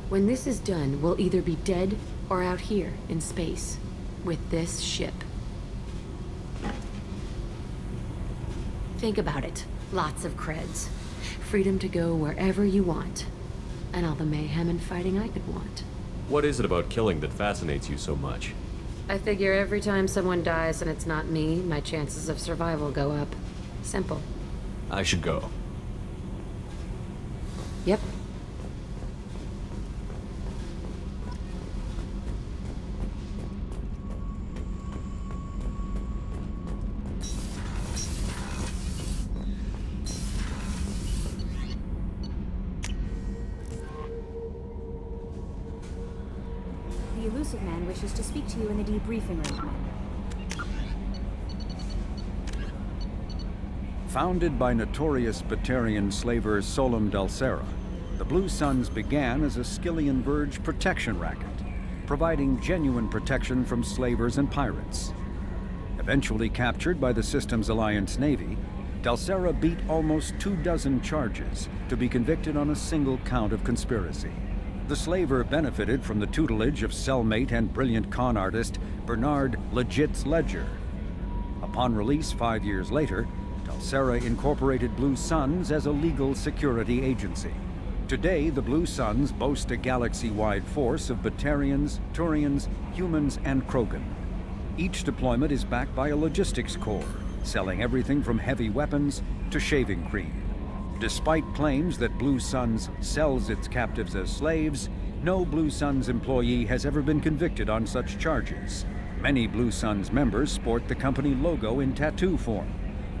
When this is done, we'll either be dead or out here in space with this ship. Think about it. Lots of creds. Freedom to go wherever you want. And all the mayhem and fighting I could want. What is it about killing that fascinates you so much? I figure every time someone dies and it's not me, my chances of survival go up. Simple. I should go. Yep. The elusive man wishes to speak to you in the debriefing room. Founded by notorious Batarian slaver Solum Dulcera, the Blue Suns began as a Skillian Verge protection racket, providing genuine protection from slavers and pirates. Eventually captured by the Systems Alliance Navy, Dulcera beat almost 24 charges to be convicted on a single count of conspiracy. The slaver benefited from the tutelage of cellmate and brilliant con artist Bernard Legit's Ledger. Upon release 5 years later, Dulcera incorporated Blue Suns as a legal security agency. Today, the Blue Suns boast a galaxy-wide force of Batarians, Turians, humans, and Krogan. Each deployment is backed by a logistics corps, selling everything from heavy weapons to shaving cream. Despite claims that Blue Suns sells its captives as slaves, no Blue Suns employee has ever been convicted on such charges. Many Blue Suns members sport the company logo in tattoo form,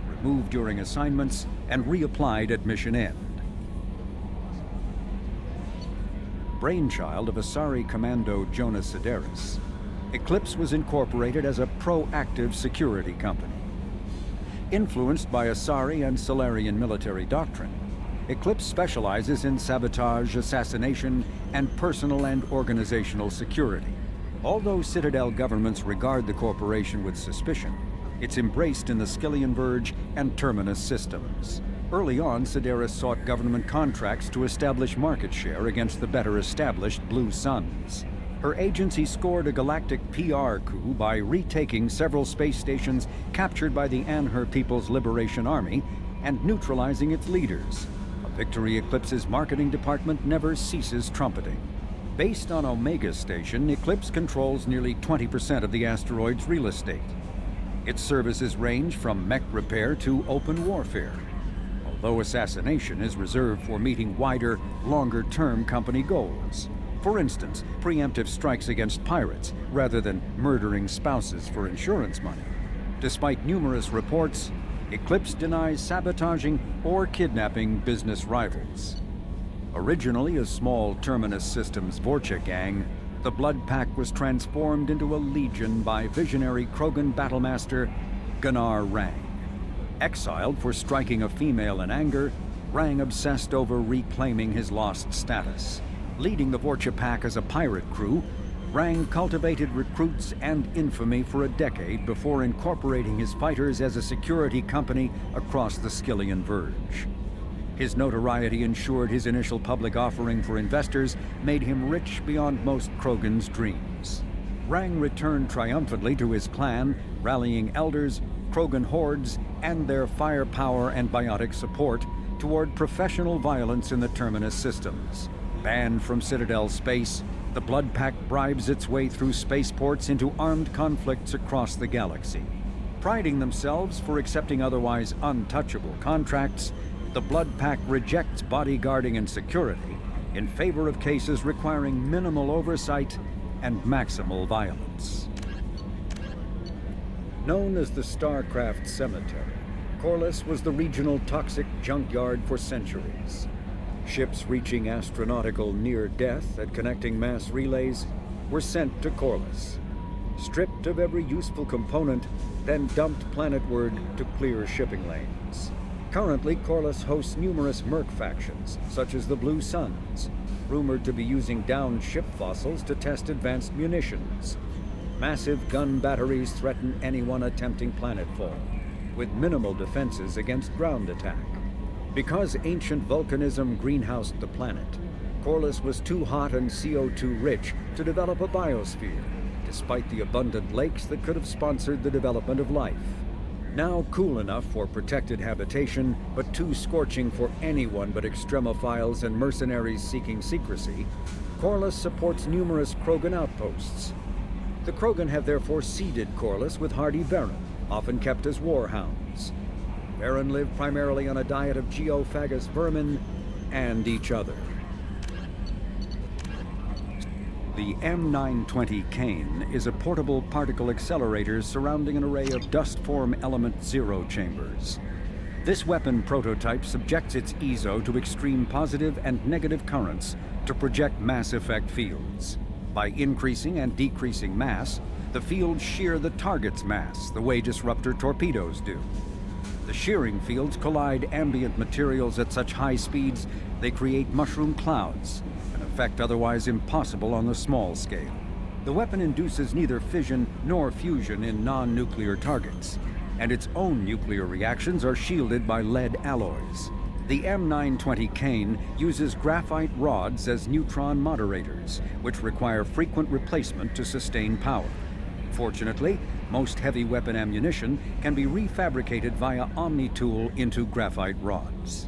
removed during assignments and reapplied at mission end. Brainchild of Asari Commando Jonas Sideris, Eclipse was incorporated as a proactive security company. Influenced by Asari and Solarian military doctrine, Eclipse specializes in sabotage, assassination, and personal and organizational security. Although Citadel governments regard the corporation with suspicion, it's embraced in the Skillian Verge and Terminus systems. Early on, Sideris sought government contracts to establish market share against the better-established Blue Suns. Her agency scored a galactic PR coup by retaking several space stations captured by the Anher People's Liberation Army and neutralizing its leaders. A victory Eclipse's marketing department never ceases trumpeting. Based on Omega Station, Eclipse controls nearly 20% of the asteroid's real estate. Its services range from mech repair to open warfare, although assassination is reserved for meeting wider, longer-term company goals. For instance, preemptive strikes against pirates, rather than murdering spouses for insurance money. Despite numerous reports, Eclipse denies sabotaging or kidnapping business rivals. Originally a small Terminus Systems Vorcha gang, the Blood Pack was transformed into a legion by visionary Krogan battlemaster Gunnar Rang. Exiled for striking a female in anger, Rang obsessed over reclaiming his lost status. Leading the Vorcha Pack as a pirate crew, Rang cultivated recruits and infamy for a decade before incorporating his fighters as a security company across the Skillian Verge. His notoriety ensured his initial public offering for investors made him rich beyond most Krogan's dreams. Rang returned triumphantly to his clan, rallying elders, Krogan hordes, and their firepower and biotic support toward professional violence in the Terminus systems. Banned from Citadel space, the Blood Pack bribes its way through spaceports into armed conflicts across the galaxy. Priding themselves for accepting otherwise untouchable contracts, the Blood Pack rejects bodyguarding and security in favor of cases requiring minimal oversight and maximal violence. Known as the Starcraft Cemetery, Corliss was the regional toxic junkyard for centuries. Ships reaching astronautical near-death at connecting mass relays were sent to Corliss, stripped of every useful component, then dumped planetward to clear shipping lanes. Currently, Corliss hosts numerous merc factions, such as the Blue Suns, rumored to be using downed ship fossils to test advanced munitions. Massive gun batteries threaten anyone attempting planetfall, with minimal defenses against ground attack. Because ancient volcanism greenhoused the planet, Corliss was too hot and CO2 rich to develop a biosphere, despite the abundant lakes that could have sponsored the development of life. Now cool enough for protected habitation, but too scorching for anyone but extremophiles and mercenaries seeking secrecy, Corliss supports numerous Krogan outposts. The Krogan have therefore seeded Corliss with hardy Varen, often kept as warhounds. Varen live primarily on a diet of geophagous vermin and each other. The M920 Kane is a portable particle accelerator surrounding an array of dust-form element zero chambers. This weapon prototype subjects its EZO to extreme positive and negative currents to project mass effect fields. By increasing and decreasing mass, the fields shear the target's mass, the way disruptor torpedoes do. The shearing fields collide ambient materials at such high speeds they create mushroom clouds, an effect otherwise impossible on the small scale. The weapon induces neither fission nor fusion in non-nuclear targets, and its own nuclear reactions are shielded by lead alloys. The M920 Kane uses graphite rods as neutron moderators, which require frequent replacement to sustain power. Fortunately, most heavy weapon ammunition can be refabricated via Omni-Tool into graphite rods.